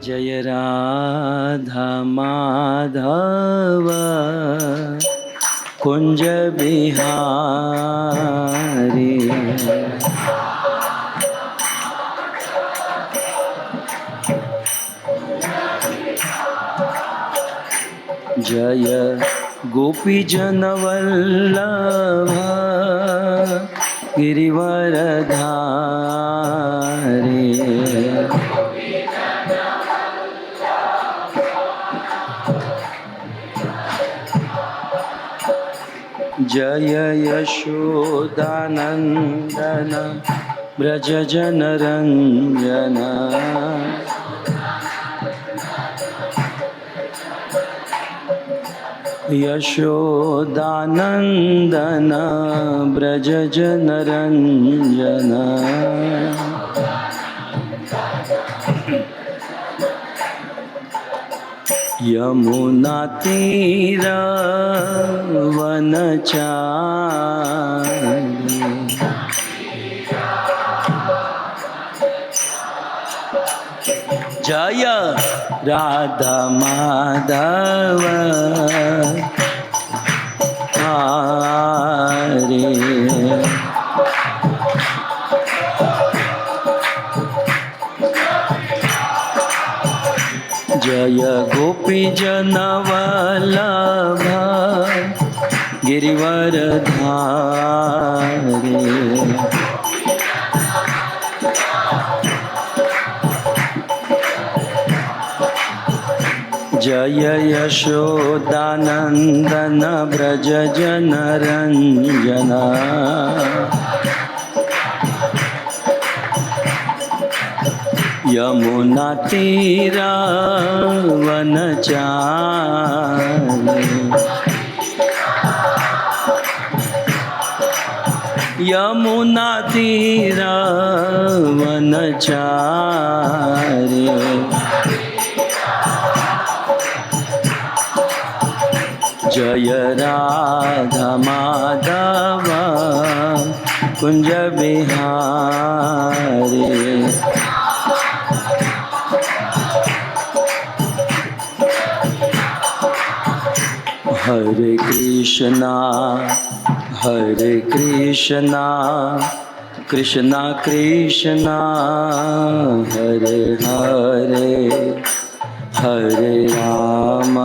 जय राधा माधव कुंज बिहारी। जय गोपी जन वल्लभ गिरिवरधारी। जय यशोदानंदन ब्रज जन रंजन। यशोदानंदन ब्रज जन रंजन। यमुना तीर वनचारी। जय राधा माधव हरे। जय गोपी जन वल्लभ गिरिवरधारी। जय यशोदानंदन ब्रज जन रंजन। यमुना तीर वनचारी। यमुना तीर वनचारी। जय राधा माधव कुंज बिहारी। हरे कृष्णा कृष्णा कृष्णा हरे हरे, हरे राम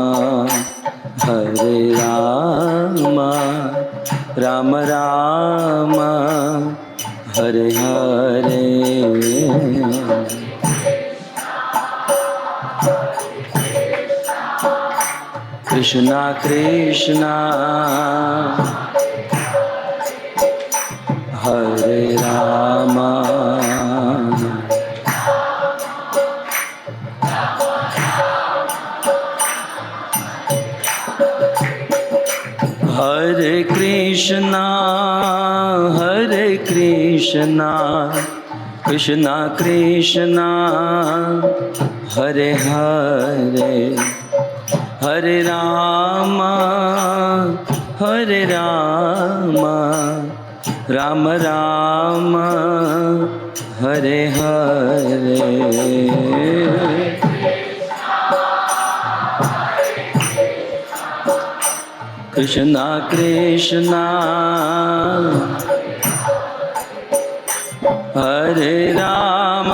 राम राम हरे हरे। कृष्णा कृष्णा हरे राम हरे कृष्णा कृष्णा कृष्णा हरे हरे, हरे राम राम राम हरे हरे। कृष्णा कृष्णा हरे राम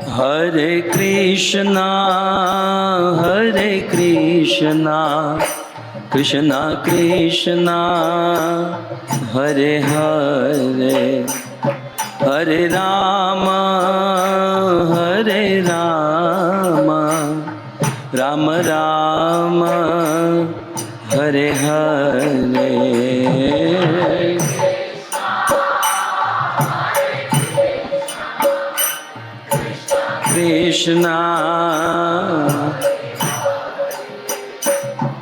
हरे कृष्णा कृष्णा कृष्णा हरे हरे, हरे राम राम राम हरे हरे। कृष्णा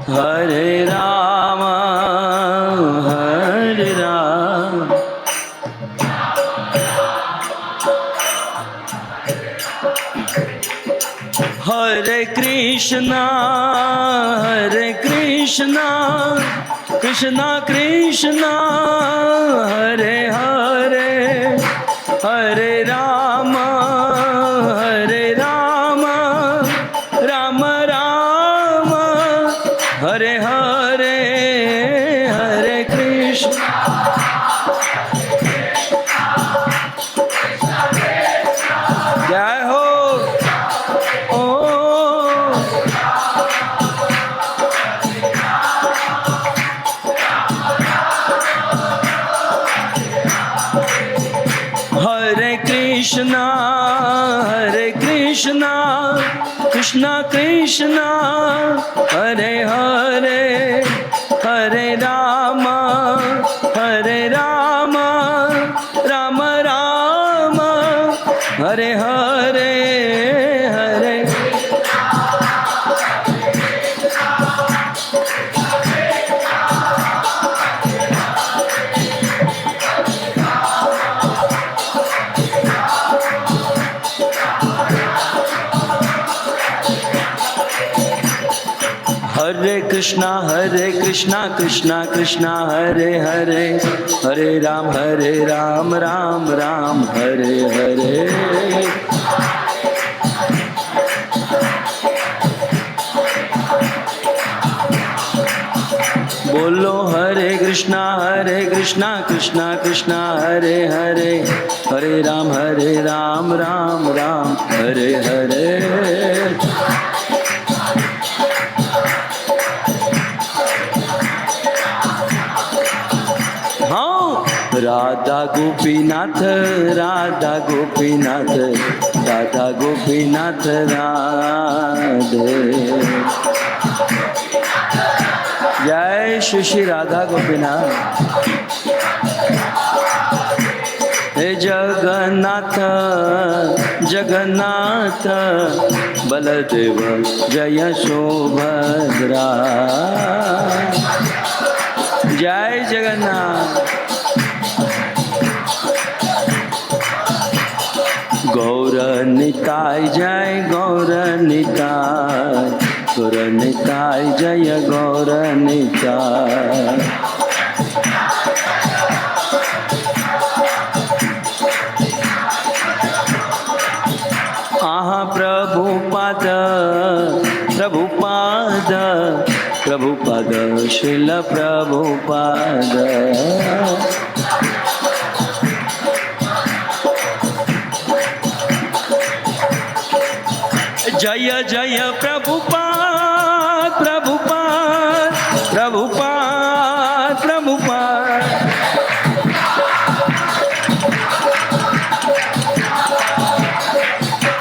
हरे Ram Hare Krishna, Hare Krishna, Krishna Krishna, Hare Hare, Hare Rama, Hare Rama, Rama Rama, Hare Hare, Hare Krishna. जय हो। Hare Krishna, Hare Krishna, Krishna Krishna, Hare Hare, Hare Rama, Hare Rama, Rama Rama, Hare Hare, Hare Hare Krishna, Hare Krishna, Krishna Krishna, Hare Hare, Hare Ram, Ram Ram, Hare Hare. बोलो हरे कृष्णा कृष्णा कृष्णा हरे हरे, हरे राम राम राम हरे हरे. राधा गोपीनाथ राधा गोपीनाथ राधा गोपीनाथ राधे. जय श्री राधा गोपीनाथ. हे जगन्नाथ जगन्नाथ बलदेव जय सुभद्रा. जय जगन्नाथ. गौर निताय जय गौर निताय, गौर निताय जय गौर निताय. आहा प्रभुपाद प्रभुपाद प्रभुपाद श्रील प्रभुपाद. जय जय प्रभुपाद प्रभुपाद प्रभुपाद प्रभुपाद.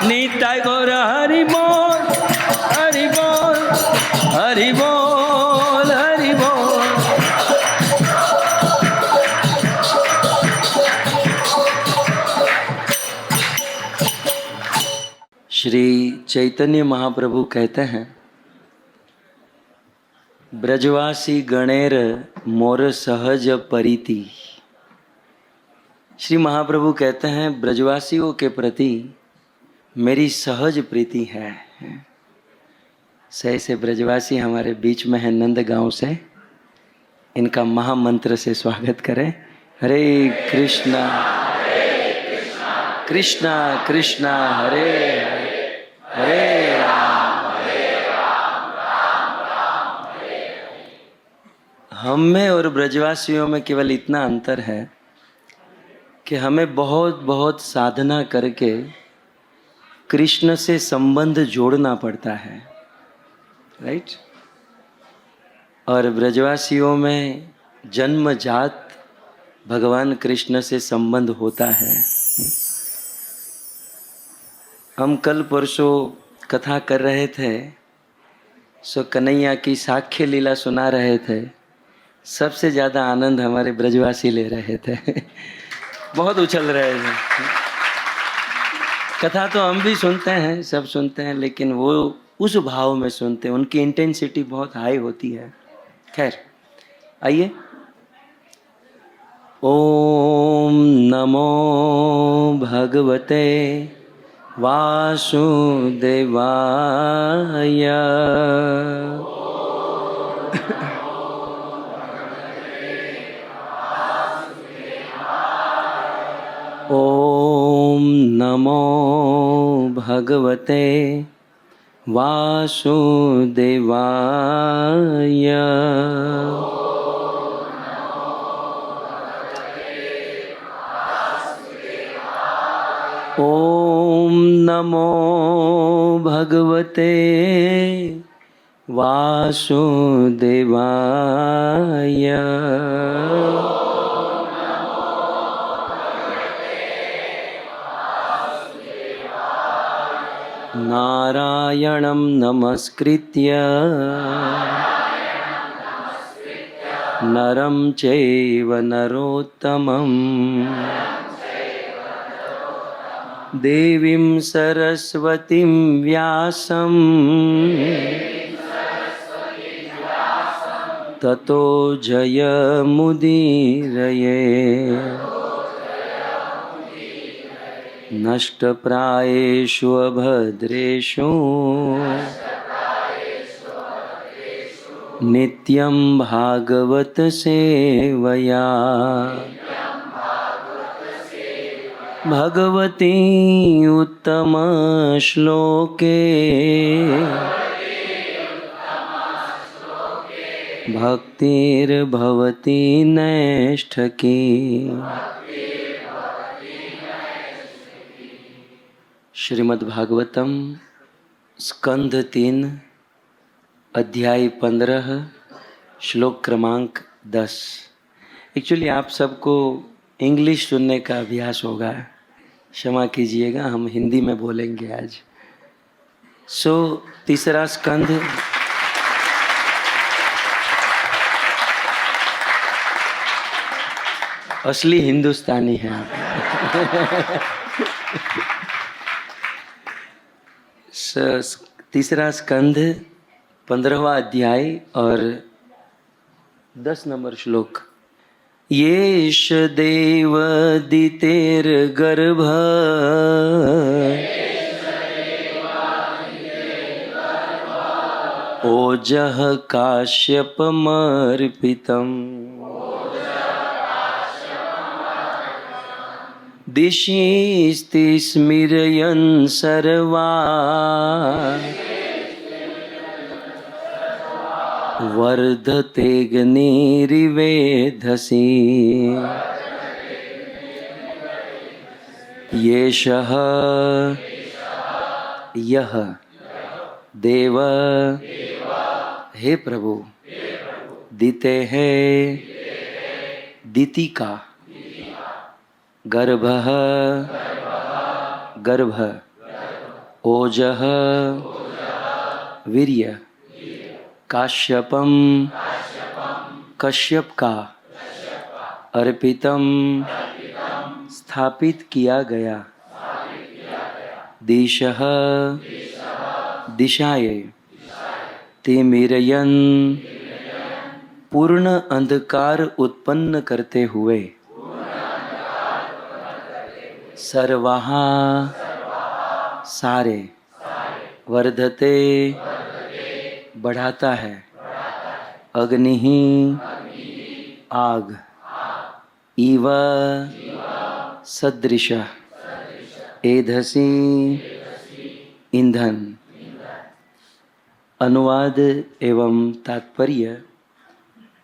निताय गौर हरि बोल हरि बोल हरि बोल हरि बोल. श्री चैतन्य महाप्रभु कहते हैं, ब्रजवासी गणेर मोर सहज परिति. श्री महाप्रभु कहते हैं ब्रजवासियों के प्रति मेरी सहज प्रीति है. से ब्रजवासी हमारे बीच में है नंदगांव से. इनका महामंत्र से स्वागत करें. हरे कृष्णा कृष्णा कृष्णा हरे हरे, हरे राम राम राम हरे. हम में और ब्रजवासियों में केवल इतना अंतर है कि हमें बहुत बहुत साधना करके कृष्ण से संबंध जोड़ना पड़ता है, राइट. और ब्रजवासियों में जन्मजात भगवान कृष्ण से संबंध होता है. हम कल परसों कथा कर रहे थे, सो कन्हैया की साख्य लीला सुना रहे थे. सबसे ज़्यादा आनंद हमारे ब्रजवासी ले रहे थे. बहुत उछल रहे थे. कथा तो हम भी सुनते हैं, सब सुनते हैं, लेकिन वो उस भाव में सुनते हैं. उनकी इंटेंसिटी बहुत हाई होती है. खैर आइए. ओम नमो भगवते वासुदेवाय। ॐ नमो भगवते वासुदेवाय। ॐ नमो भगवते वासुदेवाय। नारायणं नमस्कृत्य नरं चैव नरोत्तमं देवीं सरस्वतीं व्यासं ततो जयमुदीरये। नष्टप्रायेषु अभद्रेषु नित्यं भागवत सेवया भगवती उत्तम श्लोके भक्तिर्भवती नैष्ठकी। श्रीमद् भागवतम स्कंध 3 अध्याय 15 श्लोक क्रमांक 10। एक्चुअली आप सबको इंग्लिश सुनने का अभ्यास होगा, क्षमा कीजिएगा, हम हिंदी में बोलेंगे आज। तीसरा स्कंध असली हिंदुस्तानी है आप। तीसरा स्कंध 15वां अध्याय और 10 नंबर श्लोक। येष देव दितेर्गर्भ ओजः काश्यपमर्पितम् दिशिस्ति स्मिरयन् सर्वा वर्धतेऽग्निरिवेधसि। येषः यह देव हे प्रभु दिते है दिति का गर्भ गर्भ ओजः वीर्य काश्यपम कश्यप का अर्पितम स्थापित किया गया दिशः दिशाए तिमिरयन पूर्ण अंधकार उत्पन्न करते हुए सर्वहा सारे वर्धते बढ़ाता है अग्नि आग इव सदृश एधसी ईंधन। अनुवाद एवं तात्पर्य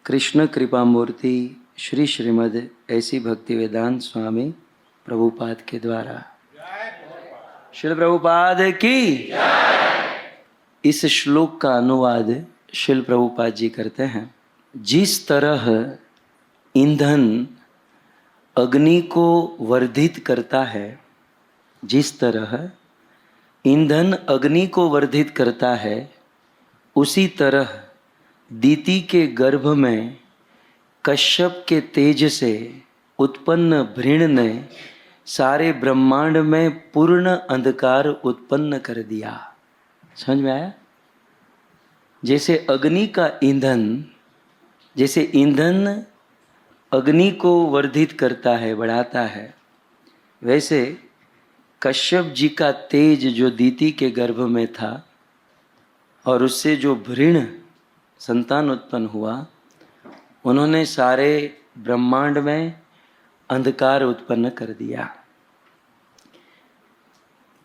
कृष्ण कृपा मूर्ति श्री श्रीमद् ऐसी भक्ति वेदांत स्वामी प्रभुपाद के द्वारा। श्रील प्रभुपाद की। इस श्लोक का अनुवाद श्रील प्रभुपाद जी करते हैं। जिस तरह ईंधन अग्नि को वर्धित करता है, जिस तरह ईंधन अग्नि को वर्धित करता है, उसी तरह दीति के गर्भ में कश्यप के तेज से उत्पन्न भ्रीण ने सारे ब्रह्मांड में पूर्ण अंधकार उत्पन्न कर दिया। समझ में आया? जैसे अग्नि का ईंधन, जैसे ईंधन अग्नि को वर्धित करता है, बढ़ाता है, वैसे कश्यप जी का तेज जो दीति के गर्भ में था और उससे जो भ्रूण संतान उत्पन्न हुआ, उन्होंने सारे ब्रह्मांड में अंधकार उत्पन्न कर दिया।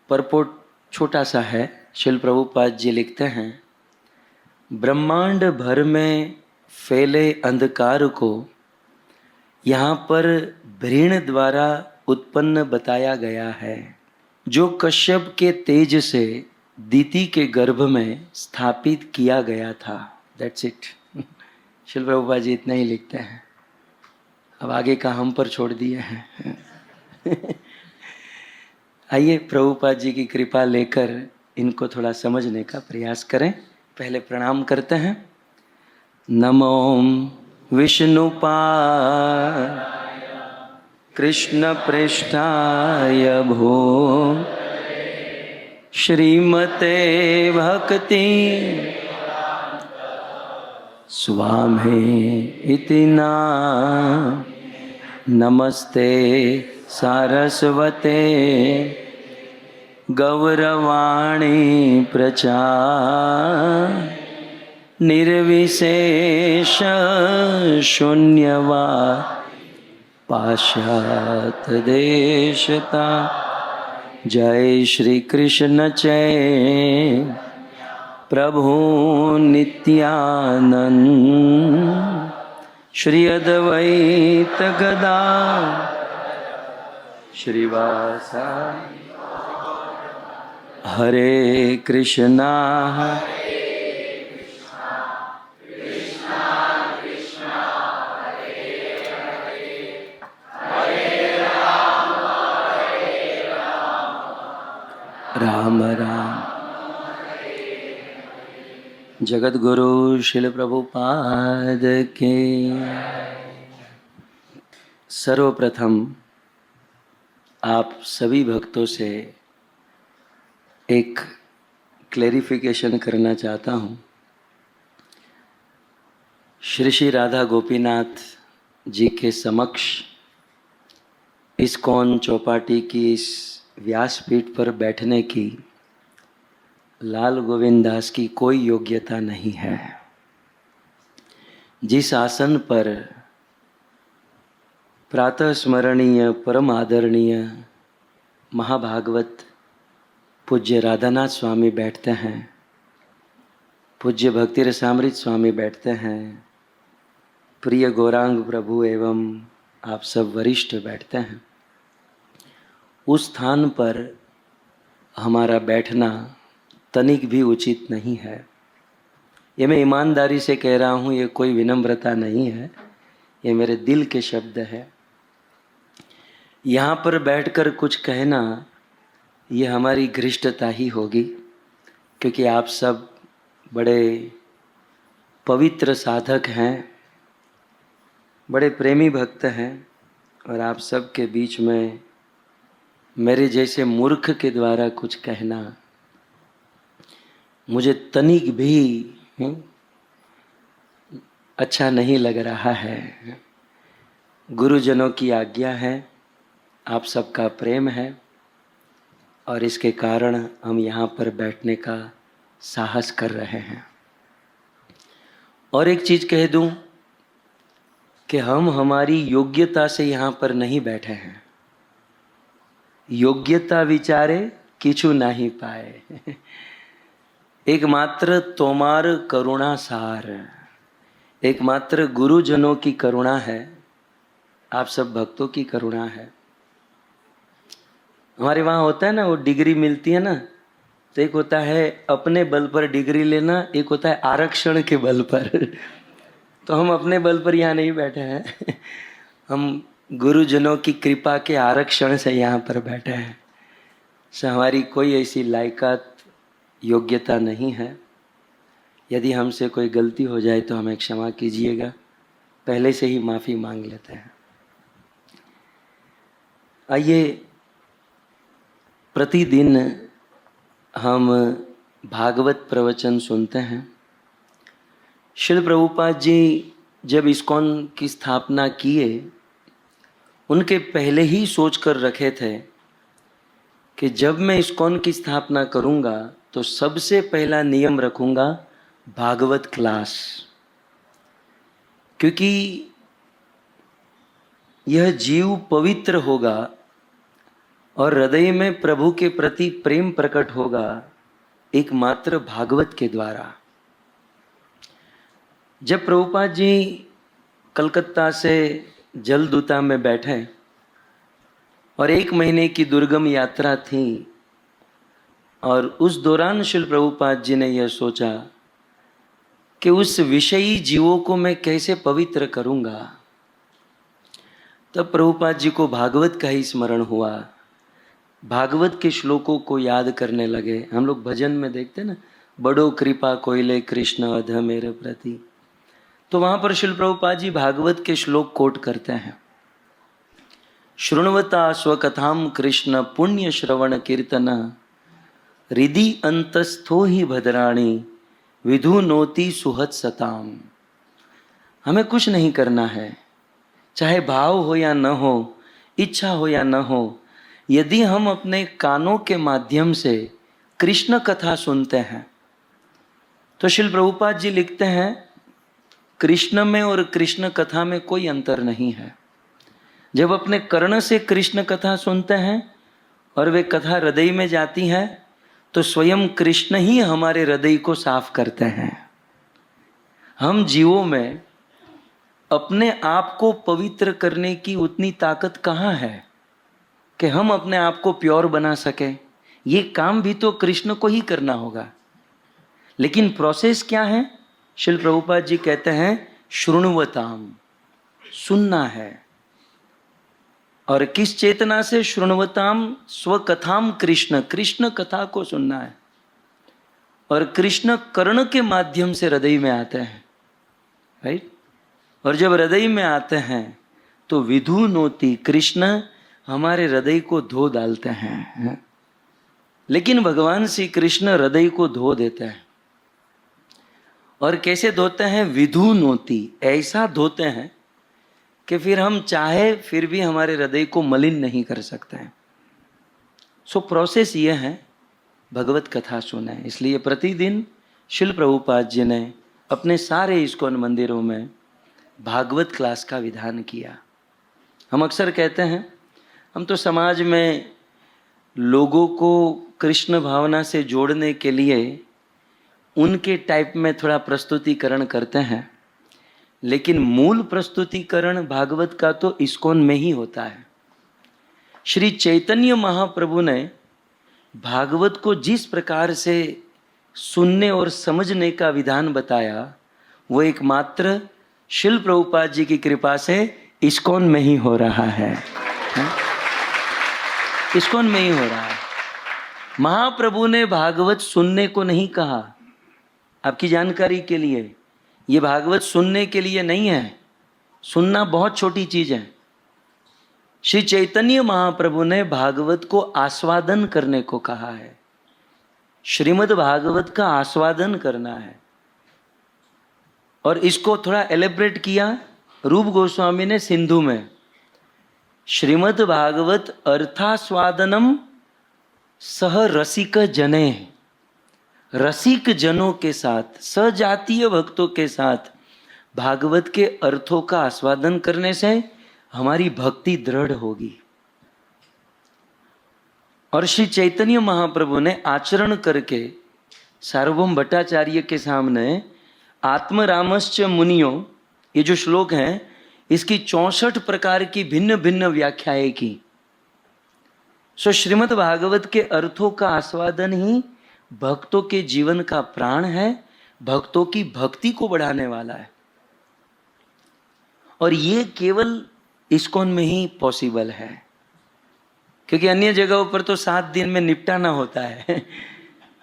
परपोट छोटा सा है। शिल प्रभुपाद जी लिखते हैं, ब्रह्मांड भर में फैले अंधकार को यहाँ पर भ्रूण द्वारा उत्पन्न बताया गया है, जो कश्यप के तेज से दीति के गर्भ में स्थापित किया गया था। That's it. शिल प्रभुपाद जी इतना ही लिखते हैं, अब आगे का हम पर छोड़ दिए हैं। आइए प्रभुपाद जी की कृपा लेकर इनको थोड़ा समझने का प्रयास करें। पहले प्रणाम करते हैं। नमो विष्णुपाद कृष्ण पृष्ठाय भो श्रीमते भक्ति स्वामी इति नाम नमस्ते सारस्वते गौरवाणी प्रचार निर्विशेष शून्यवाद पाश्चात्य देशता। जय श्री कृष्ण चैतन्य प्रभु नित्यानंद श्री अद्वैत गदाधर श्रीवासादि हरे कृष्णा राम राम। जगत गुरु शिल प्रभुपाद के। सर्वप्रथम आप सभी भक्तों से एक क्लैरिफिकेशन करना चाहता हूँ। श्री श्री राधा गोपीनाथ जी के समक्ष इस्कॉन चौपाटी की इस व्यासपीठ पर बैठने की लाल गोविंद दास की कोई योग्यता नहीं है। जिस आसन पर प्रातः स्मरणीय परम आदरणीय महाभागवत पूज्य राधानाथ स्वामी बैठते हैं, पूज्य भक्ति रसामृत स्वामी बैठते हैं, प्रिय गौरांग प्रभु एवं आप सब वरिष्ठ बैठते हैं, उस स्थान पर हमारा बैठना तनिक भी उचित नहीं है। ये मैं ईमानदारी से कह रहा हूँ, ये कोई विनम्रता नहीं है, ये मेरे दिल के शब्द है। यहाँ पर बैठकर कुछ कहना ये हमारी घृष्टता ही होगी, क्योंकि आप सब बड़े पवित्र साधक हैं, बड़े प्रेमी भक्त हैं, और आप सब के बीच में मेरे जैसे मूर्ख के द्वारा कुछ कहना मुझे तनिक भी अच्छा नहीं लग रहा है। गुरुजनों की आज्ञा है, आप सबका प्रेम है, और इसके कारण हम यहाँ पर बैठने का साहस कर रहे हैं। और एक चीज़ कह दूं कि हम हमारी योग्यता से यहाँ पर नहीं बैठे हैं। योग्यता विचारे किछु नहीं पाए, एकमात्र तोमार करुणा सार, एकमात्र गुरुजनों की करुणा है, आप सब भक्तों की करुणा है। हमारे वहाँ होता है ना, वो डिग्री मिलती है ना, तो एक होता है अपने बल पर डिग्री लेना, एक होता है आरक्षण के बल पर। तो हम अपने बल पर यहाँ नहीं बैठे हैं, हम गुरुजनों की कृपा के आरक्षण से यहाँ पर बैठे हैं। से हमारी कोई ऐसी लायकात योग्यता नहीं है। यदि हमसे कोई गलती हो जाए तो हमें क्षमा कीजिएगा, पहले से ही माफ़ी मांग लेते हैं। आइए, प्रतिदिन हम भागवत प्रवचन सुनते हैं। श्रील प्रभुपाद जी जब इस्कॉन की स्थापना किए, उनके पहले ही सोच कर रखे थे कि जब मैं इस्कॉन की स्थापना करूंगा तो सबसे पहला नियम रखूंगा भागवत क्लास, क्योंकि यह जीव पवित्र होगा और हृदय में प्रभु के प्रति प्रेम प्रकट होगा एकमात्र भागवत के द्वारा। जब प्रभुपाद जी कलकत्ता से जलदूता में बैठे और 1 महीने की दुर्गम यात्रा थी, और उस दौरान श्रील प्रभुपाद जी ने यह सोचा कि उस विषयी जीवों को मैं कैसे पवित्र करूंगा। तब प्रभुपाद जी को भागवत का ही स्मरण हुआ, भागवत के श्लोकों को याद करने लगे। हम लोग भजन में देखते ना, बड़ो कृपा कोइले कृष्ण अध मेरे प्रति, तो वहां पर श्रील प्रभुपाद जी भागवत के श्लोक कोट करते हैं। शृण्वता स्वकथाम कृष्ण पुण्य श्रवण कीर्तन हृदि अंतस्थो ही भद्राणी विधु नोति सुहत सताम। हमें कुछ नहीं करना है, चाहे भाव हो या न हो, इच्छा हो या न हो, यदि हम अपने कानों के माध्यम से कृष्ण कथा सुनते हैं तो श्रील प्रभुपाद जी लिखते हैं कृष्ण में और कृष्ण कथा में कोई अंतर नहीं है। जब अपने कर्ण से कृष्ण कथा सुनते हैं और वे कथा हृदय में जाती है तो स्वयं कृष्ण ही हमारे हृदय को साफ करते हैं। हम जीवों में अपने आप को पवित्र करने की उतनी ताकत कहाँ है कि हम अपने आप को प्योर बना सके। ये काम भी तो कृष्ण को ही करना होगा, लेकिन प्रोसेस क्या है? श्रील प्रभुपाद जी कहते हैं शृण्वताम, सुनना है। और किस चेतना से? शृण्वताम स्वकथाम कृष्ण, कृष्ण कथा को सुनना है। और कृष्ण कर्ण के माध्यम से हृदय में आते हैं, राइट। और जब हृदय में आते हैं तो विधु नोति, कृष्ण हमारे हृदय को धो डालते हैं। लेकिन भगवान श्री कृष्ण हृदय को धो देते हैं। और कैसे धोते हैं? विधु नोति, ऐसा धोते हैं कि फिर हम चाहे फिर भी हमारे हृदय को मलिन नहीं कर सकते हैं। सो प्रोसेस ये है, भगवत कथा सुने। इसलिए प्रतिदिन श्रील प्रभुपाद जी ने अपने सारे इस्कॉन मंदिरों में भागवत क्लास का विधान किया। हम अक्सर कहते हैं, हम तो समाज में लोगों को कृष्ण भावना से जोड़ने के लिए उनके टाइप में थोड़ा प्रस्तुतिकरण करते हैं, लेकिन मूल प्रस्तुतिकरण भागवत का तो इस्कॉन में ही होता है। श्री चैतन्य महाप्रभु ने भागवत को जिस प्रकार से सुनने और समझने का विधान बताया, वो एकमात्र श्रील प्रभुपाद जी की कृपा से इस्कॉन में ही हो रहा है। इस्कॉन में ही हो रहा है। महाप्रभु ने भागवत सुनने को नहीं कहा। आपकी जानकारी के लिए, ये भागवत सुनने के लिए नहीं है। सुनना बहुत छोटी चीज है। श्री चैतन्य महाप्रभु ने भागवत को आस्वादन करने को कहा है। श्रीमद् भागवत का आस्वादन करना है। और इसको थोड़ा एलेब्रेट किया रूप गोस्वामी ने सिंधु में। श्रीमद् भागवत अर्थास्वादनम सह रसिक जने, रसिक जनों के साथ, सजातीय भक्तों के साथ भागवत के अर्थों का आस्वादन करने से हमारी भक्ति दृढ़ होगी। और श्री चैतन्य महाप्रभु ने आचरण करके सार्वभौम भट्टाचार्य के सामने आत्मरामश्च मुनियों, ये जो श्लोक हैं, इसकी 64 प्रकार की भिन्न भिन्न व्याख्याएं की। सो श्रीमद् भागवत के अर्थों का आस्वादन ही भक्तों के जीवन का प्राण है, भक्तों की भक्ति को बढ़ाने वाला है। और ये केवल इस्कॉन में ही पॉसिबल है, क्योंकि अन्य जगहों पर तो 7 दिन में निपटाना होता है।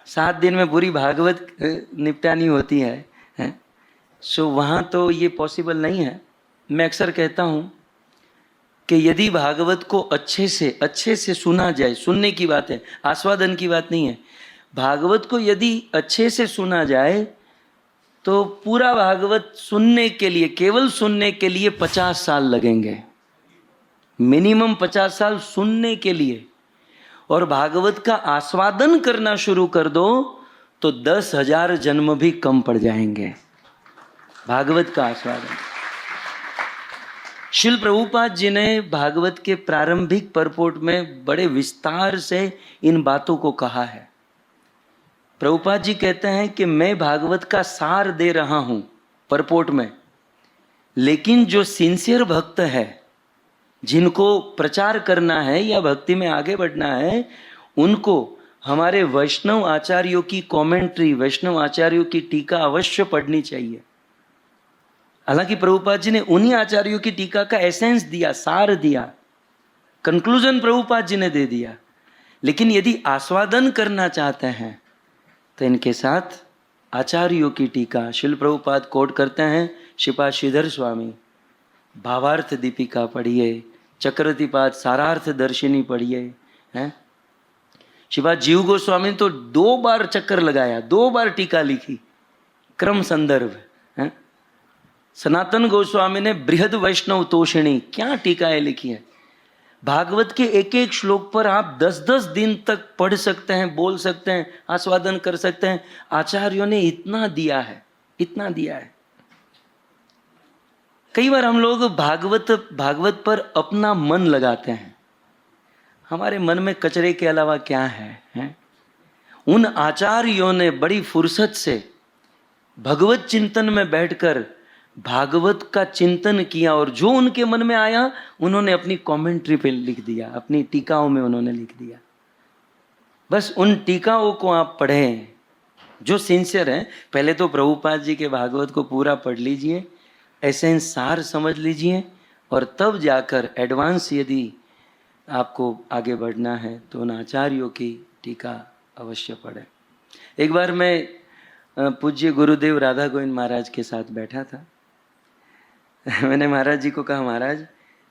7 दिन में पूरी भागवत निपटानी होती है। सो वहाँ तो ये पॉसिबल नहीं है। मैं अक्सर कहता हूँ कि यदि भागवत को अच्छे से सुना जाए, सुनने की बात है, आस्वादन की बात नहीं है। भागवत को यदि अच्छे से सुना जाए तो पूरा भागवत सुनने के लिए, केवल सुनने के लिए 50 साल लगेंगे, मिनिमम 50 साल सुनने के लिए। और भागवत का आस्वादन करना शुरू कर दो तो 10,000 जन्म भी कम पड़ जाएंगे। भागवत का आस्वादन। श्रील प्रभुपाद जी ने भागवत के प्रारंभिक परपोट में बड़े विस्तार से इन बातों को कहा है। प्रभुपाद जी कहते हैं कि मैं भागवत का सार दे रहा हूं परपोट में, लेकिन जो सिंसियर भक्त है, जिनको प्रचार करना है या भक्ति में आगे बढ़ना है, उनको हमारे वैष्णव आचार्यों की कमेंट्री, वैष्णव आचार्यों की टीका अवश्य पढ़नी चाहिए। हालांकि प्रभुपाद जी ने उन्हीं आचार्यों की टीका का एसेंस दिया, सार दिया, कंक्लूजन प्रभुपाद जी ने दे दिया। लेकिन यदि आस्वादन करना चाहते हैं तो इनके साथ आचार्यों की टीका श्रील प्रभुपाद कोट करते हैं। श्रीपाद श्रीधर स्वामी भावार्थ दीपिका पढ़िए, चक्रवर्तीपाद सारार्थ दर्शिनी पढ़िए हैं। श्रीपाद जीव गोस्वामी तो 2 बार चक्कर लगाया, 2 बार टीका लिखी, क्रम संदर्भ है। सनातन गोस्वामी ने बृहद वैष्णव तोषिणी क्या टीकाएं लिखी है। भागवत के एक एक श्लोक पर आप 10-10 दिन तक पढ़ सकते हैं, बोल सकते हैं, आस्वादन कर सकते हैं। आचार्यों ने इतना दिया है, इतना दिया है। कई बार हम लोग भागवत पर अपना मन लगाते हैं। हमारे मन में कचरे के अलावा क्या है? उन आचार्यों ने बड़ी फुर्सत से भगवत चिंतन में बैठकर भागवत का चिंतन किया और जो उनके मन में आया उन्होंने अपनी कमेंट्री पे लिख दिया, अपनी टीकाओं में उन्होंने लिख दिया। बस उन टीकाओं को आप पढ़ें जो सिंसियर हैं। पहले तो प्रभुपाद जी के भागवत को पूरा पढ़ लीजिए, एसेंस सार समझ लीजिए, और तब जाकर एडवांस यदि आपको आगे बढ़ना है तो उन आचार्यों की टीका अवश्य पढ़ें। एक बार मैं पूज्य गुरुदेव राधा गोविंद महाराज के साथ बैठा था। मैंने महाराज जी को कहा, महाराज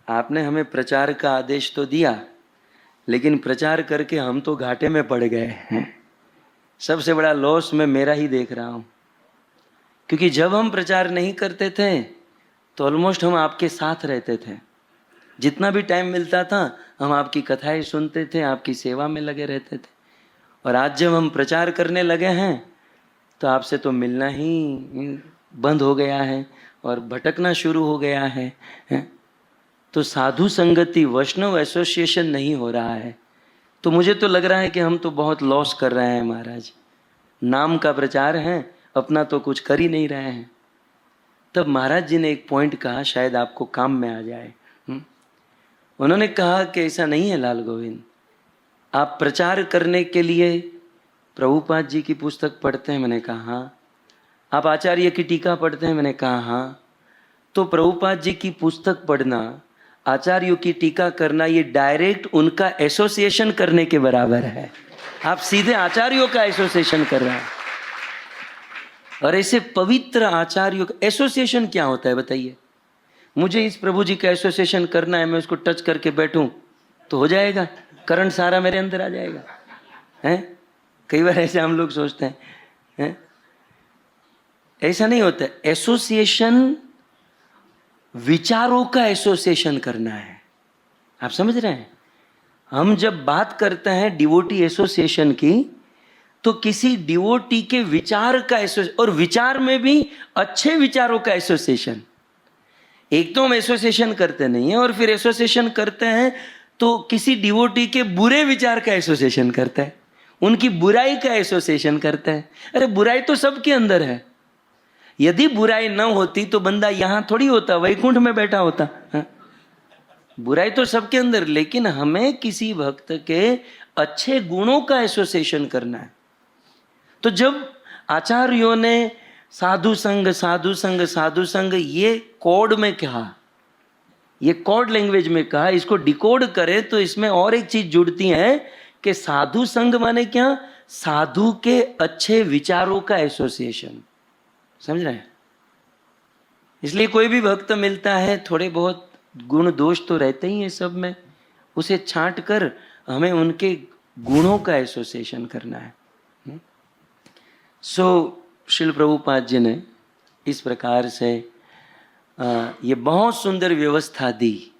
आपने हमें प्रचार का आदेश तो दिया, लेकिन प्रचार करके हम तो घाटे में पड़ गए हैं। सबसे बड़ा लॉस मैं मेरा ही देख रहा हूँ, क्योंकि जब हम प्रचार नहीं करते थे तो ऑलमोस्ट हम आपके साथ रहते थे। जितना भी टाइम मिलता था हम आपकी कथाएं सुनते थे, आपकी सेवा में लगे रहते थे। और आज जब हम प्रचार करने लगे हैं तो आपसे तो मिलना ही बंद हो गया है और भटकना शुरू हो गया है। तो साधु संगति, वैष्णव एसोसिएशन नहीं हो रहा है। तो मुझे तो लग रहा है कि हम तो बहुत लॉस कर रहे हैं महाराज। नाम का प्रचार है, अपना तो कुछ कर ही नहीं रहे हैं। तब महाराज जी ने एक पॉइंट कहा, शायद आपको काम में आ जाए। उन्होंने कहा कि ऐसा नहीं है लाल गोविंद, आप प्रचार करने के लिए प्रभुपाद जी की पुस्तक पढ़ते हैं? मैंने कहा हाँ। आप आचार्य की टीका पढ़ते हैं? मैंने कहा हाँ। तो प्रभुपाद जी की पुस्तक पढ़ना, आचार्यों की टीका करना, ये डायरेक्ट उनका एसोसिएशन करने के बराबर है। आप सीधे आचार्यों का एसोसिएशन कर रहे हैं। और ऐसे पवित्र आचार्यों का एसोसिएशन क्या होता है बताइए? मुझे इस प्रभु जी का एसोसिएशन करना है, मैं उसको टच करके बैठूं तो हो जाएगा, करंट सारा मेरे अंदर आ जाएगा? हैं? कई बार ऐसे हम लोग सोचते हैं। ऐसा नहीं होता। एसोसिएशन विचारों का एसोसिएशन करना है। आप समझ रहे हैं? हम जब बात करते हैं डिवोटी एसोसिएशन की, तो किसी डिवोटी के विचार का एसोसिएशन, और विचार में भी अच्छे विचारों का एसोसिएशन। एक तो हम एसोसिएशन करते नहीं है, और फिर एसोसिएशन करते हैं तो किसी डिवोटी के बुरे विचार का एसोसिएशन करता है, उनकी बुराई का एसोसिएशन करता है। अरे बुराई तो सबके अंदर है। यदि बुराई न होती तो बंदा यहां थोड़ी होता, वैकुंठ में बैठा होता। बुराई तो सबके अंदर, लेकिन हमें किसी भक्त के अच्छे गुणों का एसोसिएशन करना है। तो जब आचार्यों ने साधु संग साधु संग साधु संग ये कोड में कहा, ये कोड लैंग्वेज में कहा, इसको डिकोड करें तो इसमें और एक चीज जुड़ती है कि साधु संग माने क्या? साधु के अच्छे विचारों का एसोसिएशन। समझ रहे हैं? इसलिए कोई भी भक्त मिलता है, थोड़े बहुत गुण दोष तो रहते ही हैं सब में, उसे छांट कर हमें उनके गुणों का एसोसिएशन करना है। श्रील प्रभुपाद जी ने इस प्रकार से ये बहुत सुंदर व्यवस्था दी।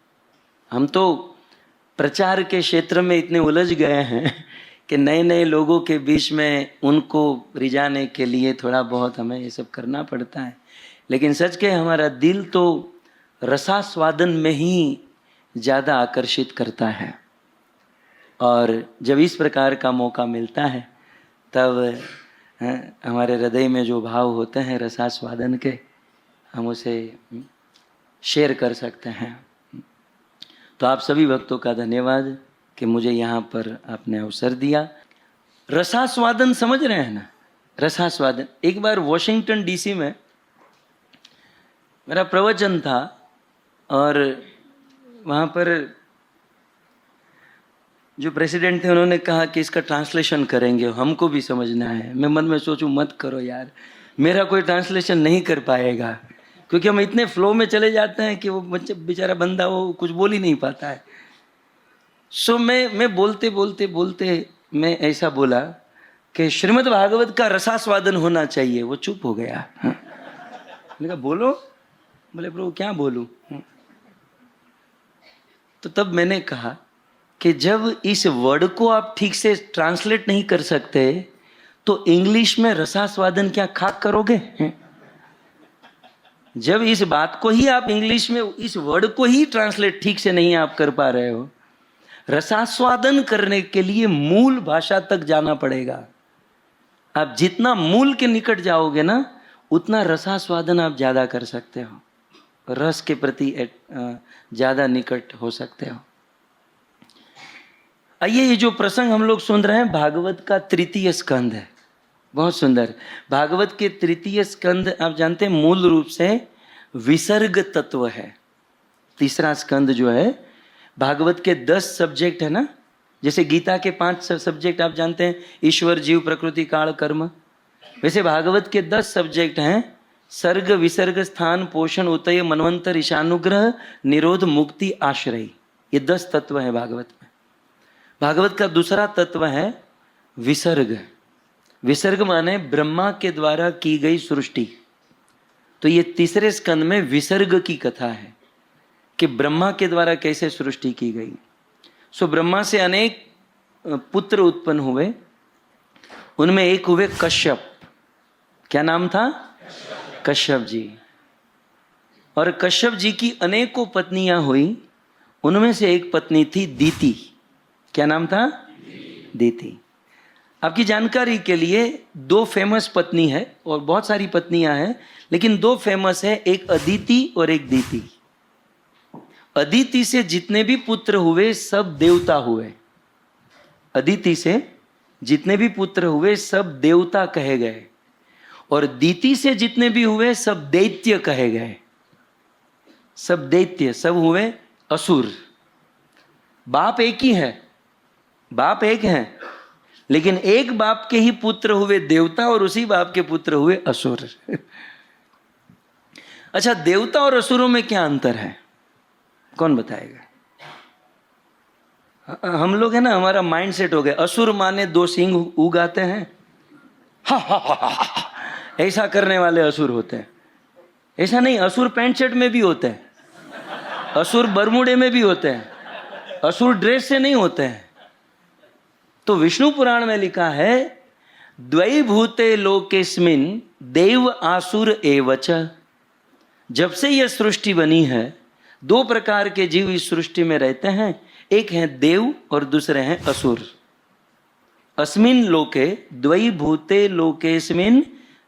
हम तो प्रचार के क्षेत्र में इतने उलझ गए हैं कि नए नए लोगों के बीच में उनको रिझाने के लिए थोड़ा बहुत हमें ये सब करना पड़ता है। लेकिन सच के हमारा दिल तो रसास्वादन में ही ज़्यादा आकर्षित करता है, और जब इस प्रकार का मौका मिलता है तब हमारे हृदय में जो भाव होते हैं रसास्वादन के, हम उसे शेयर कर सकते हैं। तो आप सभी भक्तों का धन्यवाद कि मुझे यहाँ पर आपने अवसर दिया। रसास्वादन समझ रहे हैं ना, रसास्वादन। एक बार वॉशिंगटन डीसी में मेरा प्रवचन था और वहाँ पर जो प्रेसिडेंट थे उन्होंने कहा कि इसका ट्रांसलेशन करेंगे, हमको भी समझना है। मैं मन में सोचूं मत करो यार, मेरा कोई ट्रांसलेशन नहीं कर पाएगा, क्योंकि हम इतने फ्लो में चले जाते हैं कि वो बेचारा बंदा वो कुछ बोल ही नहीं पाता है। सो मैं बोलते बोलते बोलते मैं ऐसा बोला कि श्रीमद् भागवत का रसास्वादन होना चाहिए। वो चुप हो गया। मैंने कहा बोलो। बोले प्रभु क्या बोलूं? तो तब मैंने कहा कि जब इस वर्ड को आप ठीक से ट्रांसलेट नहीं कर सकते तो इंग्लिश में रसास्वादन क्या खाक करोगे? जब इस बात को ही आप इंग्लिश में इस वर्ड को ही ट्रांसलेट ठीक से नहीं आप कर पा रहे हो, रसास्वादन करने के लिए मूल भाषा तक जाना पड़ेगा। आप जितना मूल के निकट जाओगे ना, उतना रसास्वादन आप ज्यादा कर सकते हो, रस के प्रति ज्यादा निकट हो सकते हो। आइए, ये जो प्रसंग हम लोग सुन रहे हैं भागवत का तृतीय स्कंद है, बहुत सुंदर। भागवत के तृतीय स्कंद आप जानते हैं मूल रूप से विसर्ग तत्व है। तीसरा स्कंद जो है, भागवत के 10 सब्जेक्ट है ना, जैसे गीता के 5 सब्जेक्ट आप जानते हैं, ईश्वर जीव प्रकृति काल कर्म, वैसे भागवत के 10 सब्जेक्ट हैं। सर्ग विसर्ग स्थान पोषण उतय मनवंतर ईशानुग्रह निरोध मुक्ति आश्रय, ये 10 तत्व है भागवत में। भागवत का दूसरा तत्व है विसर्ग। विसर्ग माने ब्रह्मा के द्वारा की गई सृष्टि। तो ये तीसरे स्कंद में विसर्ग की कथा है कि ब्रह्मा के द्वारा कैसे सृष्टि की गई। सो ब्रह्मा से अनेक पुत्र उत्पन्न हुए, उनमें एक हुए कश्यप। क्या नाम था? कश्यप जी। और कश्यप जी की अनेकों पत्नियां हुई, उनमें से एक पत्नी थी दीति। क्या नाम था? दीति। आपकी जानकारी के लिए 2 फेमस पत्नी है, और बहुत सारी पत्नियां हैं, लेकिन 2 फेमस है, एक अदिति और एक दीति। अदिति से जितने भी पुत्र हुए सब देवता हुए। अदिति से जितने भी पुत्र हुए सब देवता कहे गए, और दीति से जितने भी हुए सब दैत्य कहे गए। सब दैत्य, सब हुए असुर। बाप एक ही है, बाप एक है, लेकिन एक बाप के ही पुत्र हुए देवता और उसी बाप के पुत्र हुए असुर। अच्छा, देवता और असुरों में क्या अंतर है? कौन बताएगा? हम लोग है ना, हमारा माइंड सेट हो गया, असुर माने 2 सींग उगाते हैं, हा हा हा हा, ऐसा करने वाले असुर होते हैं। ऐसा नहीं, असुर पैंट शर्ट में भी होते हैं, असुर बरमुडे में भी होते हैं, असुर ड्रेस से नहीं होते हैं। तो विष्णु पुराण में लिखा है, द्वैभूते लोकेस्मिन देव आसुर एवच। जब से यह सृष्टि बनी है, 2 प्रकार के जीव इस सृष्टि में रहते हैं, एक है देव और दूसरे हैं असुर। अस्मिन लोके द्वैभूते लोकेस्मिन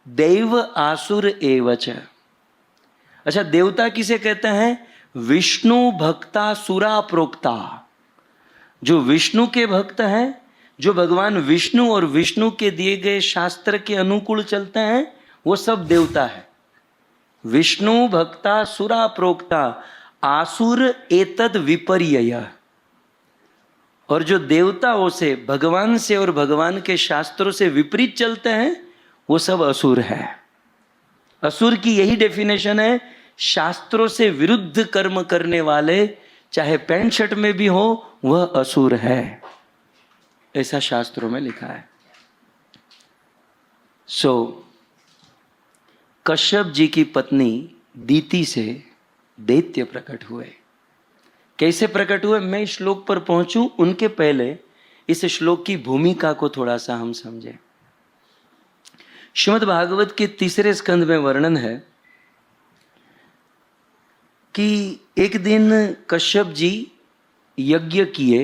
देव आसुर एवच। अच्छा, देवता किसे कहते हैं? विष्णु भक्ता सुरा प्रोक्ता। जो विष्णु के भक्त हैं, जो भगवान विष्णु और विष्णु के दिए गए शास्त्र के अनुकूल चलते हैं, वो सब देवता है। विष्णु भक्ता सुरा प्रोक्ता आसुर एतद विपर्यय। और जो देवताओं से, भगवान से और भगवान के शास्त्रों से विपरीत चलते हैं, वो सब असुर है। असुर की यही डेफिनेशन है, शास्त्रों से विरुद्ध कर्म करने वाले, चाहे पैंट शर्ट में भी हो, वह असुर है, ऐसा शास्त्रों में लिखा है। कश्यप जी की पत्नी दीति से दैत्य प्रकट हुए। कैसे प्रकट हुए, मैं इस श्लोक पर पहुंचूं उनके पहले इस श्लोक की भूमिका को थोड़ा सा हम समझें। श्रीमद् भागवत के 3 स्कंद में वर्णन है कि एक दिन कश्यप जी यज्ञ किए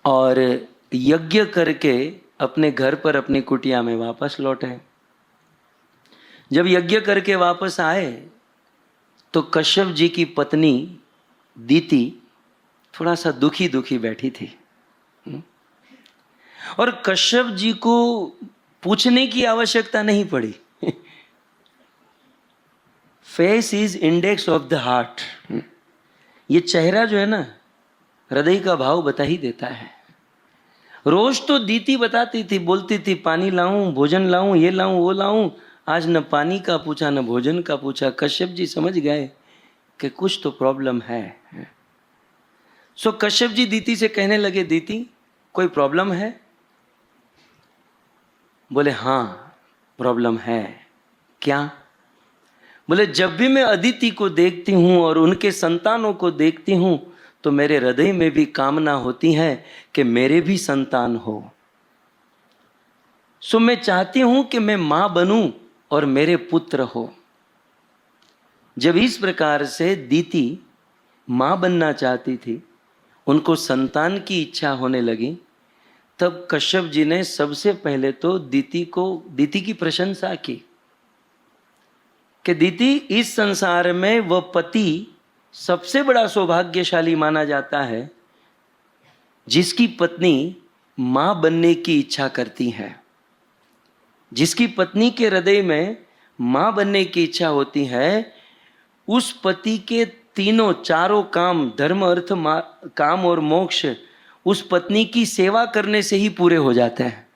और यज्ञ करके अपने घर पर अपनी कुटिया में वापस लौटे। जब यज्ञ करके वापस आए तो कश्यप जी की पत्नी दीति थोड़ा सा दुखी दुखी बैठी थी और कश्यप जी को पूछने की आवश्यकता नहीं पड़ी। Face is index of the heart. ये चेहरा जो है ना, हृदय का भाव बता ही देता है। रोज तो दीति बताती थी, बोलती थी पानी लाऊं, भोजन लाऊं, ये लाऊं, वो लाऊं। आज न पानी का पूछा न भोजन का पूछा। कश्यप जी समझ गए कि कुछ तो प्रॉब्लम है। सो कश्यप जी दीति से कहने लगे, दीति कोई प्रॉब्लम है? बोले हाँ प्रॉब्लम है। क्या? बोले जब भी मैं अदिति को देखती हूं और उनके संतानों को देखती हूं तो मेरे हृदय में भी कामना होती है कि मेरे भी संतान हो। सो मैं चाहती हूं कि मैं मां बनूं और मेरे पुत्र हो। जब इस प्रकार से दीति मां बनना चाहती थी, उनको संतान की इच्छा होने लगी, तब कश्यप जी ने सबसे पहले तो दीति की प्रशंसा की कि दीति इस संसार में वह पति सबसे बड़ा सौभाग्यशाली माना जाता है जिसकी पत्नी मां बनने की इच्छा करती है, जिसकी पत्नी के हृदय में मां बनने की इच्छा होती है। उस पति के चारों काम, धर्म अर्थ काम और मोक्ष उस पत्नी की सेवा करने से ही पूरे हो जाते हैं।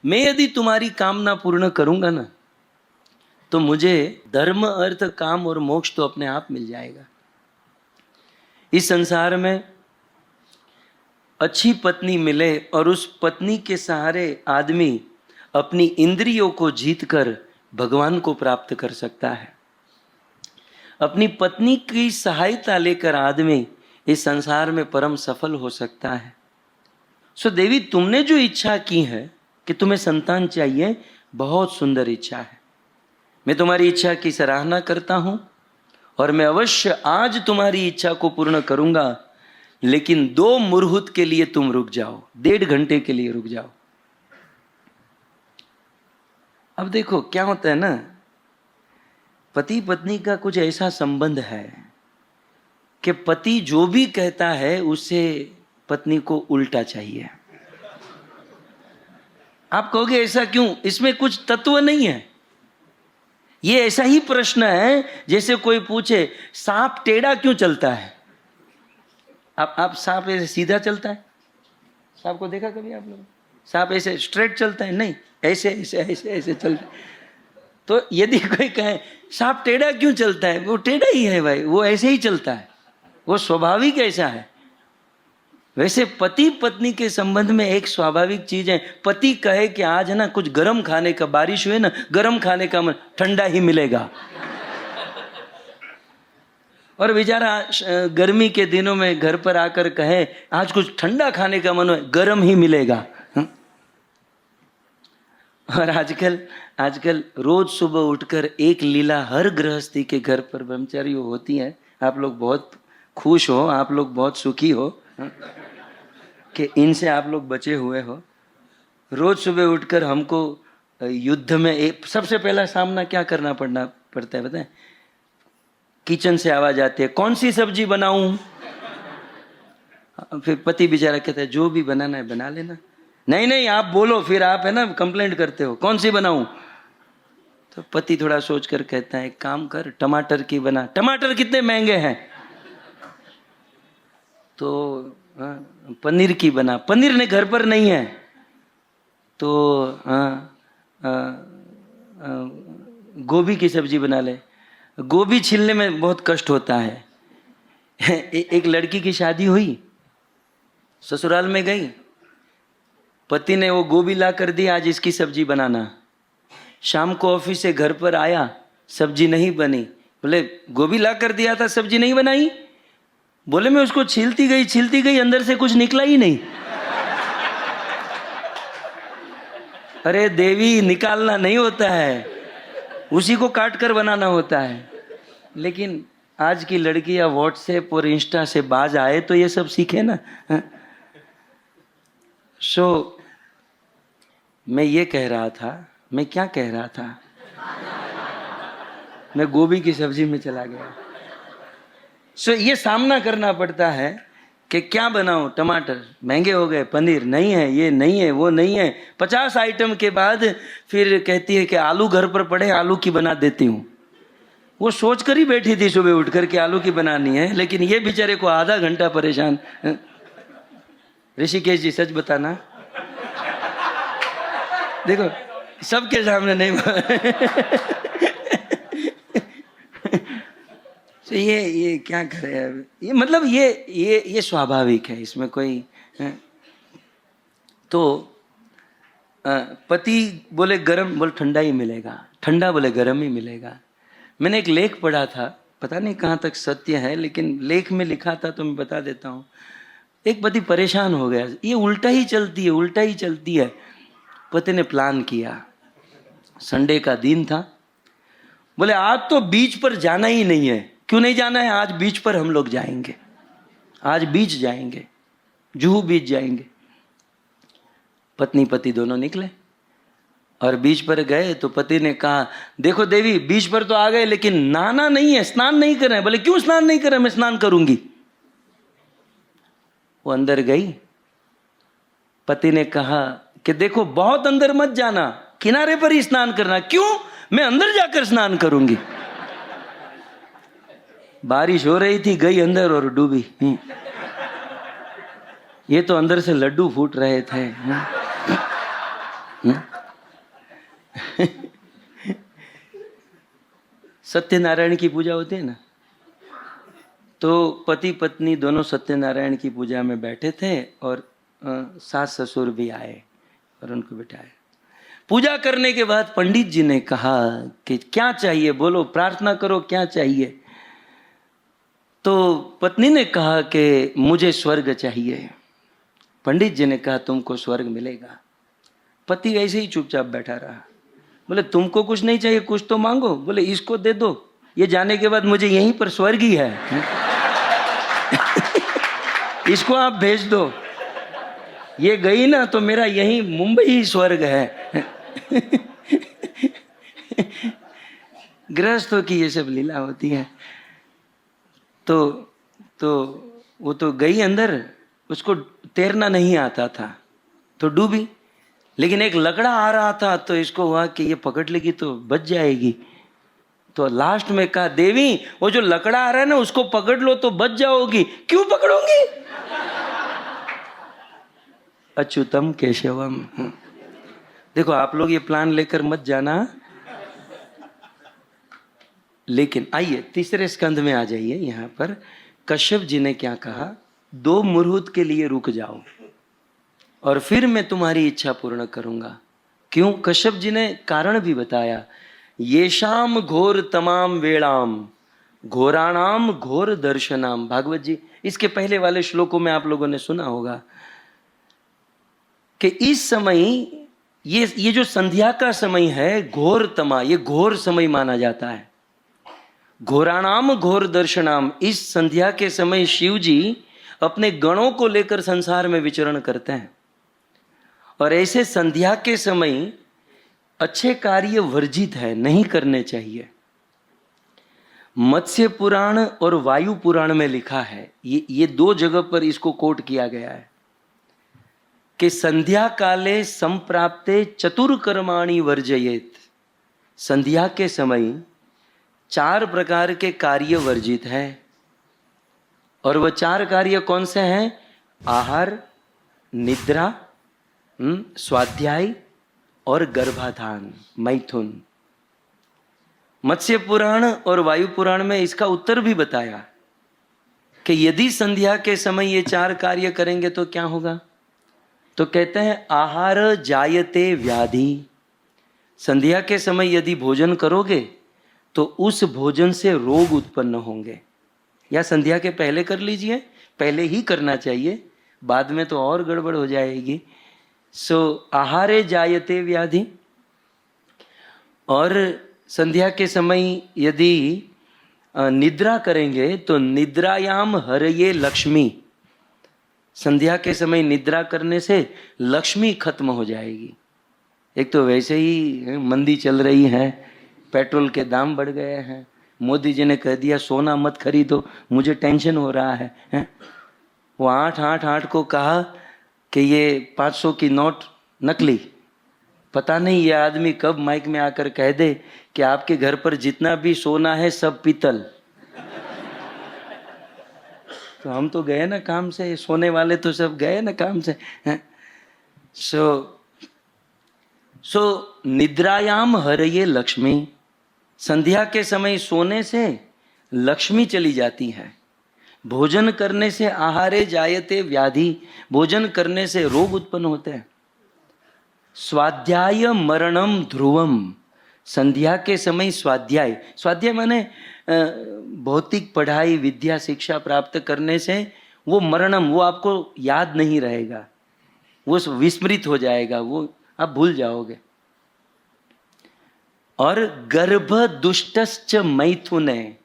मैं यदि तुम्हारी कामना पूर्ण करूंगा ना तो मुझे धर्म अर्थ काम और मोक्ष तो अपने आप मिल जाएगा। इस संसार में अच्छी पत्नी मिले और उस पत्नी के सहारे आदमी अपनी इंद्रियों को जीतकर भगवान को प्राप्त कर सकता है। अपनी पत्नी की सहायता लेकर आदमी इस संसार में परम सफल हो सकता है। सो देवी, तुमने जो इच्छा की है कि तुम्हें संतान चाहिए, बहुत सुंदर इच्छा है। मैं तुम्हारी इच्छा की सराहना करता हूं और मैं अवश्य आज तुम्हारी इच्छा को पूर्ण करूंगा, लेकिन 2 मुहूर्त के लिए तुम रुक जाओ, 1.5 घंटे के लिए रुक जाओ। अब देखो क्या होता है ना, पति पत्नी का कुछ ऐसा संबंध है कि पति जो भी कहता है उसे पत्नी को उल्टा चाहिए। आप कहोगे ऐसा क्यों? इसमें कुछ तत्व नहीं है। ये ऐसा ही प्रश्न है जैसे कोई पूछे सांप टेढ़ा क्यों चलता है। आप सांप ऐसे सीधा चलता है? सांप को देखा कभी आप लोग? सांप ऐसे स्ट्रेट चलता है? नहीं, ऐसे ऐसे ऐसे ऐसे चलता है। तो यदि कोई कहे सांप टेढ़ा क्यों चलता है, वो टेढ़ा ही है भाई, वो ऐसे ही चलता है, वो स्वाभाविक ऐसा है। वैसे पति पत्नी के संबंध में एक स्वाभाविक चीज है, पति कहे कि आज है ना कुछ गर्म खाने का, बारिश हुई ना, गर्म खाने का मन, ठंडा ही मिलेगा। और बेचारा गर्मी के दिनों में घर पर आकर कहे आज कुछ ठंडा खाने का मन है, गर्म ही मिलेगा। और आजकल रोज सुबह उठकर एक लीला हर गृहस्थी के घर पर ब्रह्मचारी होती है। आप लोग बहुत खुश हो, आप लोग बहुत सुखी हो कि इनसे आप लोग बचे हुए हो। रोज सुबह उठकर हमको युद्ध में सबसे पहला सामना क्या करना पड़ता है बताएं? किचन से आवाज आती है, कौन सी सब्जी बनाऊं? फिर पति बेचारा कहता है जो भी बनाना है बना लेना। नहीं आप बोलो, फिर आप है ना कंप्लेंट करते हो, कौन सी बनाऊं? तो पति थोड़ा सोचकर कहता है एक काम कर, टमाटर की बना। टमाटर कितने महंगे हैं? तो पनीर की बना। पनीर ने घर पर नहीं है तो गोभी की सब्जी बना ले। गोभी छीलने में बहुत कष्ट होता है। एक लड़की की शादी हुई, ससुराल में गई, पति ने वो गोभी ला कर दी, आज इसकी सब्जी बनाना। शाम को ऑफिस से घर पर आया, सब्जी नहीं बनी। बोले गोभी ला कर दिया था, सब्जी नहीं बनाई? बोले मैं उसको छीलती गई, अंदर से कुछ निकला ही नहीं। अरे देवी, निकालना नहीं होता है, उसी को काट कर बनाना होता है। लेकिन आज की लड़कियां व्हाट्सएप और इंस्टा से बाज आए तो ये सब सीखे ना। मैं ये कह रहा था, मैं क्या कह रहा था, मैं गोभी की सब्जी में चला गया। ये सामना करना पड़ता है कि क्या बनाऊं, टमाटर महंगे हो गए, पनीर नहीं है, ये नहीं है, वो नहीं है, 50 आइटम के बाद फिर कहती है कि आलू घर पर पड़े, आलू की बना देती हूँ। वो सोच कर ही बैठी थी सुबह उठकर के आलू की बनानी है, लेकिन ये बेचारे को आधा घंटा परेशान। ऋषिकेश जी सच बताना, देखो सबके सामने नहीं। तो ये क्या करे अब, ये मतलब ये स्वाभाविक है, इसमें कोई। तो पति बोले गरम, बोले ठंडा ही मिलेगा, ठंडा बोले गरम ही मिलेगा। मैंने एक लेख पढ़ा था, पता नहीं कहाँ तक सत्य है, लेकिन लेख में लिखा था तो मैं बता देता हूँ। एक पति परेशान हो गया, ये उल्टा ही चलती है, उल्टा ही चलती है। पति ने प्लान किया, संडे का दिन था, बोले आज तो बीच पर जाना ही नहीं है। क्यों नहीं जाना है? आज बीच पर हम लोग जाएंगे, आज बीच जाएंगे, जुहू बीच जाएंगे। पत्नी पति दोनों निकले और बीच पर गए तो पति ने कहा, देखो देवी, बीच पर तो आ गए लेकिन नहाना नहीं है, स्नान नहीं कर रहे हैं। बोले क्यों स्नान नहीं कर रहे? मैं स्नान करूंगी। वो अंदर गई, पति ने कहा कि देखो बहुत अंदर मत जाना, किनारे पर ही स्नान करना। क्यों? मैं अंदर जाकर स्नान करूंगी। बारिश हो रही थी, गई अंदर और डूबी। ये तो अंदर से लड्डू फूट रहे थे। सत्यनारायण की पूजा होती है ना, तो पति पत्नी दोनों सत्यनारायण की पूजा में बैठे थे और सास ससुर भी आए और उनको बिठाए। पूजा करने के बाद पंडित जी ने कहा कि क्या चाहिए, बोलो, प्रार्थना करो, क्या चाहिए। तो पत्नी ने कहा कि मुझे स्वर्ग चाहिए। पंडित जी ने कहा तुमको स्वर्ग मिलेगा। पति ऐसे ही चुपचाप बैठा रहा। बोले तुमको कुछ नहीं चाहिए, कुछ तो मांगो। बोले इसको दे दो, ये जाने के बाद मुझे यहीं पर स्वर्ग ही है। इसको आप भेज दो, ये गई ना तो मेरा यहीं मुंबई ही स्वर्ग है। गृहस्थों की ये सब लीला होती है। तो वो तो गई अंदर, उसको तैरना नहीं आता था तो डूबी। लेकिन एक लकड़ा आ रहा था तो इसको हुआ कि ये पकड़ लेगी तो बच जाएगी। तो लास्ट में कहा, देवी वो जो लकड़ा आ रहा है ना उसको पकड़ लो तो बच जाओगी। क्यों पकड़ोगी? अच्युतम केशवम। देखो आप लोग ये प्लान लेकर मत जाना। लेकिन आइए तीसरे स्कंध में आ जाइए। यहाँ पर कश्यप जी ने क्या कहा, 2 मुहूर्त के लिए रुक जाओ और फिर मैं तुम्हारी इच्छा पूर्ण करूंगा। क्यों? कश्यप जी ने कारण भी बताया। ये शाम घोर तमाम वेड़ाम घोराणाम घोर दर्शनाम। भागवत जी, इसके पहले वाले श्लोकों में आप लोगों ने सुना होगा कि इस समय ये जो संध्या का समय है, घोर तमा, ये घोर समय माना जाता है। घोराणाम घोर दर्शनाम, इस संध्या के समय शिव जी अपने गणों को लेकर संसार में विचरण करते हैं और ऐसे संध्या के समय अच्छे कार्य वर्जित है, नहीं करने चाहिए। मत्स्य पुराण और वायु पुराण में लिखा है, ये 2 जगह पर इसको कोट किया गया है कि संध्या काले संप्राप्ते चतुर्कर्माणि वर्जयेत। संध्या के समय 4 प्रकार के कार्य वर्जित है और वह 4 कार्य कौन से हैं? आहार, निद्रा, स्वाध्याय और गर्भाधान, मैथुन। मत्स्य पुराण और वायु पुराण में इसका उत्तर भी बताया कि यदि संध्या के समय ये 4 कार्य करेंगे तो क्या होगा। तो कहते हैं आहार जायते व्याधि। संध्या के समय यदि भोजन करोगे तो उस भोजन से रोग उत्पन्न होंगे। या संध्या के पहले कर लीजिए, पहले ही करना चाहिए, बाद में तो और गड़बड़ हो जाएगी। सो आहारे जायते व्याधि, और संध्या के समय यदि निद्रा करेंगे तो निद्रायाम हरये लक्ष्मी, संध्या के समय निद्रा करने से लक्ष्मी खत्म हो जाएगी। एक तो वैसे ही मंदी चल रही है, पेट्रोल के दाम बढ़ गए हैं, मोदी जी ने कह दिया सोना मत खरीदो, मुझे टेंशन हो रहा है? वो 888 को कहा कि ये 500 की नोट नकली। पता नहीं ये आदमी कब माइक में आकर कह दे कि आपके घर पर जितना भी सोना है सब पीतल। तो हम तो गए ना काम से, सोने वाले तो सब गए ना काम से। सो निद्रायाम हरये लक्ष्मी, संध्या के समय सोने से लक्ष्मी चली जाती है। भोजन करने से आहारे जायते व्याधि, भोजन करने से रोग उत्पन्न होते हैं। स्वाध्याय मरणम ध्रुवम, संध्या के समय स्वाध्याय, स्वाध्याय माने भौतिक पढ़ाई विद्या शिक्षा प्राप्त करने से वो मरणम, वो आपको याद नहीं रहेगा, वो विस्मृत हो जाएगा, वो आप भूल जाओगे। और गर्भ दुष्टश्च मैथुने,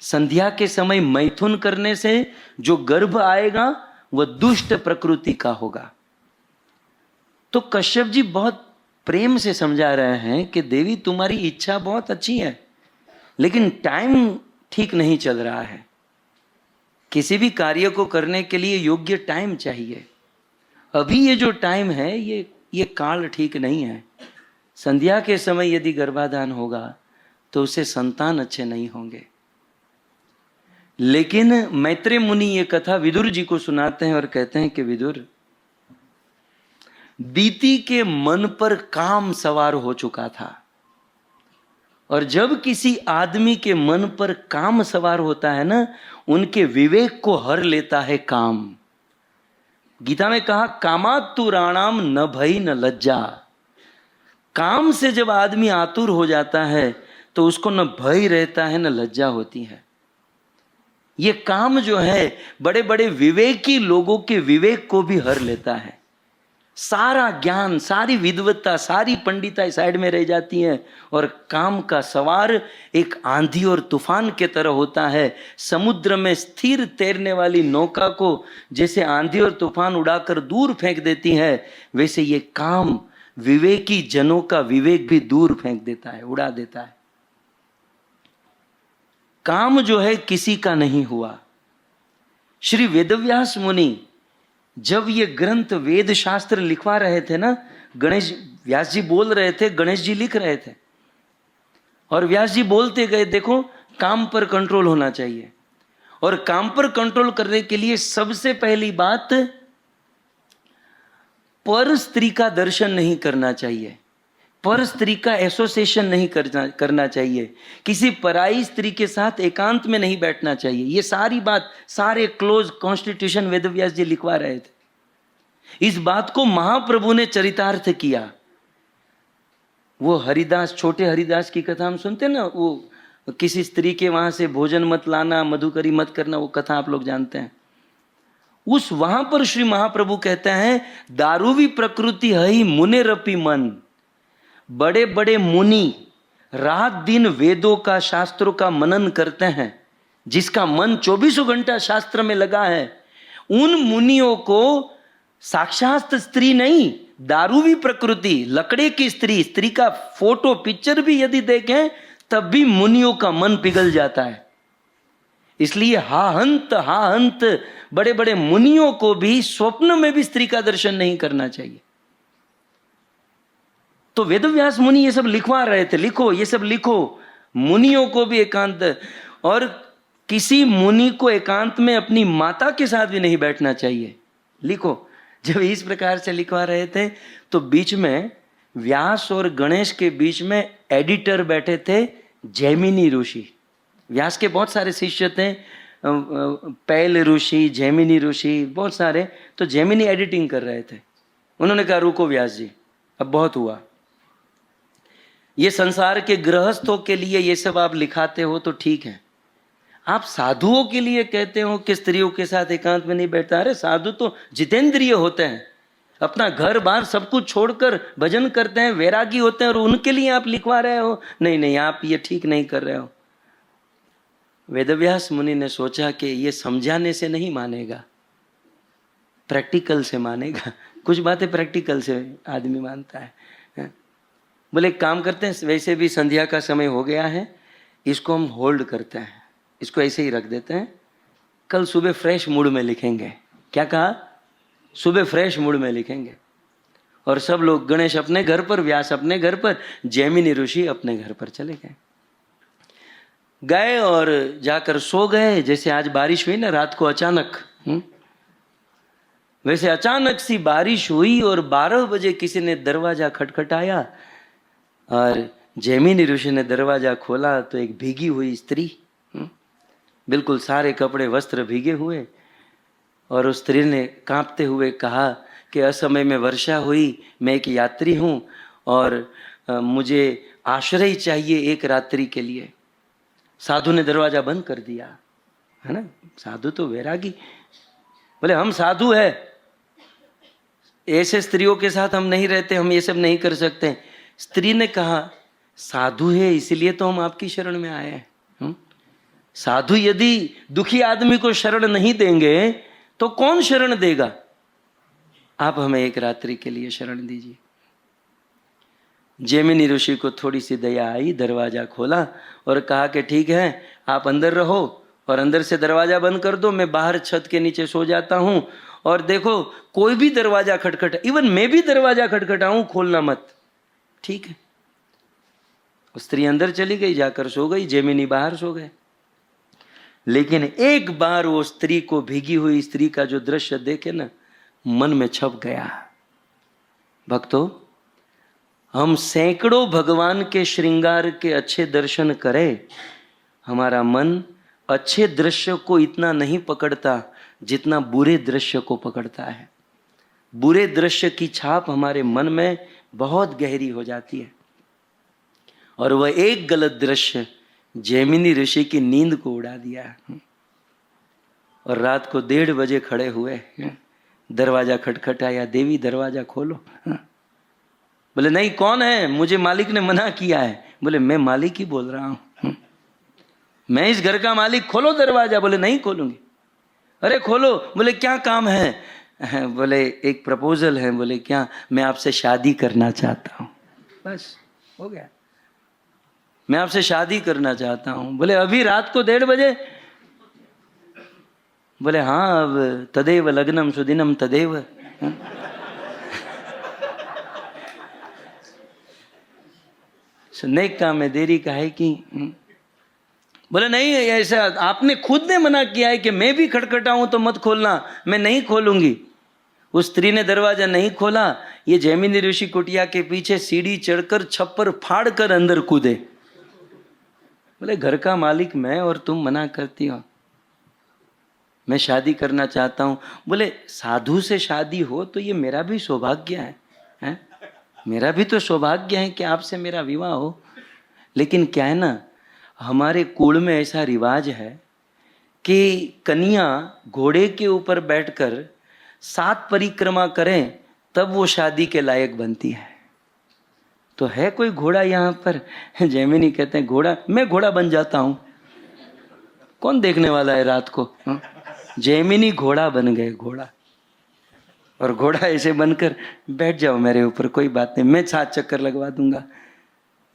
संध्या के समय मैथुन करने से जो गर्भ आएगा वह दुष्ट प्रकृति का होगा। तो कश्यप जी बहुत प्रेम से समझा रहे हैं कि देवी तुम्हारी इच्छा बहुत अच्छी है, लेकिन टाइम ठीक नहीं चल रहा है। किसी भी कार्य को करने के लिए योग्य टाइम चाहिए। अभी ये जो टाइम है ये काल ठीक नहीं है। संध्या के समय यदि गर्भाधान होगा तो उसे संतान अच्छे नहीं होंगे। लेकिन मैत्रेय मुनि ये कथा विदुर जी को सुनाते हैं और कहते हैं कि विदुर, दीति के मन पर काम सवार हो चुका था, और जब किसी आदमी के मन पर काम सवार होता है ना, उनके विवेक को हर लेता है काम। गीता में कहा कामातुराणाम न भय न लज्जा, काम से जब आदमी आतुर हो जाता है तो उसको न भय रहता है न लज्जा होती है। ये काम जो है बड़े बड़े विवेकी लोगों के विवेक को भी हर लेता है। सारा ज्ञान, सारी विद्वत्ता, सारी पंडिताई साइड में रह जाती है, और काम का सवार एक आंधी और तूफान के तरह होता है। समुद्र में स्थिर तैरने वाली नौका को जैसे आंधी और तूफान उड़ाकर दूर फेंक देती है, वैसे ये काम विवेकी जनों का विवेक भी दूर फेंक देता है, उड़ा देता है। काम जो है किसी का नहीं हुआ। श्री वेदव्यास मुनि जब ये ग्रंथ वेद शास्त्र लिखवा रहे थे ना, गणेश व्यास जी बोल रहे थे, गणेश जी लिख रहे थे, और व्यास जी बोलते गए देखो काम पर कंट्रोल होना चाहिए। और काम पर कंट्रोल करने के लिए सबसे पहली बात, पर स्त्री का दर्शन नहीं करना चाहिए, पर स्त्री का एसोसिएशन नहीं करना चाहिए, किसी पराई स्त्री के साथ एकांत में नहीं बैठना चाहिए। ये सारी बात, सारे क्लोज कॉन्स्टिट्यूशन वेदव्यास जी लिखवा रहे थे। इस बात को महाप्रभु ने चरितार्थ किया। वो हरिदास, छोटे हरिदास की कथा हम सुनते ना, वो किसी स्त्री के वहां से भोजन मत लाना, मधुकरी मत करना, वो कथा आप लोग जानते हैं। उस वहां पर श्री महाप्रभु कहते हैं, दारूवी प्रकृति है मुने रपी मन, बड़े बड़े मुनि रात दिन वेदों का, शास्त्रों का मनन करते हैं, जिसका मन 24 घंटा शास्त्र में लगा है, उन मुनियों को साक्षात स्त्री नहीं, दारूवी प्रकृति, लकड़े की स्त्री, स्त्री का फोटो पिक्चर भी यदि देखें तब भी मुनियों का मन पिघल जाता है। इसलिए हा हंत बड़े बड़े मुनियों को भी स्वप्न में भी स्त्री का दर्शन नहीं करना चाहिए। तो वेदव्यास मुनि ये सब लिखवा रहे थे, लिखो ये सब लिखो, मुनियों को भी एकांत, और किसी मुनि को एकांत में अपनी माता के साथ भी नहीं बैठना चाहिए, लिखो। जब इस प्रकार से लिखवा रहे थे तो बीच में व्यास और गणेश के बीच में एडिटर बैठे थे, जैमिनी ऋषि। व्यास के बहुत सारे शिष्य थे, पैल ऋषि, जैमिनी ऋषि, बहुत सारे। तो जैमिनी एडिटिंग कर रहे थे। उन्होंने कहा रुको व्यास जी, अब बहुत हुआ, ये संसार के गृहस्थों के लिए ये सब आप लिखाते हो तो ठीक है, आप साधुओं के लिए कहते हो कि स्त्रियों के साथ एकांत में नहीं बैठता। अरे साधु तो जितेंद्रिय होते हैं, अपना घर बार सब कुछ छोड़कर भजन करते हैं, वैरागी होते हैं, और उनके लिए आप लिखवा रहे हो। नहीं नहीं, आप ये ठीक नहीं कर रहे हो। वेदव्यास मुनि ने सोचा कि ये समझाने से नहीं मानेगा, प्रैक्टिकल से मानेगा। कुछ बातें प्रैक्टिकल से आदमी मानता है। बोले एक काम करते हैं, वैसे भी संध्या का समय हो गया है, इसको हम होल्ड करते हैं, इसको ऐसे ही रख देते हैं, कल सुबह फ्रेश मूड में लिखेंगे। क्या कहा? सुबह फ्रेश मूड में लिखेंगे। और सब लोग, गणेश अपने घर पर, व्यास अपने घर पर, जैमिनी ऋषि अपने घर पर चले गए और जाकर सो गए। जैसे आज बारिश हुई ना रात को अचानक, वैसे अचानक सी बारिश हुई और 12 बजे किसी ने दरवाजा खटखटाया और जैमिनी ऋषि ने दरवाजा खोला तो एक भीगी हुई स्त्री, बिल्कुल सारे कपड़े वस्त्र भीगे हुए, और उस स्त्री ने कांपते हुए कहा कि असमय में वर्षा हुई, मैं एक यात्री हूँ और मुझे आश्रय चाहिए एक रात्रि के लिए। साधु ने दरवाजा बंद कर दिया, है ना, साधु तो वैरागी। बोले हम साधु है, ऐसे स्त्रियों के साथ हम नहीं रहते, हम ये सब नहीं कर सकते। स्त्री ने कहा साधु है इसलिए तो हम आपकी शरण में आए हैं। साधु यदि दुखी आदमी को शरण नहीं देंगे तो कौन शरण देगा? आप हमें एक रात्रि के लिए शरण दीजिए। जैमिनी ऋषि को थोड़ी सी दया आई, दरवाजा खोला और कहा कि ठीक है, आप अंदर रहो और अंदर से दरवाजा बंद कर दो, मैं बाहर छत के नीचे सो जाता हूं, और देखो कोई भी दरवाजा खटखटा, इवन मैं भी दरवाजा खटखटाऊं, खोलना मत। ठीक है। स्त्री अंदर चली गई, जाकर सो गई, जैमिनी बाहर सो गए। लेकिन एक बार वो स्त्री को, भीगी हुई स्त्री का जो दृश्य देखे ना, मन में छप गया। भक्तों, हम सैकड़ों भगवान के श्रृंगार के अच्छे दर्शन करें, हमारा मन अच्छे दृश्य को इतना नहीं पकड़ता जितना बुरे दृश्य को पकड़ता है। बुरे दृश्य की छाप हमारे मन में बहुत गहरी हो जाती है, और वह एक गलत दृश्य जैमिनी ऋषि की नींद को उड़ा दिया। और रात को 1:30 बजे खड़े हुए, दरवाजा खटखटाया, देवी दरवाजा खोलो। बोले नहीं, कौन है? मुझे मालिक ने मना किया है। बोले मैं मालिक ही बोल रहा हूं, मैं इस घर का मालिक, खोलो दरवाजा। बोले नहीं खोलूंगी। अरे खोलो। बोले क्या काम है? बोले एक प्रपोजल है। बोले क्या? मैं आपसे शादी करना चाहता हूं। बस हो गया, मैं आपसे शादी करना चाहता हूं। बोले अभी रात को 1:30 बजे? बोले हाँ, अब तदेव लग्नम सुदिनम तदेव। नेक काम में देरी का है कि? बोले नहीं, ऐसा आपने खुद ने मना किया है कि मैं भी खटखटाऊं तो मत खोलना, मैं नहीं खोलूंगी। उस स्त्री ने दरवाजा नहीं खोला। ये जैमिनी ऋषि कुटिया के पीछे सीढ़ी चढ़कर छप्पर फाड़ कर अंदर कूदे। बोले घर का मालिक मैं और तुम मना करती हो, मैं शादी करना चाहता हूं। बोले साधु से शादी हो तो ये मेरा भी सौभाग्य है? मेरा भी तो सौभाग्य है कि आपसे मेरा विवाह हो। लेकिन क्या है ना, हमारे कुल में ऐसा रिवाज है कि कन्या घोड़े के ऊपर बैठकर 7 परिक्रमा करें तब वो शादी के लायक बनती है। तो है कोई घोड़ा यहाँ पर? जैमिनी कहते हैं घोड़ा, मैं घोड़ा बन जाता हूं, कौन देखने वाला है रात को? जैमिनी घोड़ा बन गए, घोड़ा। और घोड़ा ऐसे बनकर बैठ जाओ मेरे ऊपर, कोई बात नहीं, मैं 7 चक्कर लगवा दूंगा।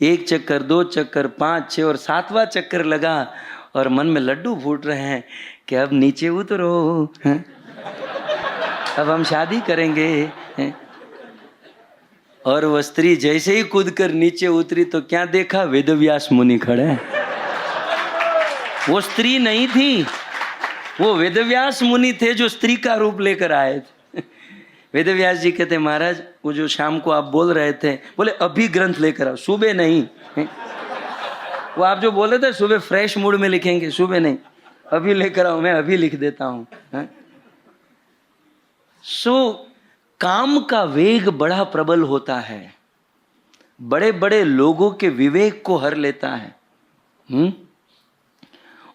1 चक्कर, 2 चक्कर, 5, 6 और 7वां चक्कर लगा और मन में लड्डू फूट रहे हैं कि अब नीचे उतरो, अब हम शादी करेंगे। और वह स्त्री जैसे ही कूदकर नीचे उतरी तो क्या देखा? वेदव्यास मुनि खड़े हैं। वो स्त्री नहीं थी, वो वेदव्यास मुनि थे जो स्त्री का रूप लेकर आए थे। वेदव्यास जी कहते महाराज, वो जो शाम को आप बोल रहे थे, बोले अभी ग्रंथ लेकर आओ, सुबह नहीं। वो आप जो बोले थे सुबह फ्रेश मूड में लिखेंगे, सुबह नहीं, अभी लेकर आओ, मैं अभी लिख देता हूं। सो काम का वेग बड़ा प्रबल होता है, बड़े बड़े लोगों के विवेक को हर लेता है।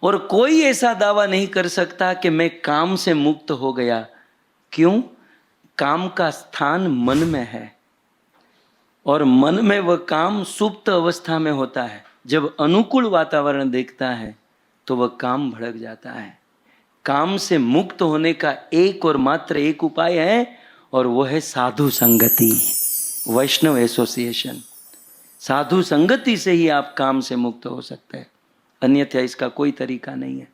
और कोई ऐसा दावा नहीं कर सकता कि मैं काम से मुक्त हो गया। क्यों? काम का स्थान मन में है और मन में वह काम सुप्त अवस्था में होता है। जब अनुकूल वातावरण देखता है तो वह काम भड़क जाता है। काम से मुक्त होने का एक और मात्र एक उपाय है और वो है साधु संगति, वैष्णव एसोसिएशन। साधु संगति से ही आप काम से मुक्त हो सकते हैं, अन्यथा इसका कोई तरीका नहीं है।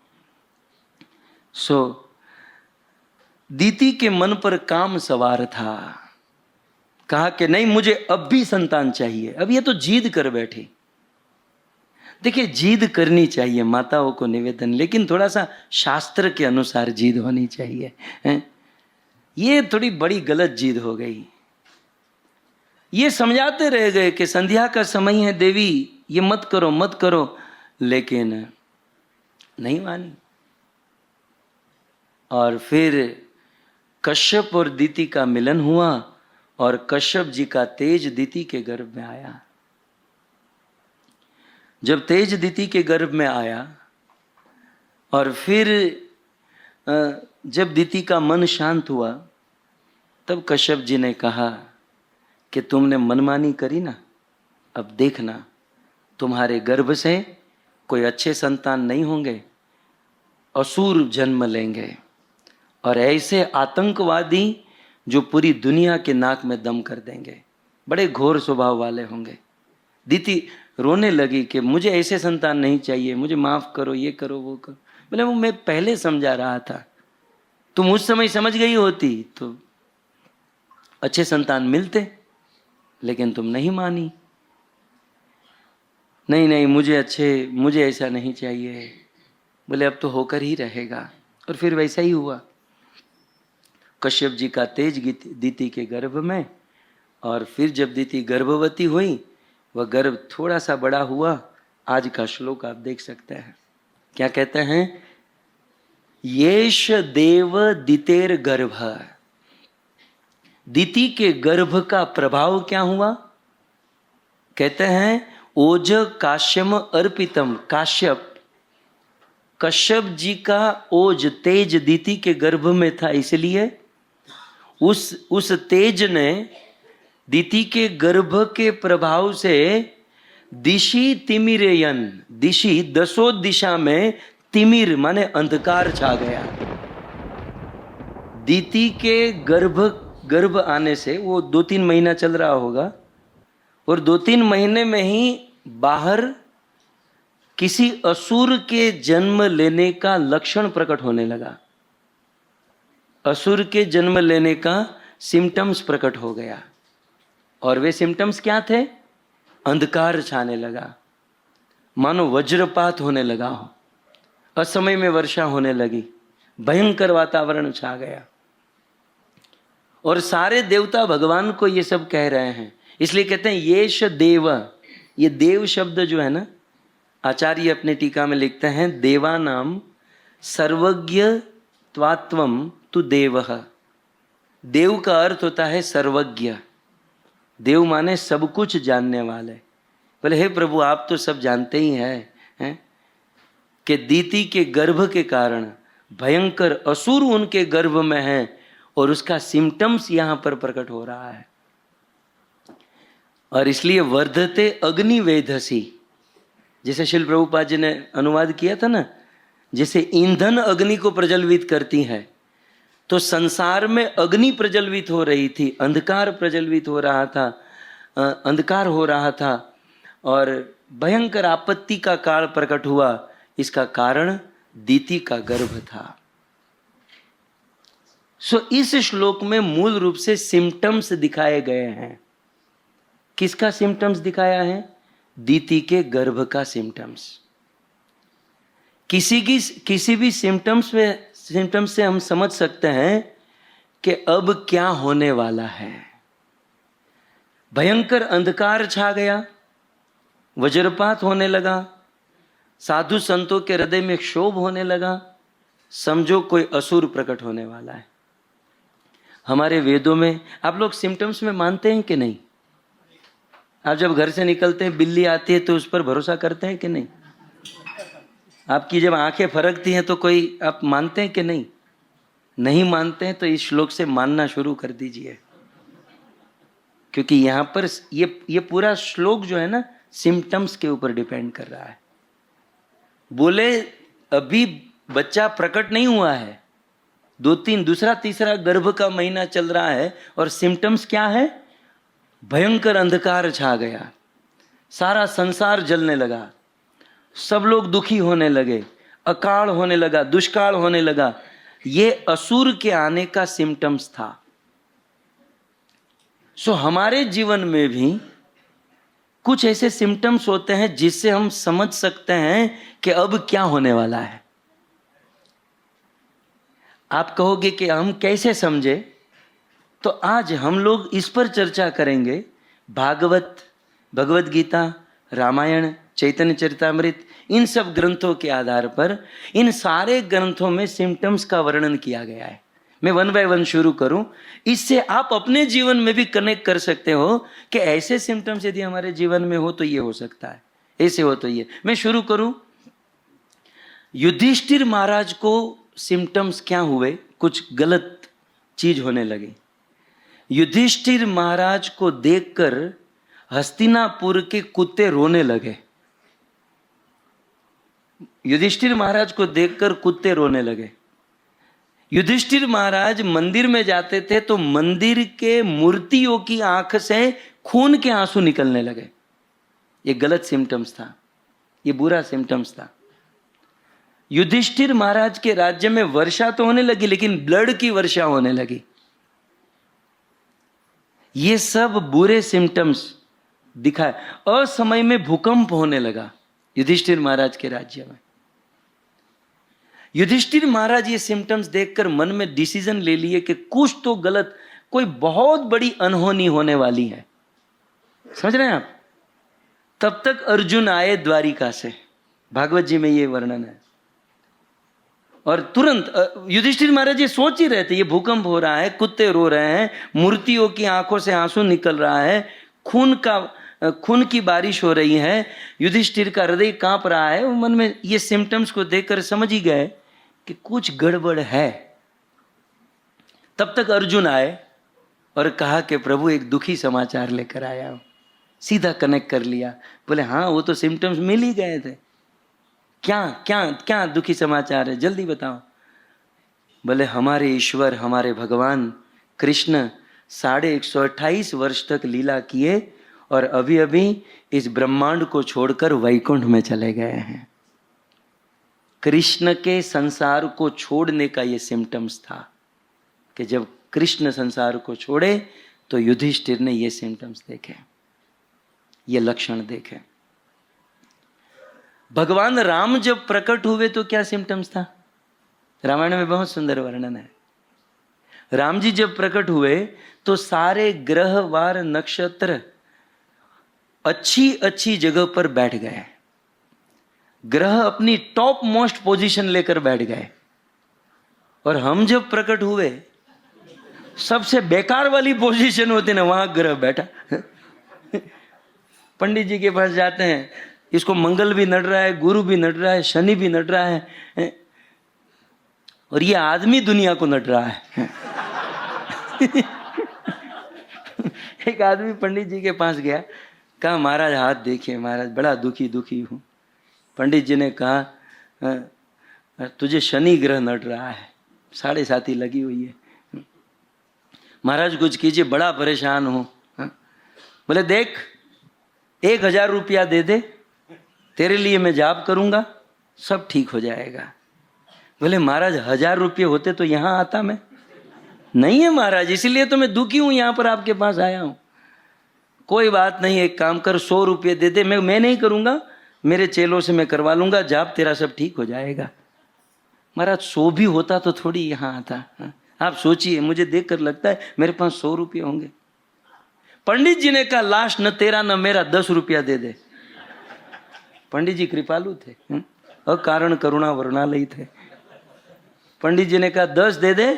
दीति के मन पर काम सवार था। कहा कि नहीं, मुझे अब भी संतान चाहिए। अब ये तो जिद कर बैठी। देखिए, जिद करनी चाहिए, माताओं को निवेदन, लेकिन थोड़ा सा शास्त्र के अनुसार जिद होनी चाहिए। ये थोड़ी बड़ी गलत जिद हो गई। ये समझाते रह गए कि संध्या का समय है देवी, ये मत करो मत करो, लेकिन नहीं मानी। और फिर कश्यप और दीति का मिलन हुआ और कश्यप जी का तेज दीति के गर्भ में आया। जब तेज दीति के गर्भ में आया और फिर जब दीति का मन शांत हुआ, तब कश्यप जी ने कहा कि तुमने मनमानी करी ना, अब देखना तुम्हारे गर्भ से कोई अच्छे संतान नहीं होंगे, असुर जन्म लेंगे और ऐसे आतंकवादी जो पूरी दुनिया के नाक में दम कर देंगे, बड़े घोर स्वभाव वाले होंगे। दीति रोने लगी कि मुझे ऐसे संतान नहीं चाहिए, मुझे माफ करो, ये करो वो करो। बोले वो मैं पहले समझा रहा था, तुम उस समय समझ गई होती तो अच्छे संतान मिलते, लेकिन तुम नहीं मानी। नहीं नहीं, मुझे ऐसा नहीं चाहिए। बोले अब तो होकर ही रहेगा। और फिर वैसा ही हुआ। कश्यप जी का तेज दीति के गर्भ में, और फिर जब दीति गर्भवती हुई, वह गर्भ थोड़ा सा बड़ा हुआ। आज का श्लोक आप देख सकते हैं, क्या कहते हैं? येष देव दितेर गर्भ। दीति के गर्भ का प्रभाव क्या हुआ? कहते हैं ओज काश्यम अर्पितम। कश्यप जी का ओज तेज दीति के गर्भ में था, इसलिए उस तेज ने दीति के गर्भ के प्रभाव से दिशि तिमिरेयन, दिशि दसों दिशा में, तिमिर माने अंधकार छा गया। दीति के गर्भ आने से वो 2-3 महीना चल रहा होगा और 2-3 महीने में ही बाहर किसी असुर के जन्म लेने का लक्षण प्रकट होने लगा। असुर के जन्म लेने का सिम्टम्स प्रकट हो गया। और वे सिम्टम्स क्या थे? अंधकार छाने लगा, मानो वज्रपात होने लगा हो, असमय में वर्षा होने लगी, भयंकर वातावरण छा गया। और सारे देवता भगवान को ये सब कह रहे हैं, इसलिए कहते हैं येष देव। ये देव शब्द जो है ना, आचार्य अपने टीका में लिखते हैं देवानाम सर्वज्ञ त्वात्वम तु देवः। देव का अर्थ होता है सर्वज्ञ। देव माने सब कुछ जानने वाले। बोले हे प्रभु, आप तो सब जानते ही हैं कि दीति के गर्भ के कारण भयंकर असुर उनके गर्भ में है और उसका सिम्टम्स यहां पर प्रकट हो रहा है। और इसलिए वर्धते अग्नि वेधसी, जैसे शिल प्रभुपाद जी ने अनुवाद किया था ना, जैसे ईंधन अग्नि को प्रज्वलित करती है, तो संसार में अग्नि प्रज्वलित हो रही थी, अंधकार प्रज्वलित हो रहा था, अंधकार हो रहा था और भयंकर आपत्ति का काल प्रकट हुआ। इसका कारण दीति का गर्भ था। इस श्लोक में मूल रूप से सिम्टम्स दिखाए गए हैं। किसका सिम्टम्स दिखाया है? दीति के गर्भ का सिम्टम्स। किसी भी सिम्टम्स से हम समझ सकते हैं कि अब क्या होने वाला है। भयंकर अंधकार छा गया, वज्रपात होने लगा, साधु संतों के हृदय में क्षोभ होने लगा, समझो कोई असुर प्रकट होने वाला है। हमारे वेदों में आप लोग सिम्टम्स में मानते हैं कि नहीं? आप जब घर से निकलते हैं, बिल्ली आती है तो उस पर भरोसा करते हैं कि नहीं? आपकी जब आंखें फरकती हैं तो कोई आप मानते हैं कि नहीं? नहीं मानते हैं तो इस श्लोक से मानना शुरू कर दीजिए, क्योंकि यहां पर ये पूरा श्लोक जो है ना सिम्टम्स के ऊपर डिपेंड कर रहा है। बोले अभी बच्चा प्रकट नहीं हुआ है, 2-3 दूसरा तीसरा गर्भ का महीना चल रहा है और सिम्टम्स क्या है? भयंकर अंधकार छा गया, सारा संसार जलने लगा, सब लोग दुखी होने लगे, अकाल होने लगा, दुष्काल होने लगा। ये असुर के आने का सिम्टम्स था। सो हमारे जीवन में भी कुछ ऐसे सिम्टम्स होते हैं जिससे हम समझ सकते हैं कि अब क्या होने वाला है। आप कहोगे कि हम कैसे समझे, तो आज हम लोग इस पर चर्चा करेंगे। भगवत गीता, रामायण, चैतन्य चरितामृत, इन सब ग्रंथों के आधार पर इन सारे ग्रंथों में सिम्टम्स का वर्णन किया गया है। मैं 1 बाय 1 शुरू करूं, इससे आप अपने जीवन में भी कनेक्ट कर सकते हो कि ऐसे सिम्टम्स यदि हमारे जीवन में हो तो ये हो सकता है, ऐसे हो तो ये। मैं शुरू करूं, युधिष्ठिर महाराज को सिम्टम्स क्या हुए? कुछ गलत चीज होने लगी। युधिष्ठिर महाराज को देखकर हस्तिनापुर के कुत्ते रोने लगे। युधिष्ठिर महाराज को देखकर कुत्ते रोने लगे। युधिष्ठिर महाराज मंदिर में जाते थे तो मंदिर के मूर्तियों की आंख से खून के आंसू निकलने लगे। ये गलत सिम्टम्स था, ये बुरा सिम्टम्स था। युधिष्ठिर महाराज के राज्य में वर्षा तो होने लगी, लेकिन ब्लड की वर्षा होने लगी। ये सब बुरे सिम्टम्स दिखाए। असमय में भूकंप होने लगा युधिष्ठिर महाराज के राज्य में। युधिष्ठिर महाराज ये सिम्टम्स देखकर मन में डिसीजन ले लिए कि कुछ तो गलत, कोई बहुत बड़ी अनहोनी होने वाली है। समझ रहे हैं आप? तब तक अर्जुन आए द्वारिका से, भागवत जी में ये वर्णन है। और तुरंत युधिष्ठिर महाराज ये सोच ही रहे थे, ये भूकंप हो रहा है, कुत्ते रो रहे हैं, मूर्तियों की आंखों से आंसू निकल रहा है, खून की बारिश हो रही है, युधिष्ठिर का हृदय कांप रहा है। वो मन में ये सिम्टम्स को देखकर समझ ही गए कि कुछ गड़बड़ है। तब तक अर्जुन आए और कहा कि प्रभु एक दुखी समाचार लेकर आया हूं। सीधा कनेक्ट कर लिया। बोले हाँ, वो तो सिम्टम्स मिल ही गए थे। क्या क्या क्या दुखी समाचार है, जल्दी बताओ। बोले हमारे ईश्वर, हमारे भगवान कृष्ण 128 वर्ष तक लीला किए और अभी अभी इस ब्रह्मांड को छोड़कर वैकुंठ में चले गए हैं। कृष्ण के संसार को छोड़ने का ये सिम्टम्स था कि जब कृष्ण संसार को छोड़े तो युधिष्ठिर ने ये सिम्टम्स देखे, ये लक्षण देखे। भगवान राम जब प्रकट हुए तो क्या सिम्टम्स था? रामायण में बहुत सुंदर वर्णन है। राम जी जब प्रकट हुए तो सारे ग्रह वार नक्षत्र अच्छी अच्छी जगह पर बैठ गए। ग्रह अपनी टॉप मोस्ट पोजीशन लेकर बैठ गए। और हम जब प्रकट हुए, सबसे बेकार वाली पोजीशन होती ना, वहां ग्रह बैठा। पंडित जी के पास जाते हैं, इसको मंगल भी नट रहा है, गुरु भी नट रहा है, शनि भी नट रहा है, और ये आदमी दुनिया को नट रहा है। एक आदमी पंडित जी के पास गया, कहा महाराज हाथ देखिए, महाराज बड़ा दुखी हूं। पंडित जी ने कहा तुझे शनि ग्रह नट रहा है, 7.5 लगी हुई है। महाराज कुछ कीजिए, बड़ा परेशान हूं। बोले देख 1000 रुपया दे दे, तेरे लिए मैं जाप करूंगा, सब ठीक हो जाएगा। बोले महाराज 1000 रुपये होते तो यहां आता मैं। नहीं है महाराज, इसीलिए तो मैं दुखी हूं, यहां पर आपके पास आया हूं। कोई बात नहीं, एक काम कर 100 रुपये दे दे, मैं नहीं करूंगा, मेरे चेलों से मैं करवा लूंगा जाप, तेरा सब ठीक हो जाएगा। महाराज 100 भी होता तो थोड़ी यहां आता। आप सोचिए, मुझे देखकर लगता है मेरे पास 100 रुपये होंगे। पंडित जी ने कहा लास्ट न तेरा न मेरा, 10 रुपया दे दे। पंडित जी कृपालु थे, अकारण करुणा वरुणालयी थे। पंडित जी ने कहा 10 दे दे,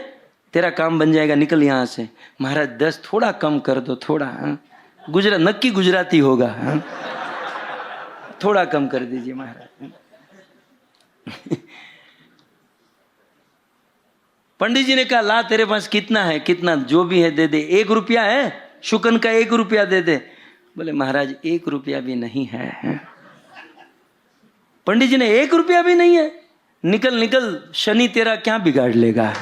तेरा काम बन जाएगा, निकल यहां से। महाराज 10 थोड़ा कम कर दो, थोड़ा नक्की गुजराती होगा, थोड़ा कम कर दीजिए महाराज। पंडित जी ने कहा ला तेरे पास कितना है, कितना जो भी है दे दे। 1 रुपया है, शुकन का 1 रुपया दे दे। बोले महाराज 1 रुपया भी नहीं है। पंडित जी ने 1 रुपया भी नहीं है, निकल निकल, शनि तेरा क्या बिगाड़ लेगा।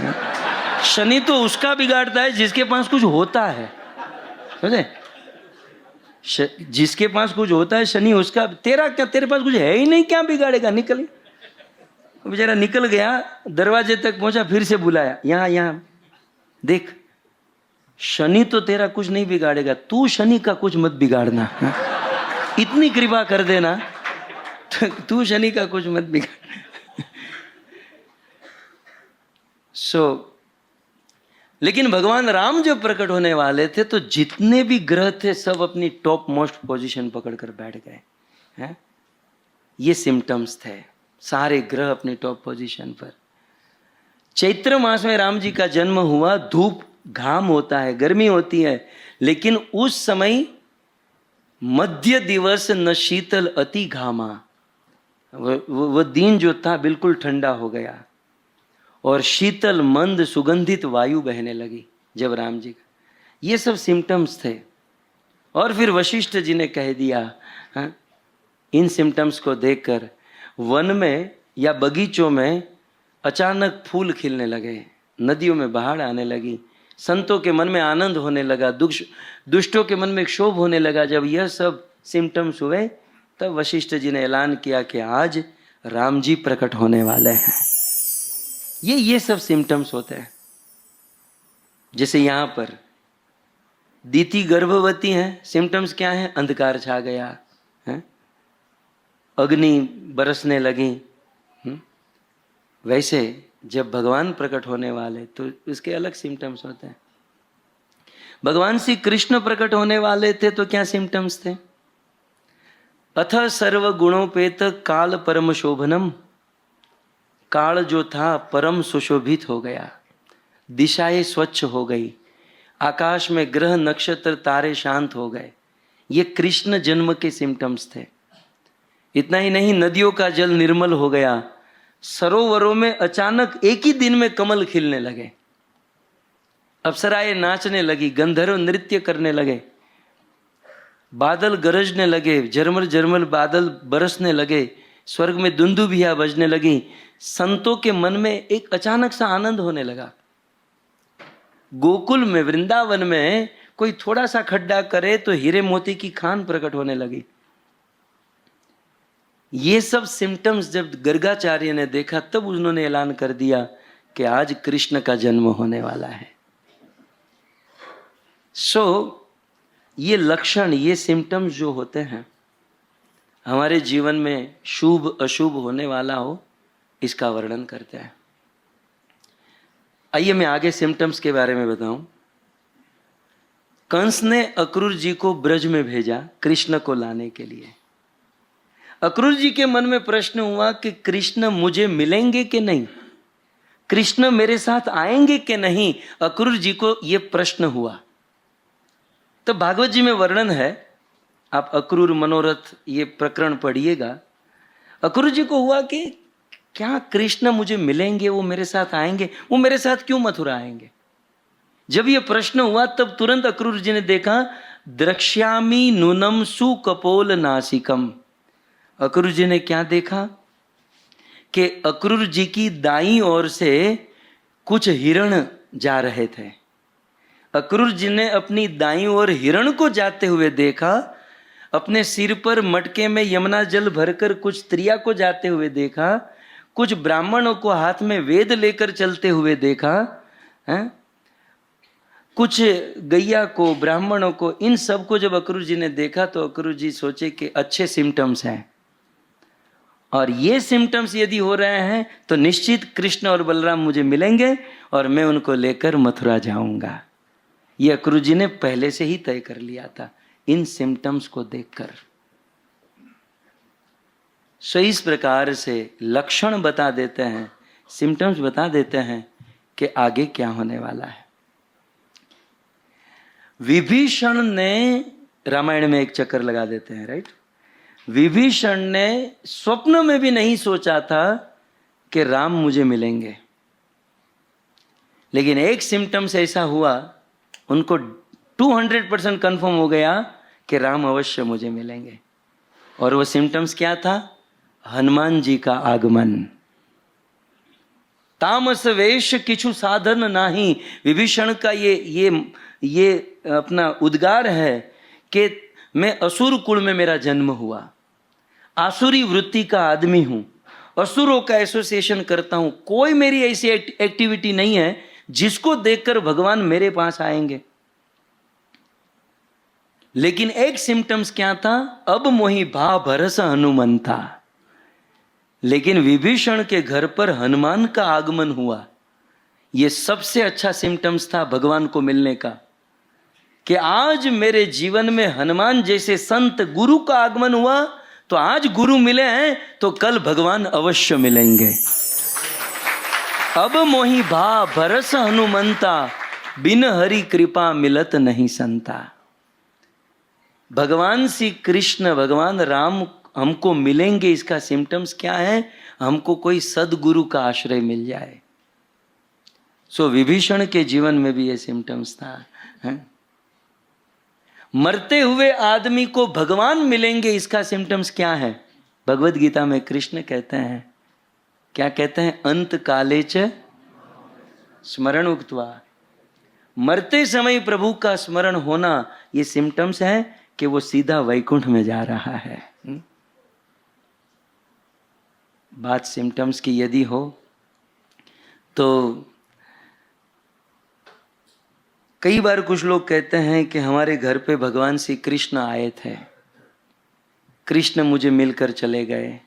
शनि तो उसका बिगाड़ता है जिसके पास कुछ होता है, समझे? जिसके पास कुछ होता है शनि उसका, तेरा क्या, तेरे पास कुछ है ही नहीं, क्या बिगाड़ेगा, निकल। बेचारा निकल गया, दरवाजे तक पहुंचा, फिर से बुलाया, यहाँ यहाँ देख, शनि तो तेरा कुछ नहीं बिगाड़ेगा, तू शनि का कुछ मत बिगाड़ना, इतनी कृपा कर देना, तू शनि का कुछ मत बिगाड़। लेकिन भगवान राम जब प्रकट होने वाले थे तो जितने भी ग्रह थे सब अपनी टॉप मोस्ट पोजीशन पकड़कर बैठ गए हैं। ये सिम्टम्स थे, सारे ग्रह अपनी टॉप पोजीशन पर। चैत्र मास में राम जी का जन्म हुआ, धूप घाम होता है, गर्मी होती है, लेकिन उस समय मध्य दिवस न शीतल अति घामा, वो दिन जो था बिल्कुल ठंडा हो गया और शीतल मंद सुगंधित वायु बहने लगी जब राम जी का। ये सब सिम्टम्स थे। और फिर वशिष्ठ जी ने कह दिया, हाँ, इन सिम्टम्स को देखकर वन में या बगीचों में अचानक फूल खिलने लगे, नदियों में बाढ़ आने लगी, संतों के मन में आनंद होने लगा, दुष्टों के मन में क्षोभ होने लगा। जब यह सब सिम्टम्स हुए तब वशिष्ठ जी ने ऐलान किया कि आज राम जी प्रकट होने वाले हैं। ये सब सिम्टम्स होते हैं। जैसे यहां पर दीति गर्भवती हैं, सिम्टम्स क्या है? अंधकार छा गया है, अग्नि बरसने लगी। वैसे जब भगवान प्रकट होने वाले तो इसके अलग सिम्टम्स होते हैं। भगवान श्री कृष्ण प्रकट होने वाले थे तो क्या सिम्टम्स थे? अथ सर्व गुणोपेत काल परम शोभनम, काल जो था परम सुशोभित हो गया, दिशाएं स्वच्छ हो गई, आकाश में ग्रह नक्षत्र तारे शांत हो गए। ये कृष्ण जन्म के सिम्टम्स थे। इतना ही नहीं, नदियों का जल निर्मल हो गया, सरोवरों में अचानक एक ही दिन में कमल खिलने लगे, अप्सराएं नाचने लगी, गंधर्व नृत्य करने लगे, बादल गरजने लगे, झरमर झरमर बादल बरसने लगे, स्वर्ग में दुंदुभिया बजने लगी। संतों के मन में एक अचानक सा आनंद होने लगा। गोकुल में, वृंदावन में कोई थोड़ा सा खड्डा करे तो हीरे मोती की खान प्रकट होने लगी। ये सब सिम्टम्स जब गर्गाचार्य ने देखा तब उन्होंने ऐलान कर दिया कि आज कृष्ण का जन्म होने वाला है। ये लक्षण, ये सिम्टम्स जो होते हैं हमारे जीवन में शुभ अशुभ होने वाला हो, इसका वर्णन करते हैं। आइए मैं आगे सिम्टम्स के बारे में बताऊं। कंस ने अक्रूर जी को ब्रज में भेजा कृष्ण को लाने के लिए। अक्रूर जी के मन में प्रश्न हुआ कि कृष्ण मुझे मिलेंगे कि नहीं, कृष्ण मेरे साथ आएंगे कि नहीं। अक्रूर जी को यह प्रश्न हुआ। तो भागवत जी में वर्णन है, आप अक्रूर मनोरथ ये प्रकरण पढ़िएगा। अक्रूर जी को हुआ कि क्या कृष्ण मुझे मिलेंगे, वो मेरे साथ आएंगे, वो मेरे साथ क्यों मथुरा आएंगे। जब ये प्रश्न हुआ तब तुरंत अक्रूर जी ने देखा, द्रक्ष्यामि नूनम सुकपोल नासिकम। अक्रूर जी ने क्या देखा कि अक्रूर जी की दाईं ओर से कुछ हिरण जा रहे थे। अक्रूर जी ने अपनी दाईं ओर हिरण को जाते हुए देखा, अपने सिर पर मटके में यमुना जल भरकर कुछ स्त्रियां को जाते हुए देखा, कुछ ब्राह्मणों को हाथ में वेद लेकर चलते हुए देखा है? कुछ गैया को, ब्राह्मणों को, इन सब को जब अक्रूर जी ने देखा तो अक्रूर जी सोचे कि अच्छे सिम्टम्स हैं, और ये सिम्टम्स यदि हो रहे हैं तो निश्चित कृष्ण और बलराम मुझे मिलेंगे और मैं उनको लेकर मथुरा जाऊंगा। ये अक्रूर जी ने पहले से ही तय कर लिया था इन सिम्टम्स को देखकर। सो इस प्रकार से लक्षण बता देते हैं, सिम्टम्स बता देते हैं कि आगे क्या होने वाला है। विभीषण ने, रामायण में एक चक्कर लगा देते हैं, राइट। विभीषण ने स्वप्न में भी नहीं सोचा था कि राम मुझे मिलेंगे, लेकिन एक सिम्टम्स ऐसा हुआ, उनको 200% कंफर्म हो गया कि राम अवश्य मुझे मिलेंगे। और वो सिम्टम्स क्या था? हनुमान जी का आगमन। तामस वेश किछु साधन नाही, विभीषण का ये अपना उद्गार है कि मैं असुर कुल में मेरा जन्म हुआ, आसुरी वृत्ति का आदमी हूं, असुरों का एसोसिएशन करता हूं, कोई मेरी ऐसी एक्टिविटी नहीं है जिसको देखकर भगवान मेरे पास आएंगे। लेकिन एक सिम्टम्स क्या था? अब मोहि भा भरस हनुमंता। लेकिन विभीषण के घर पर हनुमान का आगमन हुआ, यह सबसे अच्छा सिम्टम्स था भगवान को मिलने का, कि आज मेरे जीवन में हनुमान जैसे संत गुरु का आगमन हुआ, तो आज गुरु मिले हैं तो कल भगवान अवश्य मिलेंगे। अब मोहि भा भरस हनुमंता, बिन हरि कृपा मिलत नहीं संता। भगवान श्री कृष्ण, भगवान राम हमको मिलेंगे, इसका सिम्टम्स क्या है? हमको कोई सदगुरु का आश्रय मिल जाए। सो विभीषण के जीवन में भी ये सिम्टम्स था, है? मरते हुए आदमी को भगवान मिलेंगे, इसका सिम्टम्स क्या है? भगवत गीता में कृष्ण कहते हैं, क्या कहते हैं? अंत काले च स्मरण उक्त्वा। मरते समय प्रभु का स्मरण होना, ये सिम्टम्स है कि वो सीधा वैकुंठ में जा रहा है। बात सिम्टम्स की यदि हो तो कई बार कुछ लोग कहते हैं कि हमारे घर पे भगवान श्री कृष्ण आए थे, कृष्ण मुझे मिलकर चले गए।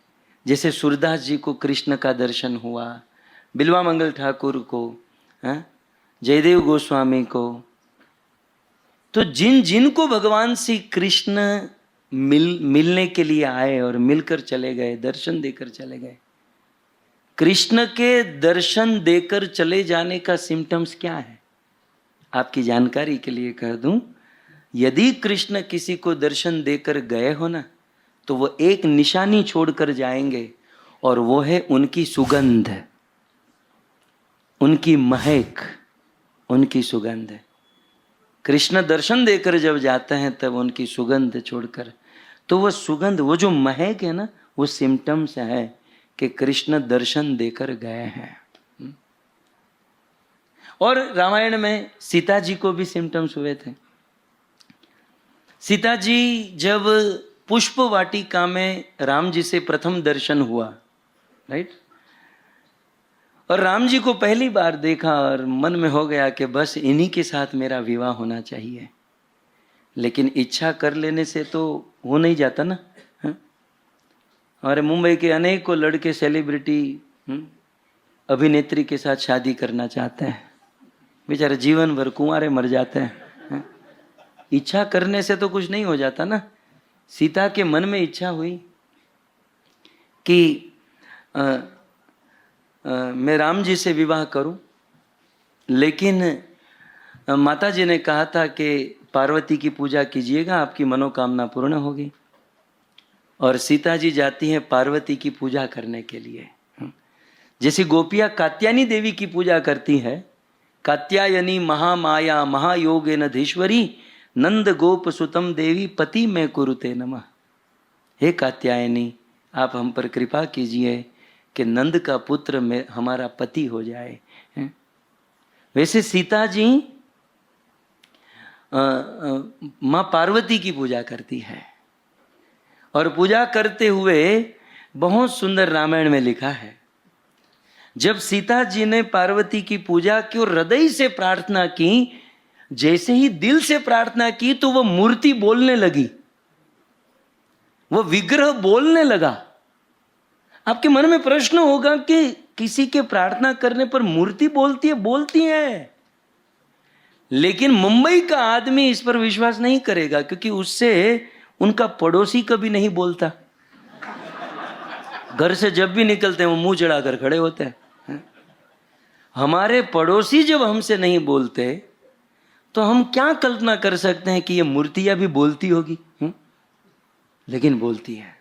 जैसे सूरदास जी को कृष्ण का दर्शन हुआ, बिल्वा मंगल ठाकुर को, जयदेव गोस्वामी को। तो जिन जिन को भगवान श्री कृष्ण मिलने के लिए आए और मिलकर चले गए, दर्शन देकर चले गए, कृष्ण के दर्शन देकर चले जाने का सिम्टम्स क्या है? आपकी जानकारी के लिए कह दूं, यदि कृष्ण किसी को दर्शन देकर गए हो ना, तो वो एक निशानी छोड़कर जाएंगे, और वो है उनकी सुगंध, उनकी महक, उनकी सुगंध। कृष्ण दर्शन देकर जब जाते हैं तब उनकी सुगंध छोड़कर, तो वो सुगंध, वो जो महक है ना, वो सिम्टम्स है कि कृष्ण दर्शन देकर गए हैं। और रामायण में सीता जी को भी सिम्टम्स हुए थे। सीता जी जब पुष्प वाटिका में राम जी से प्रथम दर्शन हुआ, राइट, और राम जी को पहली बार देखा और मन में हो गया कि बस इन्हीं के साथ मेरा विवाह होना चाहिए। लेकिन इच्छा कर लेने से तो हो नहीं जाता ना। हमारे मुंबई के अनेकों लड़के सेलिब्रिटी अभिनेत्री के साथ शादी करना चाहते हैं, बेचारे जीवन भर कुंवारे मर जाते हैं। इच्छा करने से तो कुछ नहीं हो जाता ना। सीता के मन में इच्छा हुई कि मैं राम जी से विवाह करूं, लेकिन माता जी ने कहा था कि पार्वती की पूजा कीजिएगा, आपकी मनोकामना पूर्ण होगी। और सीता जी जाती हैं पार्वती की पूजा करने के लिए। जैसे गोपियां कात्यायनी देवी की पूजा करती है, कात्यायनी महामाया महायोगेन धीश्वरी, नंद गोप सुतम देवी पति में कुरुते नमः। हे कात्यायनी, आप हम पर कृपा कीजिए कि नंद का पुत्र में हमारा पति हो जाए। वैसे सीता जी माँ पार्वती की पूजा करती है, और पूजा करते हुए बहुत सुंदर रामायण में लिखा है, जब सीता जी ने पार्वती की पूजा की और हृदय से प्रार्थना की, जैसे ही दिल से प्रार्थना की तो वो मूर्ति बोलने लगी, वो विग्रह बोलने लगा। आपके मन में प्रश्न होगा कि किसी के प्रार्थना करने पर मूर्ति बोलती है? बोलती है, लेकिन मुंबई का आदमी इस पर विश्वास नहीं करेगा, क्योंकि उससे उनका पड़ोसी कभी नहीं बोलता। घर से जब भी निकलते हैं वो मुंह चढ़ाकर खड़े होते हैं। हमारे पड़ोसी जब हमसे नहीं बोलते तो हम क्या कल्पना कर सकते हैं कि ये मूर्तियां भी बोलती होगी? लेकिन बोलती है।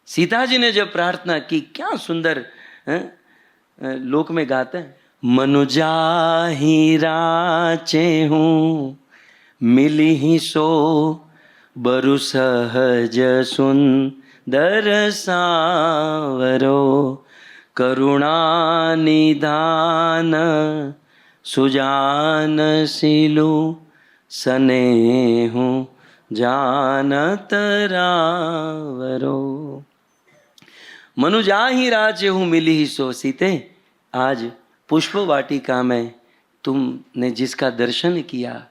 सीता जी ने जब प्रार्थना की, क्या सुंदर लोक में गाते हैं, मनुजाही राचे हूँ मिली ही सो बरु सहज सुंदर सावरो करुणा निधान सुजान सिलु स्नेहु जानत रावरो। मनुजाही राजे हूँ मिली ही सो। सीते, आज पुष्प वाटिका में तुमने जिसका दर्शन किया,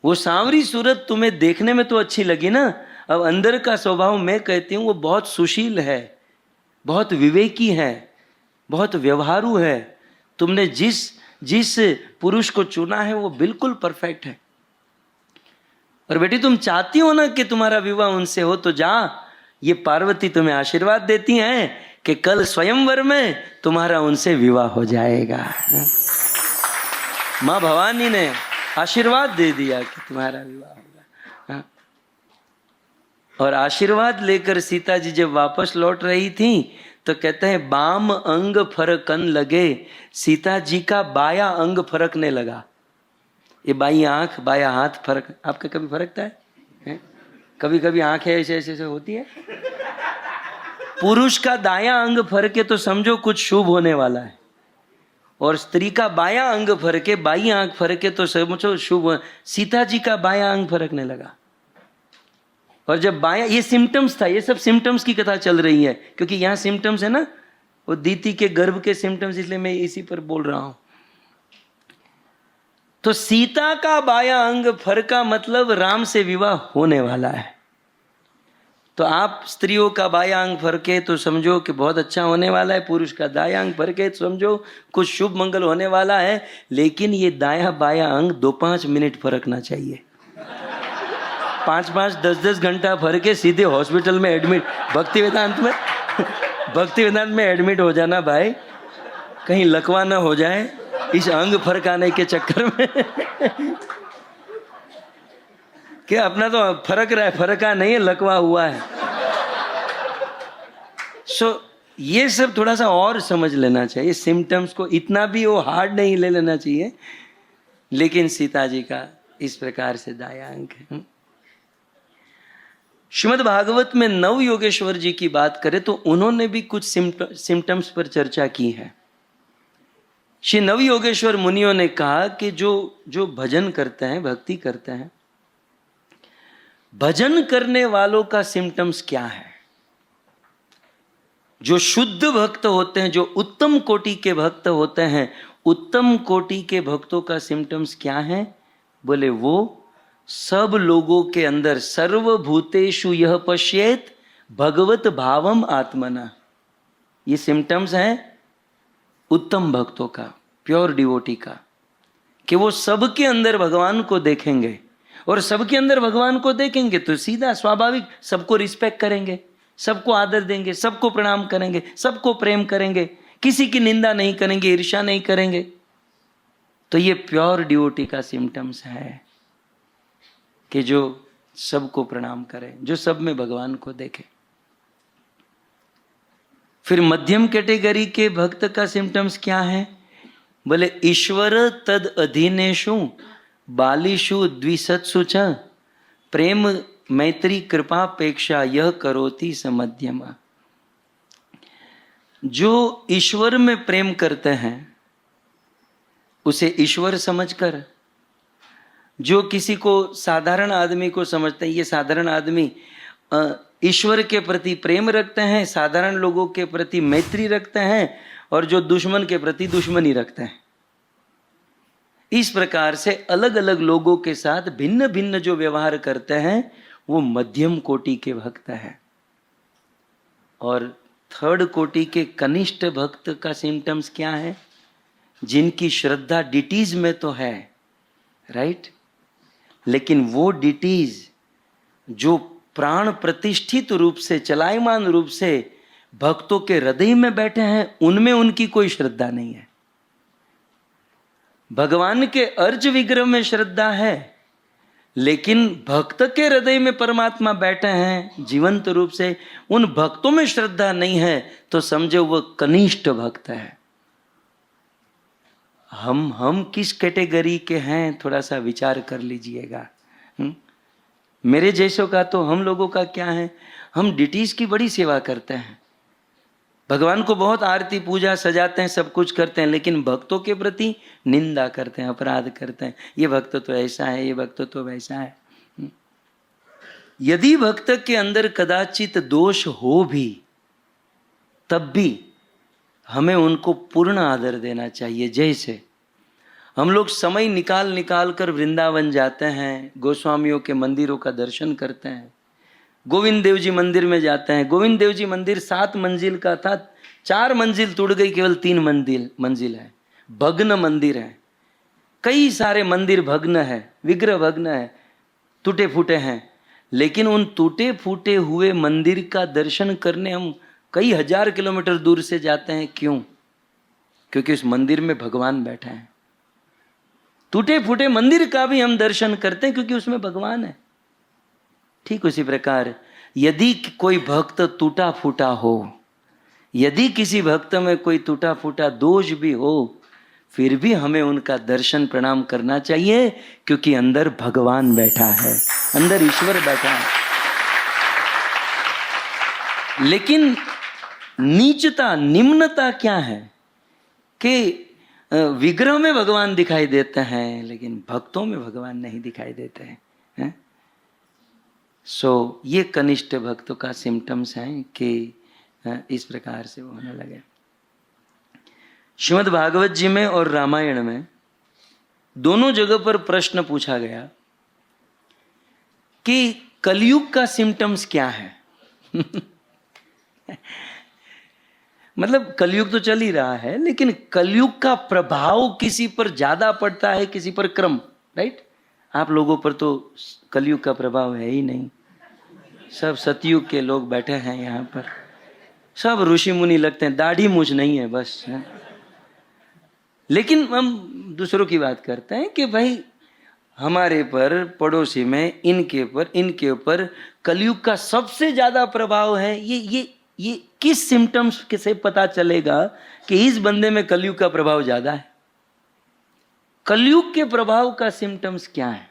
वो सांवरी सूरत तुम्हें देखने में तो अच्छी लगी ना, अब अंदर का स्वभाव मैं कहती हूँ वो बहुत सुशील है, बहुत विवेकी है, बहुत व्यवहारू है। तुमने जिस पुरुष को चुना है वो बिल्कुल परफेक्ट है। और बेटी तुम चाहती हो ना कि तुम्हारा विवाह उनसे हो, तो जा, ये पार्वती तुम्हें आशीर्वाद देती हैं कि कल स्वयंवर में तुम्हारा उनसे विवाह हो जाएगा। माँ भवानी ने आशीर्वाद दे दिया कि तुम्हारा विवाह होगा। और आशीर्वाद लेकर सीता जी जब वापस लौट रही थी तो कहते हैं बाम अंग फरकन लगे, सीता जी का बाया अंग फरकने लगा। ये बाई आंख बाया हाथ फरक, आपका कभी फरकता है? कभी कभी आंखें ऐसे ऐसे होती है। पुरुष का दाया अंग फरके तो समझो कुछ शुभ होने वाला है, और स्त्री का बाया अंग फरके, बाई आंख फरके तो समझो शुभ। सीता जी का बाया अंग फरकने लगा। और जब बाया, ये सिम्टम्स था, ये सब सिम्टम्स की कथा चल रही है, क्योंकि यहाँ सिम्टम्स है ना, वो दीति के गर्भ के सिम्टम्स, इसलिए मैं इसी पर बोल रहा हूं। तो सीता का बाया अंग फरका मतलब राम से विवाह होने वाला है। तो आप स्त्रियों का बाया अंग फरके तो समझो कि बहुत अच्छा होने वाला है, पुरुष का दाया अंग फरके तो समझो कुछ शुभ मंगल होने वाला है। लेकिन ये दाया बाया अंग 2-5 मिनट फरकना चाहिए। 5-5, 10-10 घंटा फरके सीधे हॉस्पिटल में एडमिट, भक्ति वेदांत में एडमिट हो जाना भाई, कहीं लकवा ना हो जाए इस अंग फरकाने के चक्कर में। क्या अपना तो फरक रहा है, फरका नहीं है, लकवा हुआ है। ये सब थोड़ा सा और समझ लेना चाहिए। सिम्टम्स को इतना भी वो हार्ड नहीं ले लेना चाहिए। लेकिन सीता जी का इस प्रकार से दाया अंग है। श्रीमद् भागवत में नव योगेश्वर जी की बात करें तो उन्होंने भी कुछ सिम्टम्स पर चर्चा की है। श्री नव योगेश्वर मुनियों ने कहा कि जो भजन करते हैं, भक्ति करते हैं, भजन करने वालों का सिम्टम्स क्या है। जो शुद्ध भक्त होते हैं, जो उत्तम कोटि के भक्त होते हैं, उत्तम कोटि के भक्तों का सिम्टम्स क्या है? बोले वो सब लोगों के अंदर सर्वभूतेषु यह पश्येत भगवत भावम आत्मना। ये सिम्टम्स हैं उत्तम भक्तों का, प्योर डिवोटी का, कि वो सबके अंदर भगवान को देखेंगे। और सबके अंदर भगवान को देखेंगे तो सीधा स्वाभाविक सबको रिस्पेक्ट करेंगे, सबको आदर देंगे, सबको प्रणाम करेंगे, सबको प्रेम करेंगे, किसी की निंदा नहीं करेंगे, ईर्ष्या नहीं करेंगे। तो ये प्योर डिवोटी का सिम्टम्स है कि जो सबको प्रणाम करे, जो सब में भगवान को देखे। फिर मध्यम कैटेगरी के भक्त का सिम्टम्स क्या है? बोले ईश्वर तद अधीनेषु बालिषु द्विसत्सु च प्रेम मैत्री कृपापेक्षा यह करोति समध्यम। जो ईश्वर में प्रेम करते हैं उसे ईश्वर समझकर, जो किसी को साधारण आदमी को समझते हैं, ये साधारण आदमी ईश्वर के प्रति प्रेम रखते हैं, साधारण लोगों के प्रति मैत्री रखते हैं, और जो दुश्मन के प्रति दुश्मनी रखते हैं। इस प्रकार से अलग अलग लोगों के साथ भिन्न भिन्न जो व्यवहार करते हैं वो मध्यम कोटि के भक्त हैं। और थर्ड कोटि के कनिष्ठ भक्त का सिम्टम्स क्या है? जिनकी श्रद्धा डिटीज में तो है, राइट, लेकिन वो डिटीज जो प्राण प्रतिष्ठित रूप से, चलायमान रूप से भक्तों के हृदय में बैठे हैं, उनमें उनकी कोई श्रद्धा नहीं है। भगवान के अर्ज विग्रह में श्रद्धा है, लेकिन भक्त के हृदय में परमात्मा बैठे हैं जीवंत रूप से, उन भक्तों में श्रद्धा नहीं है तो समझो वो कनिष्ठ भक्त है। हम किस कैटेगरी के हैं थोड़ा सा विचार कर लीजिएगा। मेरे जैसों का तो हम लोगों का क्या है, हम डिटीज की बड़ी सेवा करते हैं, भगवान को बहुत आरती पूजा सजाते हैं, सब कुछ करते हैं, लेकिन भक्तों के प्रति निंदा करते हैं, अपराध करते हैं, ये भक्त तो ऐसा है, ये भक्त तो वैसा है। यदि भक्त के अंदर कदाचित दोष हो भी तब भी हमें उनको पूर्ण आदर देना चाहिए। जैसे हम लोग समय निकाल निकाल कर वृंदावन जाते हैं, गोस्वामियों के मंदिरों का दर्शन करते हैं, गोविंद देव जी मंदिर में जाते हैं। गोविंद देव जी मंदिर 7 मंजिल का था, 4 मंजिल टूट गई, केवल 3 मंजिल है, भग्न मंदिर है। कई सारे मंदिर भग्न है, विग्रह भग्न है, टूटे फूटे हैं, लेकिन उन टूटे फूटे हुए मंदिर का दर्शन करने हम कई हजार किलोमीटर दूर से जाते हैं। क्यों? क्योंकि उस मंदिर में भगवान बैठे हैं। टूटे फूटे मंदिर का भी हम दर्शन करते हैं क्योंकि उसमें भगवान है। ठीक उसी प्रकार यदि कोई भक्त टूटा फूटा हो, यदि किसी भक्त में कोई टूटा फूटा दोष भी हो, फिर भी हमें उनका दर्शन प्रणाम करना चाहिए, क्योंकि अंदर भगवान बैठा है, अंदर ईश्वर बैठा है। लेकिन नीचता, निम्नता क्या है कि विग्रह में भगवान दिखाई देते हैं लेकिन भक्तों में भगवान नहीं दिखाई देते हैं। सो ये कनिष्ठ भक्तों का सिम्टम्स हैं कि इस प्रकार से वो होने लगे। श्रीमद् भागवत जी में और रामायण में दोनों जगह पर प्रश्न पूछा गया कि कलयुग का सिम्टम्स क्या है। मतलब कलयुग तो चल ही रहा है, लेकिन कलयुग का प्रभाव किसी पर ज्यादा पड़ता है, किसी पर कम, राइट? आप लोगों पर तो कलयुग का प्रभाव है ही नहीं, सब सतयुग के लोग बैठे हैं यहाँ पर, सब ऋषि मुनि लगते हैं, दाढ़ी मूछ नहीं है बस है। लेकिन हम दूसरों की बात करते हैं कि भाई हमारे पर, पड़ोसी में, इनके ऊपर कलयुग का सबसे ज्यादा प्रभाव है। ये किस सिम्टम्स से पता चलेगा कि इस बंदे में कलयुग का प्रभाव ज्यादा है? कलयुग के प्रभाव का सिम्टम्स क्या है?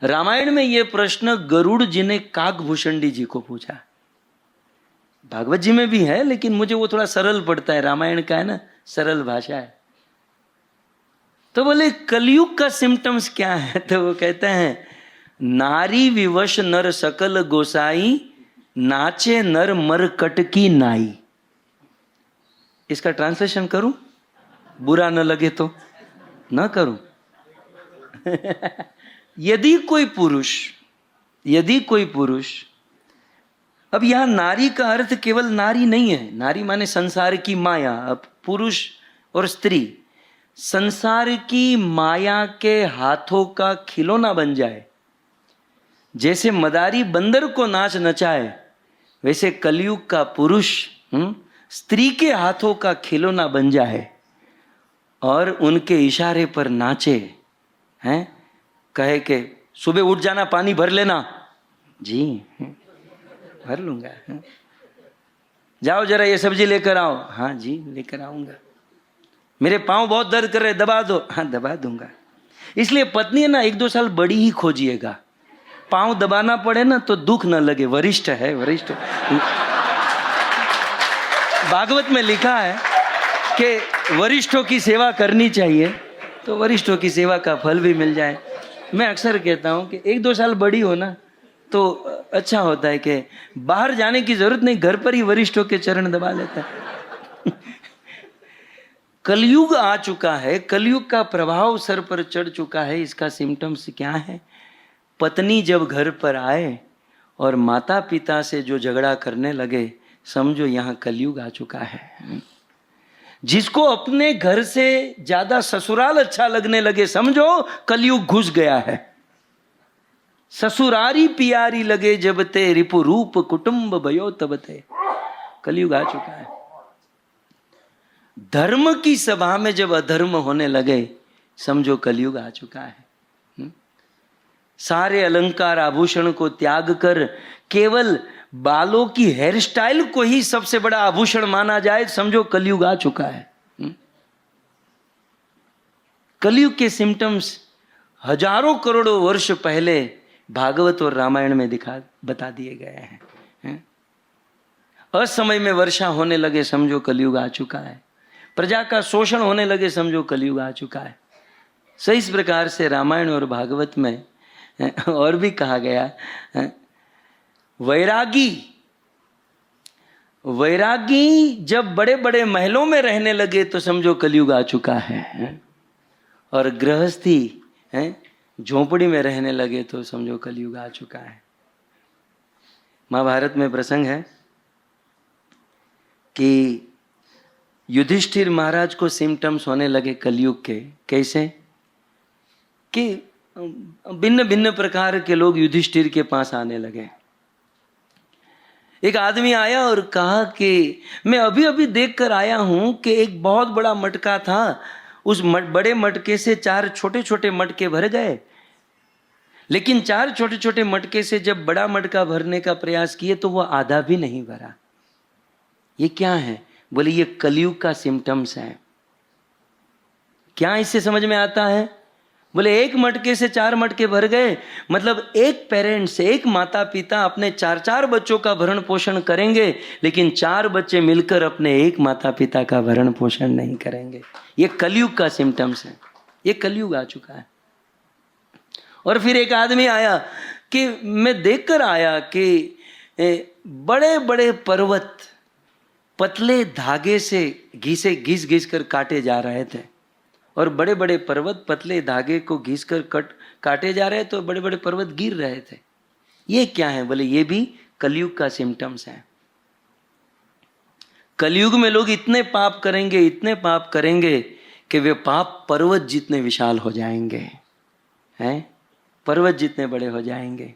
रामायण में यह प्रश्न गरुड़ जी ने काकभूषणी जी को पूछा। भागवत जी में भी है, लेकिन मुझे वो थोड़ा सरल पड़ता है, रामायण का है ना, सरल भाषा है। तो बोले कलयुग का सिम्टम्स क्या है? तो वो कहते हैं नारी विवश नर सकल गोसाई, नाचे नर मर कट की नाई। इसका ट्रांसलेशन करूं? बुरा न लगे तो ना करूं। यदि कोई पुरुष, अब यहां नारी का अर्थ केवल नारी नहीं है, नारी माने संसार की माया। अब पुरुष और स्त्री संसार की माया के हाथों का खिलौना बन जाए, जैसे मदारी बंदर को नाच नचाए, वैसे कलयुग का पुरुष स्त्री के हाथों का खिलौना बन जाए और उनके इशारे पर नाचे, हैं, कहे कि सुबह उठ जाना, पानी भर लेना। जी भर लूंगा। जाओ जरा ये सब्जी लेकर आओ। हाँ जी लेकर आऊंगा। मेरे पांव बहुत दर्द कर रहे, दबा दो। हाँ दबा दूंगा। इसलिए पत्नी है ना, 1-2 साल बड़ी ही खोजिएगा, पांव दबाना पड़े ना तो दुख न लगे, वरिष्ठ है, वरिष्ठ। भागवत में लिखा है कि वरिष्ठों की सेवा करनी चाहिए, तो वरिष्ठों की सेवा का फल भी मिल जाए। मैं अक्सर कहता हूं कि 1-2 साल बड़ी हो ना तो अच्छा होता है कि बाहर जाने की जरूरत नहीं, घर पर ही वरिष्ठों के चरण दबा लेता है। कलयुग आ चुका है, कलयुग का प्रभाव सर पर चढ़ चुका है। इसका सिम्टम्स क्या है? पत्नी जब घर पर आए और माता पिता से जो झगड़ा करने लगे, समझो यहां कलयुग आ चुका है। जिसको अपने घर से ज्यादा ससुराल अच्छा लगने लगे, समझो कलयुग घुस गया है। ससुरारी पियारी लगे जब ते, रिपु रूप कुटुंब भयो तब ते। कलयुग आ चुका है। धर्म की सभा में जब अधर्म होने लगे, समझो कलयुग आ चुका है। सारे अलंकार आभूषण को त्याग कर केवल बालों की हेयर स्टाइल को ही सबसे बड़ा आभूषण माना जाए, समझो कलयुग आ चुका है। कलयुग के सिम्टम्स हजारों करोड़ों वर्ष पहले भागवत और रामायण में बता दिए गए हैं। असमय में वर्षा होने लगे, समझो कलयुग आ चुका है। प्रजा का शोषण होने लगे, समझो कलयुग आ चुका है। सही इस प्रकार से रामायण और भागवत में और भी कहा गया, वैरागी जब बड़े बड़े महलों में रहने लगे तो समझो कलयुग आ चुका है। और गृहस्थी झोपड़ी में रहने लगे तो समझो कलयुग आ चुका है। महाभारत में प्रसंग है कि युधिष्ठिर महाराज को सिम्टम्स होने लगे कलयुग के। कैसे कि भिन्न भिन्न प्रकार के लोग युधिष्ठिर के पास आने लगे। एक आदमी आया और कहा कि मैं अभी अभी देख कर आया हूं कि एक बहुत बड़ा मटका था, उस बड़े मटके से 4 छोटे छोटे मटके भर गए, लेकिन 4 छोटे छोटे मटके से जब बड़ा मटका भरने का प्रयास किए तो वो आधा भी नहीं भरा। ये क्या है? बोले ये कलयुग का सिम्टम्स है। क्या इससे समझ में आता है? बोले एक मटके से 4 मटके भर गए, मतलब एक पेरेंट्स, एक माता पिता अपने 4 बच्चों का भरण पोषण करेंगे, लेकिन 4 बच्चे मिलकर अपने एक माता पिता का भरण पोषण नहीं करेंगे। ये कलयुग का सिम्टम्स है। ये कलयुग आ चुका है। और फिर एक आदमी आया कि मैं देखकर आया कि बड़े बड़े पर्वत पतले धागे से घिस घिस कर काटे जा रहे थे, और बड़े बड़े पर्वत पतले धागे को घिस कर काटे जा रहे तो बड़े बड़े पर्वत गिर रहे थे। ये क्या है? बोले ये भी कलयुग का सिम्टम्स है। कलयुग में लोग इतने पाप करेंगे कि वे पाप पर्वत जितने विशाल हो जाएंगे, हैं? पर्वत जितने बड़े हो जाएंगे।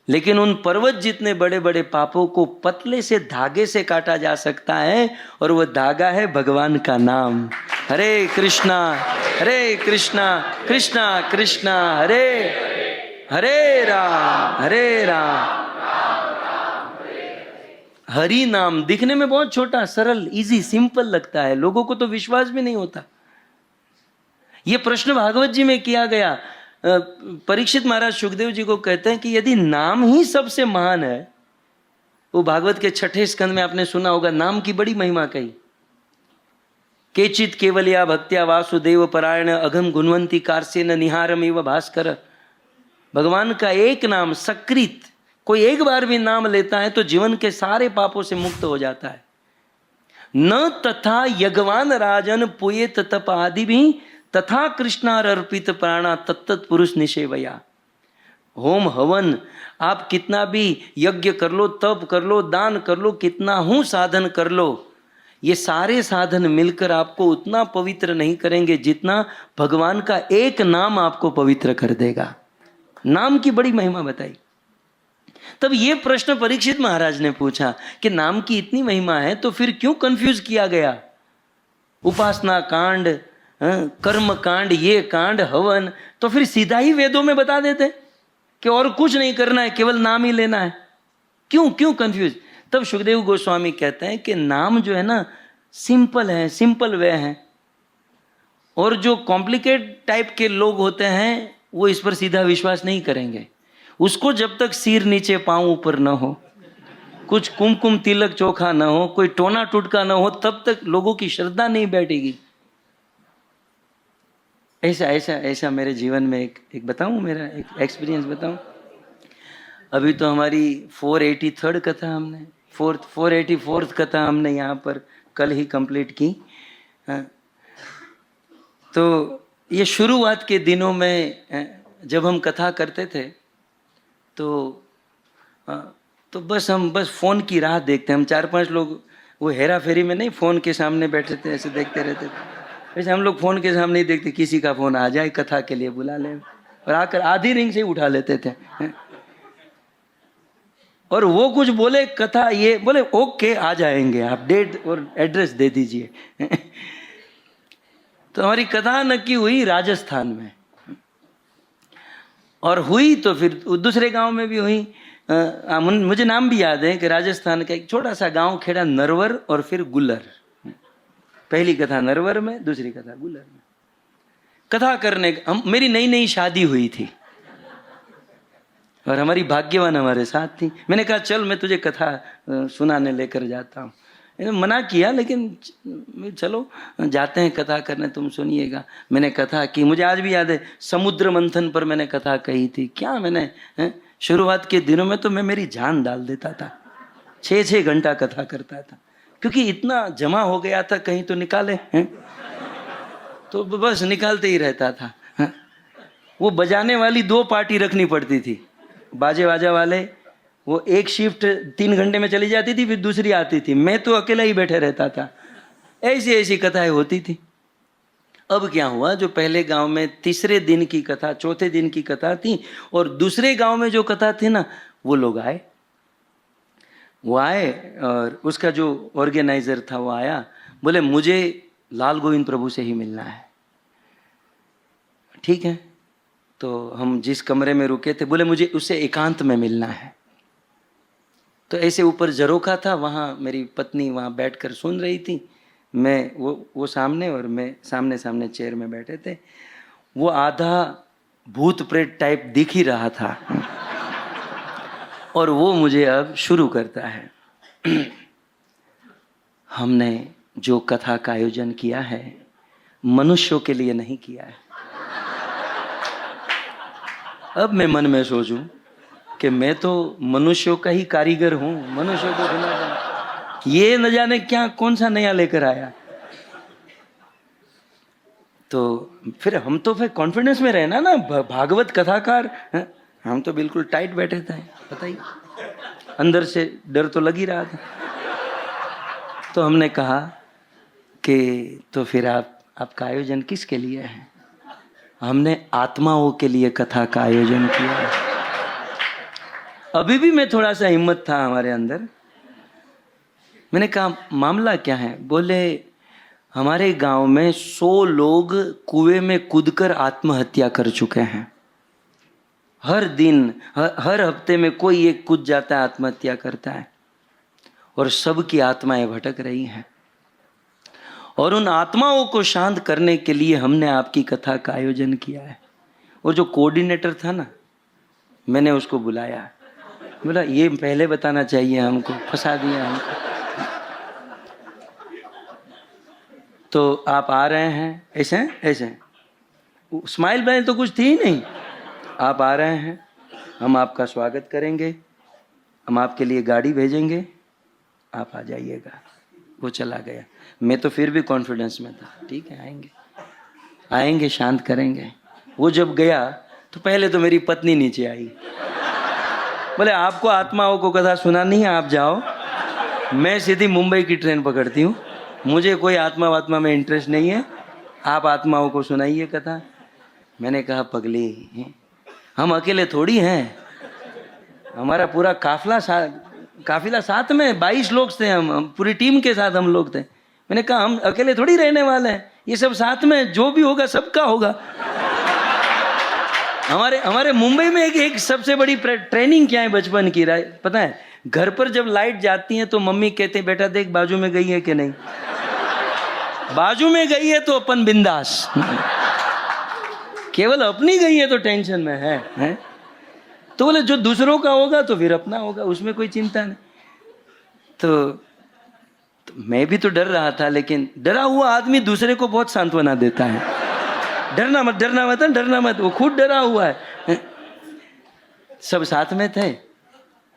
लेकिन उन पर्वत जितने बड़े बड़े पापों को पतले से धागे से काटा जा सकता है, और वह धागा है भगवान का नाम। हरे कृष्णा कृष्णा कृष्णा हरे हरे राम हरि नाम दिखने में बहुत छोटा, सरल, इजी, सिंपल लगता है, लोगों को तो विश्वास भी नहीं होता। यह प्रश्न भागवत जी में किया गया। परीक्षित महाराज सुखदेव जी को कहते हैं कि यदि नाम ही सबसे महान है, वो भागवत के 6ठे स्कंद में आपने सुना होगा, नाम की बड़ी महिमा कही। केचित केवलिया भक्त्या वासुदेव परायण अघम गुणवंती कार्सेन निहारम एव भास्कर। भगवान का एक नाम सकृत, कोई एक बार भी नाम लेता है तो जीवन के सारे पापों से मुक्त हो जाता है। न तथा यज्ञवान राजन पुयेत तप आदि भी तथा कृष्णार अर्पित प्राणा तत्त पुरुष निषेवया। होम हवन आप कितना भी यज्ञ कर लो, तप कर लो, दान कर लो, कितना हूं साधन कर लो, ये सारे साधन मिलकर आपको उतना पवित्र नहीं करेंगे जितना भगवान का एक नाम आपको पवित्र कर देगा। नाम की बड़ी महिमा बताई। तब ये प्रश्न परीक्षित महाराज ने पूछा कि नाम की इतनी महिमा है तो फिर क्यों कंफ्यूज किया गया? उपासना कांड, कर्म कांड, ये कांड, हवन, तो फिर सीधा ही वेदों में बता देते कि और कुछ नहीं करना है, केवल नाम ही लेना है। क्यों कंफ्यूज? तब सुखदेव गोस्वामी कहते हैं कि नाम जो है ना सिंपल है, सिंपल वे है, और जो कॉम्प्लिकेट टाइप के लोग होते हैं वो इस पर सीधा विश्वास नहीं करेंगे। उसको जब तक सिर नीचे पांव ऊपर न हो, कुछ कुमकुम तिलक चोखा न हो, कोई टोना टुटका न हो, तब तक लोगों की श्रद्धा नहीं बैठेगी। ऐसा मेरे जीवन में एक बताऊं, मेरा एक एक्सपीरियंस बताऊं। अभी तो हमारी 483rd कथा हमने 484th कथा हमने यहाँ पर कल ही कंप्लीट की। तो ये शुरुआत के दिनों में जब हम कथा करते थे तो बस हम फ़ोन की राह देखते, हम 4-5 लोग वो हेरा फेरी में नहीं फ़ोन के सामने बैठे थे, ऐसे देखते रहते थे। वैसे हम लोग फ़ोन के सामने ही देखते, किसी का फ़ोन आ जाए कथा के लिए बुला लें, और आकर आधी रिंग से ही उठा लेते थे। और वो कुछ बोले कथा, ये बोले ओके आ जाएंगे, आप डेट और एड्रेस दे दीजिए। तो हमारी कथा नक्की हुई राजस्थान में, और हुई तो फिर दूसरे गांव में भी हुई। मुझे नाम भी याद है कि राजस्थान का एक छोटा सा गांव खेड़ा नरवर और फिर गुल्लर। पहली कथा नरवर में, दूसरी कथा गुल्लर में। कथा करने मेरी नई नई शादी हुई थी और हमारी भाग्यवान हमारे साथ थी। मैंने कहा चल मैं तुझे कथा सुनाने लेकर जाता हूँ। इन्होंने मना किया लेकिन चलो जाते हैं कथा करने, तुम सुनिएगा। मैंने कथा की, मुझे आज भी याद है समुद्र मंथन पर मैंने कथा कही थी। क्या मैंने शुरुआत के दिनों में तो मैं मेरी जान डाल देता था, 6-6 घंटा कथा करता था, क्योंकि इतना जमा हो गया था कहीं तो निकाले तो बस निकालते ही रहता था। वो बजाने वाली 2 पार्टी रखनी पड़ती थी, बाजे बाजा वाले। वो एक शिफ्ट 3 घंटे में चली जाती थी, फिर दूसरी आती थी, मैं तो अकेला ही बैठे रहता था। ऐसी ऐसी कथाएं होती थी। अब क्या हुआ, जो पहले गांव में तीसरे दिन की कथा, चौथे दिन की कथा थी, और दूसरे गांव में जो कथा थी ना, वो लोग आए। वो आए और उसका जो ऑर्गेनाइजर था वो आया, बोले मुझे लाल गोविंद प्रभु से ही मिलना है। ठीक है, तो हम जिस कमरे में रुके थे, बोले मुझे उससे एकांत में मिलना है। तो ऐसे ऊपर झरोखा था, वहाँ मेरी पत्नी वहाँ बैठकर सुन रही थी, मैं वो सामने और मैं सामने सामने चेयर में बैठे थे। वो आधा भूत प्रेत टाइप दिख ही रहा था और वो मुझे अब शुरू करता है। हमने जो कथा का आयोजन किया है मनुष्यों के लिए नहीं किया है। अब मैं मन में सोचूं कि मैं तो मनुष्यों का ही कारीगर हूं, मनुष्यों को बिना, ये न जाने क्या कौन सा नया लेकर आया। तो फिर हम तो फिर कॉन्फिडेंस में रहना ना, भागवत कथाकार है? हम तो बिल्कुल टाइट बैठे थे, पता ही, अंदर से डर तो लग ही रहा था। तो हमने कहा कि तो फिर आपका आयोजन किसके लिए है? हमने आत्माओं के लिए कथा का आयोजन किया है। अभी भी मैं थोड़ा सा हिम्मत था हमारे अंदर। मैंने कहा मामला क्या है? बोले हमारे गांव में 100 लोग कुएं में कूदकर आत्महत्या कर चुके हैं। हर दिन हर हफ्ते में कोई एक कूद जाता है, आत्महत्या करता है, और सबकी आत्माएं भटक रही हैं। और उन आत्माओं को शांत करने के लिए हमने आपकी कथा का आयोजन किया है। और जो कोऑर्डिनेटर था ना, मैंने उसको बुलाया, बोला ये पहले बताना चाहिए, हमको फंसा दिया हमको। तो आप आ रहे हैं ऐसे ऐसे, स्माइल ब्राइल तो कुछ थी ही नहीं। आप आ रहे हैं, हम आपका स्वागत करेंगे, हम आपके लिए गाड़ी भेजेंगे, आप आ जाइएगा। वो चला गया। मैं तो फिर भी कॉन्फिडेंस में था, ठीक है आएंगे आएंगे, शांत करेंगे। वो जब गया तो पहले तो मेरी पत्नी नीचे आई, बोले आपको आत्माओं को कथा सुनानी है, आप जाओ, मैं सीधी मुंबई की ट्रेन पकड़ती हूँ, मुझे कोई आत्मा में इंटरेस्ट नहीं है, आप आत्माओं को सुनाइए कथा। मैंने कहा पगली, हम अकेले थोड़ी हैं, हमारा पूरा काफिला साथ में 22 लोग थे, हम पूरी टीम के साथ हम लोग थे। मैंने कहा हम अकेले थोड़ी रहने वाले हैं, ये सब साथ में, जो भी होगा सबका होगा। हमारे मुंबई में एक सबसे बड़ी ट्रेनिंग क्या है बचपन की, पता है? घर पर जब लाइट जाती है तो मम्मी कहते हैं बेटा देख बाजू में गई है कि नहीं, बाजू में गई है तो अपन बिंदास, केवल अपनी गई है तो टेंशन में है? तो बोले जो दूसरों का होगा तो फिर अपना होगा, उसमें कोई चिंता नहीं। तो मैं भी तो डर रहा था, लेकिन डरा हुआ आदमी दूसरे को बहुत सांत्वना देता है। डरना मत, डरना मत, डरना मत, वो खुद डरा हुआ है। सब साथ में थे,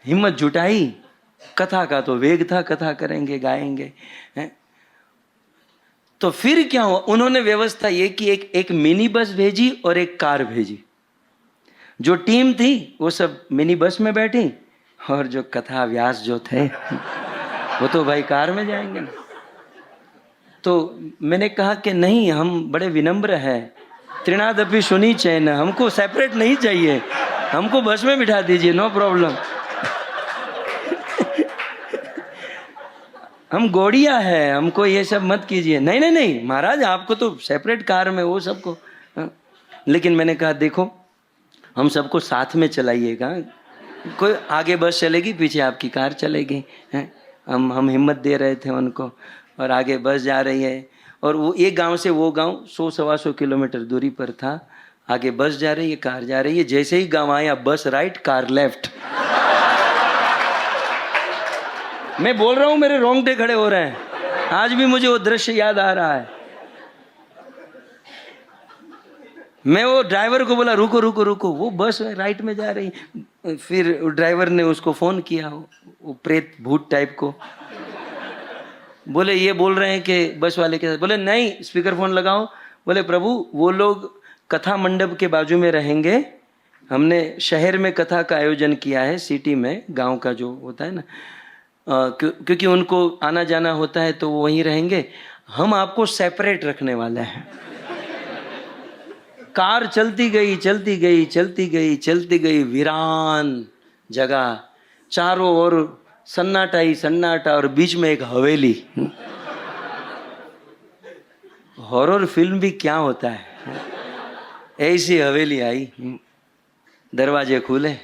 हिम्मत जुटाई, कथा का तो वेग था, कथा करेंगे गाएंगे। तो फिर क्या हुआ, उन्होंने व्यवस्था ये कि एक मिनी बस भेजी और एक कार भेजी। जो टीम थी वो सब मिनी बस में बैठी, और जो कथा व्यास जो थे वो तो भाई कार में जाएंगे ना। तो मैंने कहा कि नहीं, हम बड़े विनम्र हैं, त्रिनादपि सुनी चैन, हमको सेपरेट नहीं चाहिए, हमको बस में बिठा दीजिए, नो प्रॉब्लम। हम गौड़िया है, हमको ये सब मत कीजिए। नहीं नहीं नहीं महाराज, आपको तो सेपरेट कार में, वो सबको। लेकिन मैंने कहा देखो, हम सबको साथ में चलाइएगा, कोई आगे बस चलेगी, पीछे आपकी कार चलेगी, हैं। हम हिम्मत दे रहे थे उनको, और आगे बस जा रही है, और वो एक गांव से वो गांव 100-125 किलोमीटर दूरी पर था। आगे बस जा रही है, कार जा रही है, जैसे ही गांव आया बस राइट कार लेफ्ट। मैं बोल रहा हूं मेरे रोंगटे खड़े हो रहे हैं, आज भी मुझे वो दृश्य याद आ रहा है। मैं वो ड्राइवर को बोला रुको रुको रुको, वो बस राइट में जा रही। फिर ड्राइवर ने उसको फोन किया, वो प्रेत भूत टाइप को, बोले ये बोल रहे हैं कि बस वाले के साथ। बोले नहीं, स्पीकर फोन लगाओ। बोले प्रभु वो लोग कथा मंडप के बाजू में रहेंगे, हमने शहर में कथा का आयोजन किया है, सिटी में, गांव का जो होता है ना, क्योंकि उनको आना जाना होता है तो वो वहीं रहेंगे, हम आपको सेपरेट रखने वाले हैं। कार चलती गई चलती गई चलती गई चलती गई, वीरान जगह, चारों ओर सन्नाटा ही सन्नाटा, और बीच में एक हवेली। हॉरर फिल्म भी क्या होता है, ऐसी हवेली आई, दरवाजे खुले,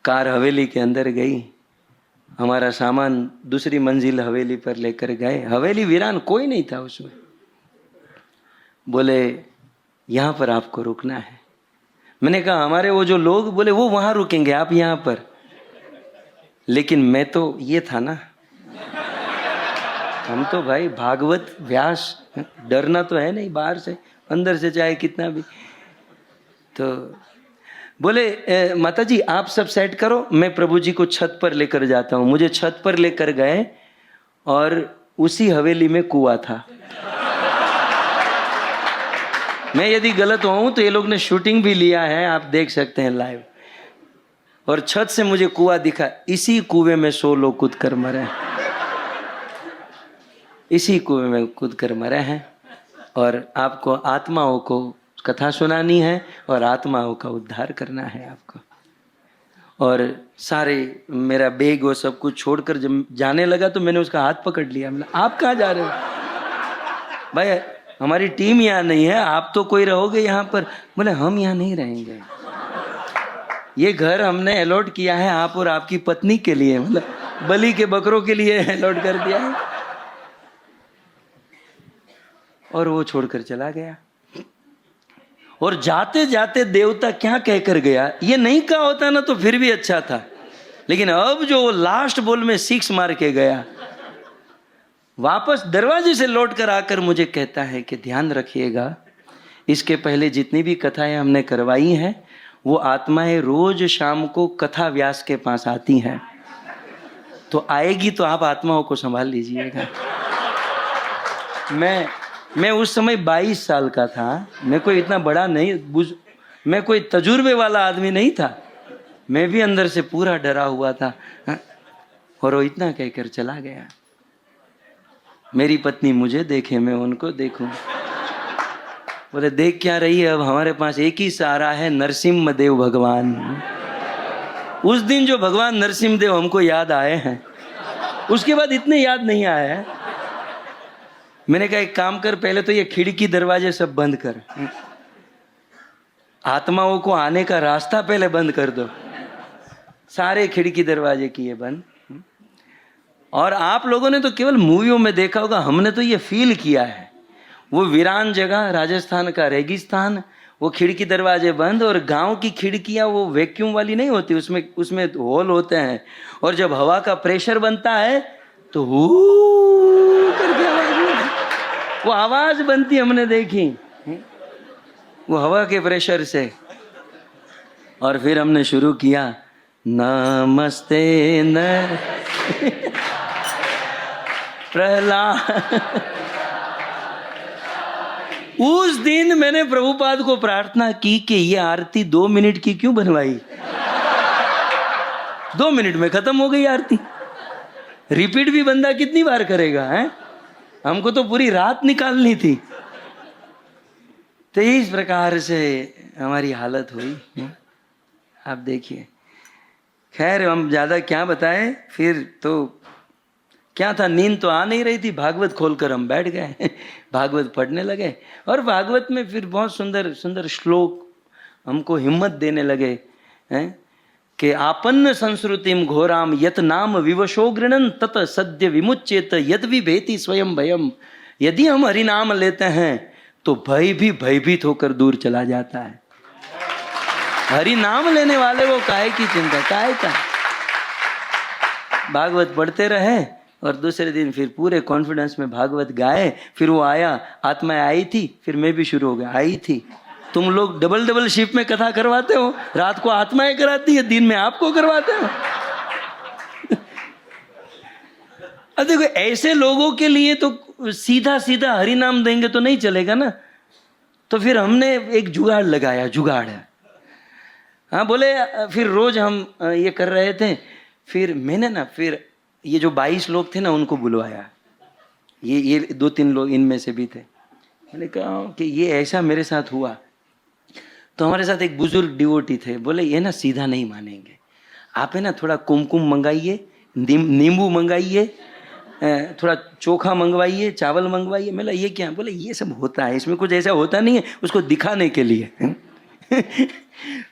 कार हवेली के अंदर गई, हमारा सामान दूसरी मंजिल हवेली पर लेकर गए। हवेली वीरान, कोई नहीं था उसमें। बोले यहाँ पर आपको रुकना है। मैंने कहा हमारे वो जो लोग, बोले वो वहां रुकेंगे, आप यहाँ पर। लेकिन मैं तो ये था ना, हम तो भाई भागवत व्यास, डरना तो है नहीं बाहर से, अंदर से चाहे कितना भी। तो बोले माता जी आप सब सेट करो, मैं प्रभु जी को छत पर लेकर जाता हूँ। मुझे छत पर लेकर गए, और उसी हवेली में कुआं था। मैं यदि गलत हूं तो ये लोग ने शूटिंग भी लिया है, आप देख सकते हैं लाइव। और छत से मुझे कुआं दिखा, इसी कुएं में 100 लोग कूद कर मरे, इसी कुएं में कूद कर मरे हैं। और आपको आत्माओं को कथा सुनानी है, और आत्माओं का उद्धार करना है आपको। और सारे मेरा बैग वो सब कुछ छोड़कर जब जाने लगा तो मैंने उसका हाथ पकड़ लिया। मैंने, आप कहाँ जा रहे हो भाई, हमारी टीम यहाँ नहीं है, आप तो कोई रहोगे यहाँ पर। बोले हम यहाँ नहीं रहेंगे, ये घर हमने अलॉट किया है आप और आपकी पत्नी के लिए, मतलब बलि के बकरों के लिए अलॉट कर दिया है। और वो छोड़कर चला गया। और जाते जाते देवता क्या कहकर गया, ये नहीं कहा होता ना तो फिर भी अच्छा था, लेकिन अब जो लास्ट बॉल में 6 मार के गया, वापस दरवाजे से लौट कर आकर मुझे कहता है कि ध्यान रखिएगा, इसके पहले जितनी भी कथाएं हमने करवाई हैं, वो आत्माएं रोज शाम को कथा व्यास के पास आती हैं, तो आएगी तो आप आत्माओं को संभाल लीजिएगा। मैं उस समय 22 साल का था, मैं कोई इतना बड़ा नहीं, मैं कोई तजुर्बे वाला आदमी नहीं था, मैं भी अंदर से पूरा डरा हुआ था। और वो इतना कहकर चला गया। मेरी पत्नी मुझे देखे, मैं उनको देखूं। बोले देख क्या रही है, अब हमारे पास एक ही सहारा है, नरसिम्ह देव भगवान। उस दिन जो भगवान नरसिम्ह देव हमको याद आए हैं, उसके बाद इतने याद नहीं आए हैं। मैंने कहा एक काम कर, पहले तो ये खिड़की दरवाजे सब बंद कर, आत्माओं को आने का रास्ता पहले बंद कर दो। सारे खिड़की दरवाजे किए बंद। और आप लोगों ने तो केवल मूवियों में देखा होगा, हमने तो ये फील किया है। वो वीरान जगह, राजस्थान का रेगिस्तान, वो खिड़की दरवाजे बंद, और गांव की खिड़कियां वो वैक्यूम वाली नहीं होती, उसमें होल होते हैं, और जब हवा का प्रेशर बनता है तो करके वो आवाज बनती हमने देखी, वो हवा के प्रेशर से। और फिर हमने शुरू किया नमस्ते न प्रहलाद। उस दिन मैंने प्रभुपाद को प्रार्थना की कि ये आरती 2 मिनट की क्यों बनवाई, 2 मिनट में खत्म हो गई आरती। रिपीट भी बंदा कितनी बार करेगा, हैं? हमको तो पूरी रात निकालनी थी। तो इस प्रकार से हमारी हालत हुई, आप देखिए। खैर हम ज्यादा क्या बताएं, फिर तो क्या था, नींद तो आ नहीं रही थी, भागवत खोलकर हम बैठ गए, भागवत पढ़ने लगे। और भागवत में फिर बहुत सुंदर सुंदर श्लोक हमको हिम्मत देने लगे हैं कि आपन्न संस्कृतिम घोराम यत नाम विवशो गृणन तत सद्य विमुच्येत यद विभेति स्वयं भयम। यदि हम हरि नाम लेते हैं तो भय भी भयभीत होकर दूर चला जाता है। हरि नाम लेने वाले वो काहे की चिंता, काहे का। भागवत पढ़ते रहे और दूसरे दिन फिर पूरे कॉन्फिडेंस में भागवत गाए। फिर वो आया, आत्मा आई थी, फिर मैं भी शुरू हो गया, आई थी। तुम लोग डबल डबल शिफ्ट में कथा करवाते हो, रात को आत्माएं कराती है, दिन में आपको करवाते हो। अब देखो ऐसे लोगों के लिए तो सीधा सीधा हरि नाम देंगे तो नहीं चलेगा ना। तो फिर हमने एक जुगाड़ लगाया, जुगाड़ है। हाँ बोले, फिर रोज हम ये कर रहे थे। फिर मैंने ना फिर ये जो 22 लोग थे ना उनको बुलवाया, ये 2-3 लोग इनमें से भी थे। मैंने कहा कि ये ऐसा मेरे साथ हुआ। तो हमारे साथ एक बुजुर्ग डिवोटी थे, बोले ये ना सीधा नहीं मानेंगे, आप है ना थोड़ा कुमकुम मंगाइए, नींबू मंगाइए, थोड़ा चोखा मंगवाइए, चावल मंगवाइए। मैं ये क्या? बोले ये सब होता है, इसमें कुछ ऐसा होता नहीं है, उसको दिखाने के लिए।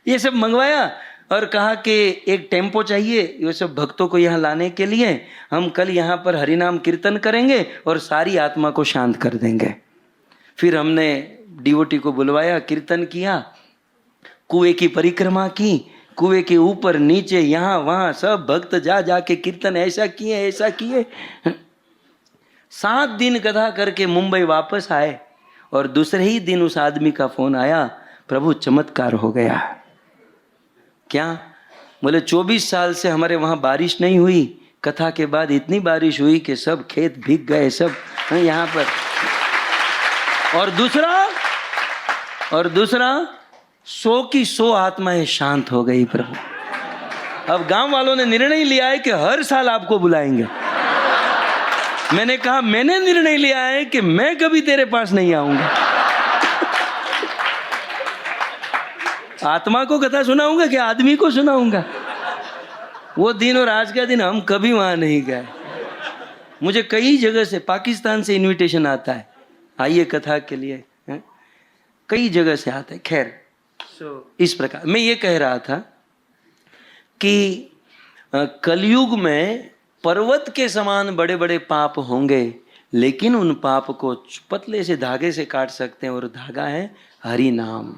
ये सब मंगवाया और कहा कि एक टेम्पो चाहिए ये सब भक्तों को यहाँ लाने के लिए, हम कल यहाँ पर हरिनाम कीर्तन करेंगे और सारी आत्मा को शांत कर देंगे। फिर हमने डिवोटी को बुलवाया, कीर्तन किया, कुएं की परिक्रमा की, कुएं के ऊपर नीचे यहाँ वहाँ सब भक्त जा जाके कीर्तन ऐसा किए। 7 दिन कथा करके मुंबई वापस आए और दूसरे ही दिन उस आदमी का फोन आया, प्रभु चमत्कार हो गया। क्या? बोले 24 साल से हमारे वहाँ बारिश नहीं हुई, कथा के बाद इतनी बारिश हुई कि सब खेत भीग गए, सब यहाँ पर। और दूसरा 100 की 100 आत्माएं शांत हो गई प्रभु। अब गांव वालों ने निर्णय लिया है कि हर साल आपको बुलाएंगे। मैंने कहा मैंने निर्णय लिया है कि मैं कभी तेरे पास नहीं आऊंगा। आत्मा को कथा सुनाऊंगा कि आदमी को सुनाऊंगा? वो दिन और आज का दिन हम कभी वहां नहीं गए। मुझे कई जगह से, पाकिस्तान से इनविटेशन आता है, आइए कथा के लिए, कई जगह से आता है। खैर इस प्रकार मैं ये कह रहा था कि कलयुग में पर्वत के समान बड़े बड़े पाप होंगे, लेकिन उन पाप को पतले से धागे से काट सकते हैं, और धागा है हरि नाम।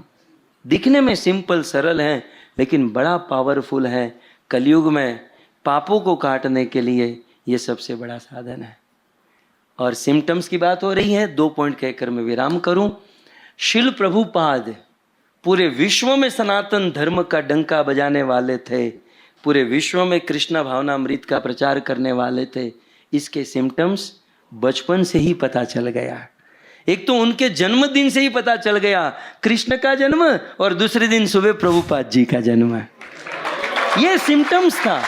दिखने में सिंपल सरल है लेकिन बड़ा पावरफुल है। कलयुग में पापों को काटने के लिए ये सबसे बड़ा साधन है। और सिम्टम्स की बात हो रही है, 2 पॉइंट कहकर मैं विराम करूं। शिल प्रभुपाद पूरे विश्व में सनातन धर्म का डंका बजाने वाले थे, पूरे विश्व में कृष्ण भावनामृत का प्रचार करने वाले थे। इसके सिम्टम्स बचपन से ही पता चल गया। एक तो उनके जन्मदिन से ही पता चल गया कृष्ण का जन्म, और दूसरे दिन सुबह प्रभुपाद जी का जन्म। ये सिम्टम्स था।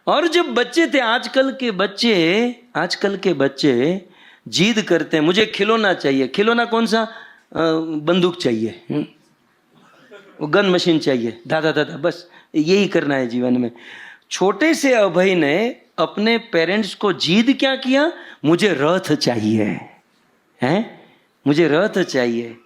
और जब बच्चे थे, आजकल के बच्चे जिद करते हैं, मुझे खिलौना चाहिए। खिलौना कौन सा? बंदूक चाहिए, वो गन मशीन चाहिए, दादा बस यही करना है जीवन में। छोटे से अभय ने अपने पेरेंट्स को जिद क्या किया? मुझे रथ चाहिए, मुझे रथ चाहिए।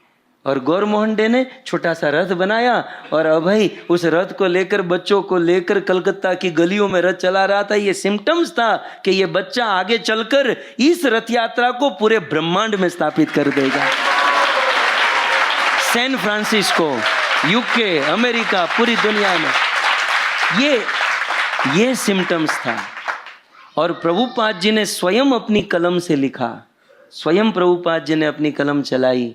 और गौर मोहन डे ने छोटा सा रथ बनाया और अभय उस रथ को लेकर, बच्चों को लेकर कलकत्ता की गलियों में रथ चला रहा था। ये सिम्टम्स था कि ये बच्चा आगे चलकर इस रथ यात्रा को पूरे ब्रह्मांड में स्थापित कर देगा। सैन फ्रांसिस्को, यूके, अमेरिका, पूरी दुनिया में ये सिम्टम्स था। और प्रभुपाद जी ने स्वयं अपनी कलम से लिखा, स्वयं प्रभुपाद जी ने अपनी कलम चलाई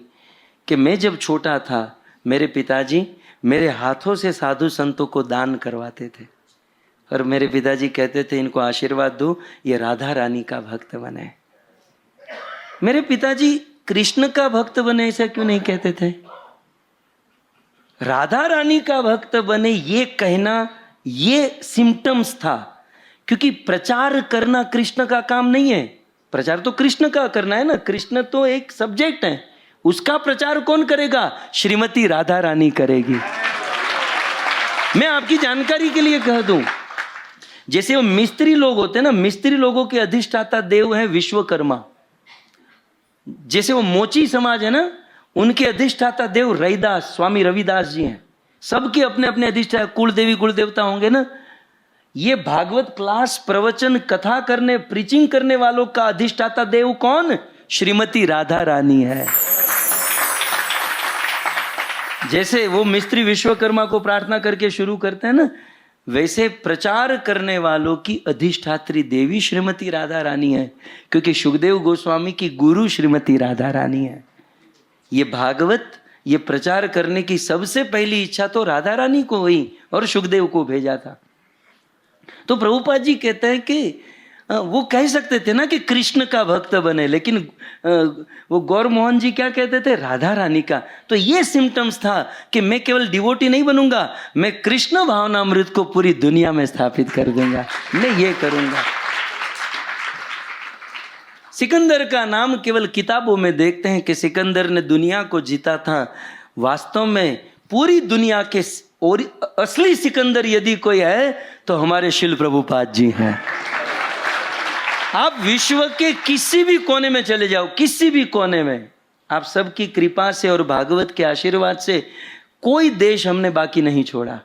कि मैं जब छोटा था, मेरे पिताजी मेरे हाथों से साधु संतों को दान करवाते थे, और मेरे पिताजी कहते थे इनको आशीर्वाद दो, ये राधा रानी का भक्त बने। मेरे पिताजी कृष्ण का भक्त बने ऐसा क्यों नहीं कहते थे? राधा रानी का भक्त बने ये कहना, ये सिम्टम्स था। क्योंकि प्रचार करना कृष्ण का काम नहीं है, प्रचार तो कृष्ण का करना है ना, कृष्ण तो एक सब्जेक्ट है, उसका प्रचार कौन करेगा? श्रीमती राधा रानी करेगी। मैं आपकी जानकारी के लिए कह दूं, जैसे वो मिस्त्री लोग होते हैं ना, मिस्त्री लोगों के अधिष्ठाता देव है विश्वकर्मा। जैसे वो मोची समाज है ना, उनके अधिष्ठाता देव रविदास, स्वामी रविदास जी हैं। सबके अपने अपने अधिष्ठाता, कुल देवी कुल देवता होंगे ना। ये भागवत क्लास, प्रवचन, कथा करने, प्रीचिंग करने वालों का अधिष्ठाता देव कौन? श्रीमती राधा रानी है। जैसे वो मिस्त्री विश्वकर्मा को प्रार्थना करके शुरू करते हैं ना, वैसे प्रचार करने वालों की अधिष्ठात्री देवी श्रीमती राधा रानी है, क्योंकि सुखदेव गोस्वामी की गुरु श्रीमती राधा रानी है। ये भागवत, ये प्रचार करने की सबसे पहली इच्छा तो राधा रानी को हुई और सुखदेव को भेजा था। तो प्रभुपाद जी कहते हैं कि वो कह सकते थे ना कि कृष्ण का भक्त बने, लेकिन वो गौर मोहन जी क्या कहते थे? राधा रानी का। तो ये सिम्टम्स था कि मैं केवल डिवोटी नहीं बनूंगा, मैं कृष्ण भावनामृत को पूरी दुनिया में स्थापित कर दूंगा, मैं ये करूंगा। सिकंदर का नाम केवल किताबों में देखते हैं कि सिकंदर ने दुनिया को जीता था। वास्तव में पूरी दुनिया के और असली सिकंदर यदि कोई है तो हमारे शिल प्रभुपाद जी हैं। आप विश्व के किसी भी कोने में चले जाओ, किसी भी कोने में, आप सबकी कृपा से और भागवत के आशीर्वाद से कोई देश हमने बाकी नहीं छोड़ा।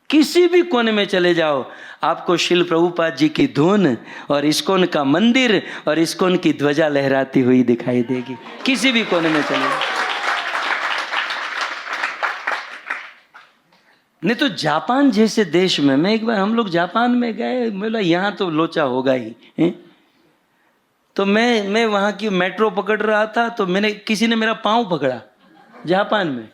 किसी भी कोने में चले जाओ, आपको शिल प्रभुपाद जी की धुन और इस्कॉन का मंदिर और इस्कॉन की ध्वजा लहराती हुई दिखाई देगी। किसी भी कोने में चले जाओ। नहीं तो जापान जैसे देश में, मैं एक बार, हम लोग जापान में गए, बोला यहाँ तो लोचा होगा ही है? तो मैं वहाँ की मेट्रो पकड़ रहा था, तो किसी ने मेरा पाँव पकड़ा जापान में,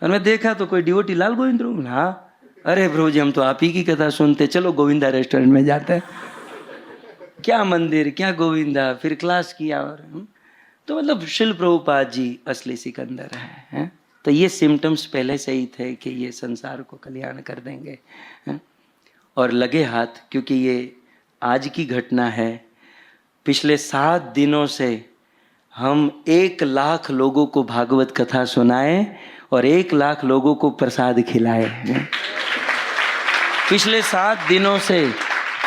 और मैं देखा तो कोई डिवोटी लाल गोविंद रूम। हाँ, अरे प्रभु जी हम तो आप ही की कथा सुनते, चलो गोविंदा रेस्टोरेंट में जाते हैं। क्या मंदिर, क्या गोविंदा, फिर क्लास किया। और तो मतलब शिल प्रभुपाद जी असली सिकंदर है? तो ये सिम्टम्स पहले से ही थे कि ये संसार को कल्याण कर देंगे, है? और लगे हाथ, क्योंकि ये आज की घटना है। पिछले 7 दिनों से हम 1 लाख लोगों को भागवत कथा सुनाए और 1 लाख लोगों को प्रसाद खिलाए। पिछले 7 दिनों से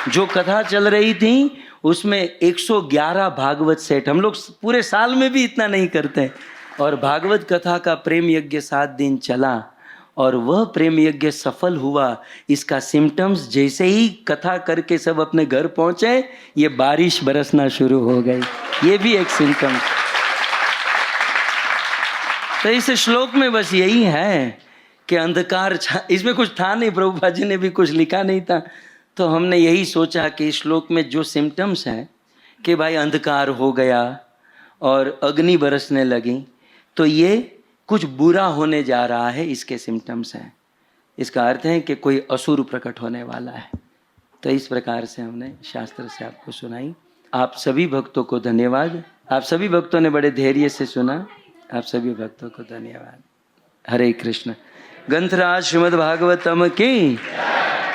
जो कथा चल रही थी उसमें 111 भागवत सेट, हम लोग पूरे साल में भी इतना नहीं करते, और भागवत कथा का प्रेम यज्ञ 7 दिन चला और वह प्रेम यज्ञ सफल हुआ। इसका सिम्टम्स, जैसे ही कथा करके सब अपने घर पहुंचे, ये बारिश बरसना शुरू हो गई। ये भी एक सिम्टम्स। तो इस श्लोक में बस यही है कि अंधकार इसमें कुछ था नहीं, प्रभुपाद जी ने भी कुछ लिखा नहीं था। तो हमने यही सोचा कि इस श्लोक में जो सिम्टम्स हैं कि भाई अंधकार हो गया और अग्नि बरसने लगी, तो ये कुछ बुरा होने जा रहा है, इसके सिम्टम्स हैं। इसका अर्थ है कि कोई असुर प्रकट होने वाला है। तो इस प्रकार से हमने शास्त्र से आपको सुनाई। आप सभी भक्तों को धन्यवाद। आप सभी भक्तों ने बड़े धैर्य से सुना। आप सभी भक्तों को धन्यवाद। हरे कृष्ण। ग्रंथराज श्रीमद् भागवतम की,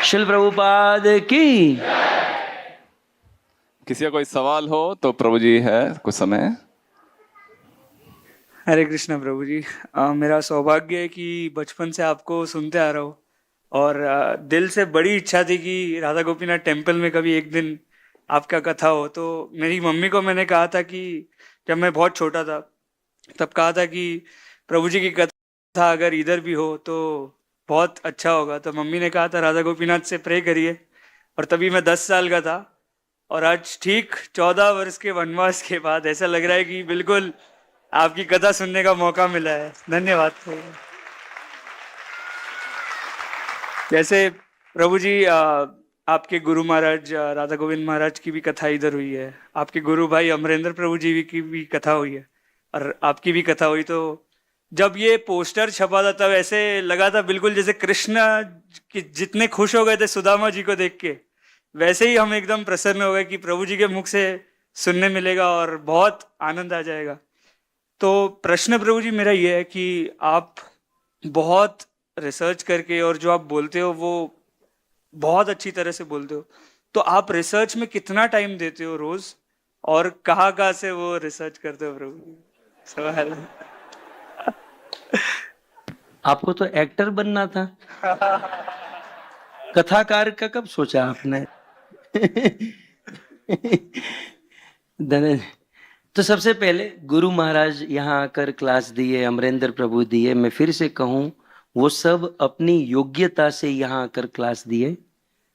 शिल प्रभुपाद की। किसी का कोई सवाल हो तो प्रभु जी है कुछ समय। हरे कृष्ण प्रभु जी। मेरा सौभाग्य है कि बचपन से आपको सुनते आ रहा हूँ, और दिल से बड़ी इच्छा थी कि राधा गोपीनाथ टेम्पल में कभी एक दिन आपका कथा हो। तो मेरी मम्मी को मैंने कहा था कि जब मैं बहुत छोटा था तब कहा था कि प्रभु जी की कथा अगर इधर भी हो तो बहुत अच्छा होगा। तो मम्मी ने कहा था राधा गोपीनाथ से प्रे करिए, और तभी मैं 10 साल का था। और आज ठीक 14 वर्ष के वनवास के बाद ऐसा लग रहा है कि बिल्कुल आपकी कथा सुनने का मौका मिला है। धन्यवाद। जैसे प्रभु जी, आपके गुरु महाराज राधा गोविंद महाराज की भी कथा इधर हुई है, आपके गुरु भाई अमरेंद्र प्रभु जी की भी कथा हुई है, और आपकी भी कथा हुई। तो जब ये पोस्टर छपा था तब ऐसे लगा था बिल्कुल जैसे कृष्ण की जितने खुश हो गए थे सुदामा जी को देख के, वैसे ही हम एकदम प्रसन्न हो गए कि प्रभु जी के मुख से सुनने मिलेगा और बहुत आनंद आ जाएगा। तो प्रश्न प्रभु जी मेरा ये है कि आप बहुत रिसर्च करके और जो आप बोलते हो वो बहुत अच्छी तरह से बोलते हो, तो आप रिसर्च में कितना टाइम देते हो रोज, और कहाँ से वो रिसर्च करते हो प्रभु जी? सवाल आपको तो एक्टर बनना था, कथाकार का कब सोचा आपने? तो सबसे पहले गुरु महाराज यहाँ आकर क्लास दिए, अमरेंद्र प्रभु दिए, मैं फिर से कहूँ वो सब अपनी योग्यता से यहाँ आकर क्लास दिए।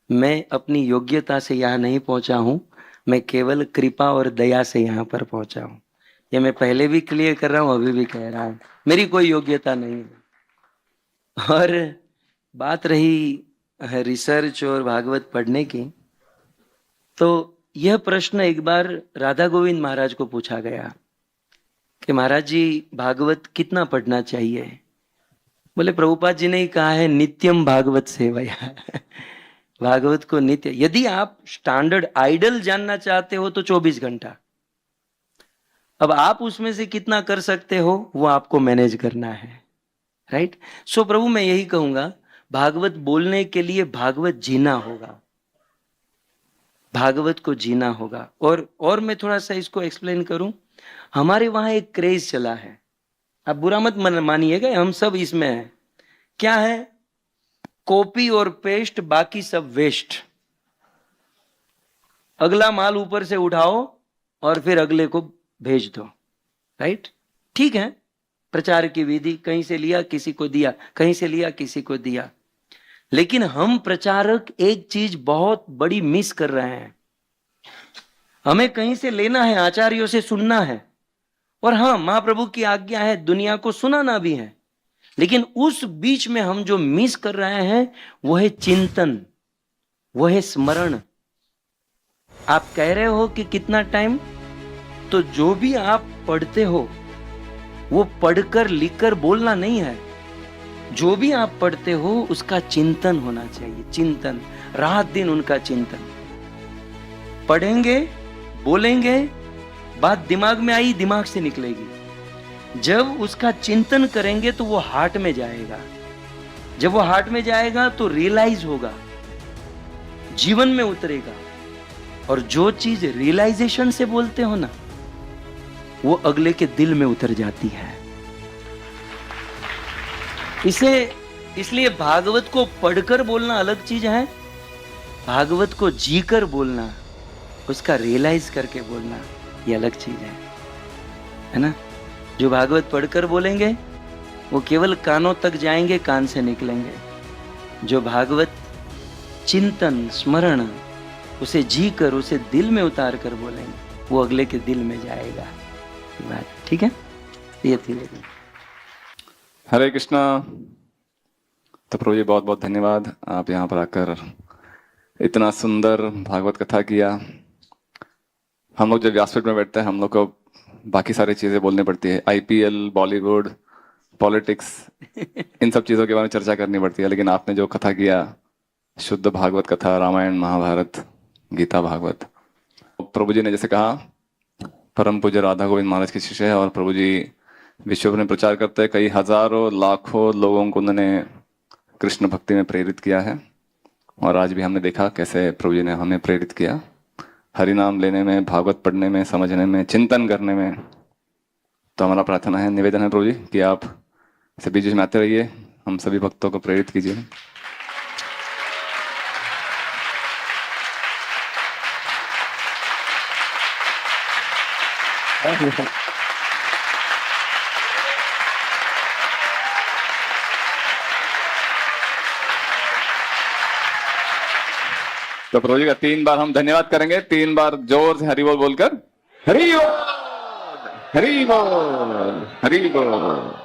मैं अपनी योग्यता से यहाँ नहीं पहुंचा हूँ, मैं केवल कृपा और दया से यहाँ पर पहुंचा हूँ। ये मैं पहले भी क्लियर कर रहा हूँ, अभी भी कह रहा हूँ, मेरी कोई योग्यता नहीं है। और बात रही रिसर्च और भागवत पढ़ने की, तो यह प्रश्न एक बार राधा गोविंद महाराज को पूछा गया कि महाराज जी भागवत कितना पढ़ना चाहिए। बोले प्रभुपाद जी ने ही कहा है नित्यम भागवत सेवया। भागवत को नित्य, यदि आप स्टैंडर्ड आइडल जानना चाहते हो तो 24 घंटा। अब आप उसमें से कितना कर सकते हो वो आपको मैनेज करना है, राइट। सो प्रभु मैं यही कहूंगा, भागवत बोलने के लिए भागवत जीना होगा, भागवत को जीना होगा। और मैं थोड़ा सा इसको एक्सप्लेन करूं, हमारे वहां एक क्रेज चला है, आप बुरा मत मानिएगा, हम सब इसमें हैं। क्या है? कॉपी और पेस्ट, बाकी सब वेस्ट। अगला माल ऊपर से उठाओ और फिर अगले को भेज दो, राइट। ठीक है, प्रचार की विधि, कहीं से लिया किसी को दिया, कहीं से लिया किसी को दिया। लेकिन हम प्रचारक एक चीज बहुत बड़ी मिस कर रहे हैं। हमें कहीं से लेना है, आचार्यों से सुनना है, और हाँ महाप्रभु की आज्ञा है दुनिया को सुनाना भी है। लेकिन उस बीच में हम जो मिस कर रहे हैं वो है चिंतन, वो है स्मरण। आप कह रहे हो कि कितना टाइम, तो जो भी आप पढ़ते हो वो पढ़कर लिखकर बोलना नहीं है। जो भी आप पढ़ते हो उसका चिंतन होना चाहिए, चिंतन, रात दिन उनका चिंतन। पढ़ेंगे, बोलेंगे, बात दिमाग में आई, दिमाग से निकलेगी। जब उसका चिंतन करेंगे तो वो हार्ट में जाएगा। जब वो हार्ट में जाएगा तो रियलाइज होगा, जीवन में उतरेगा। और जो चीज रियलाइजेशन से बोलते हो ना, वो अगले के दिल में उतर जाती है। इसलिए भागवत को पढ़कर बोलना अलग चीज है, भागवत को जीकर बोलना, उसका रियलाइज करके बोलना, ये अलग चीज है ना। जो भागवत पढ़कर बोलेंगे वो केवल कानों तक जाएंगे, कान से निकलेंगे। जो भागवत चिंतन, स्मरण, उसे जी कर, उसे दिल में उतार कर बोलेंगे, वो अगले के दिल में जाएगा। बात ठीक है, ये थी लेकिन। हरे कृष्णा। तो प्रभु जी बहुत बहुत धन्यवाद, आप यहाँ पर आकर इतना सुंदर भागवत कथा किया। हम लोग जब व्यासपीठ में बैठते हैं हम लोग को बाकी सारी चीज़ें बोलनी पड़ती है, आईपीएल, बॉलीवुड, पॉलिटिक्स, इन सब चीज़ों के बारे में चर्चा करनी पड़ती है। लेकिन आपने जो कथा किया, शुद्ध भागवत कथा, रामायण, महाभारत, गीता, भागवत, प्रभु जी ने जैसे कहा परम पूज्य राधा गोविंद महाराज के शिष्य है और प्रभु जी विश्व भर में प्रचार करते हैं। कई हजारों लाखों लोगों को उन्होंने कृष्ण भक्ति में प्रेरित किया है। और आज भी हमने देखा कैसे प्रभु जी ने हमें प्रेरित किया हरि नाम लेने में, भागवत पढ़ने में, समझने में, चिंतन करने में। तो हमारा प्रार्थना है, निवेदन है प्रभु जी कि आप सभी बीच में आते रहिए, हम सभी भक्तों को प्रेरित कीजिए। तो प्रभु जी का 3 बार हम धन्यवाद करेंगे, 3 बार जोर से हरि बोल बोलकर, हरि बोल, हरि बोल, हरि बोल।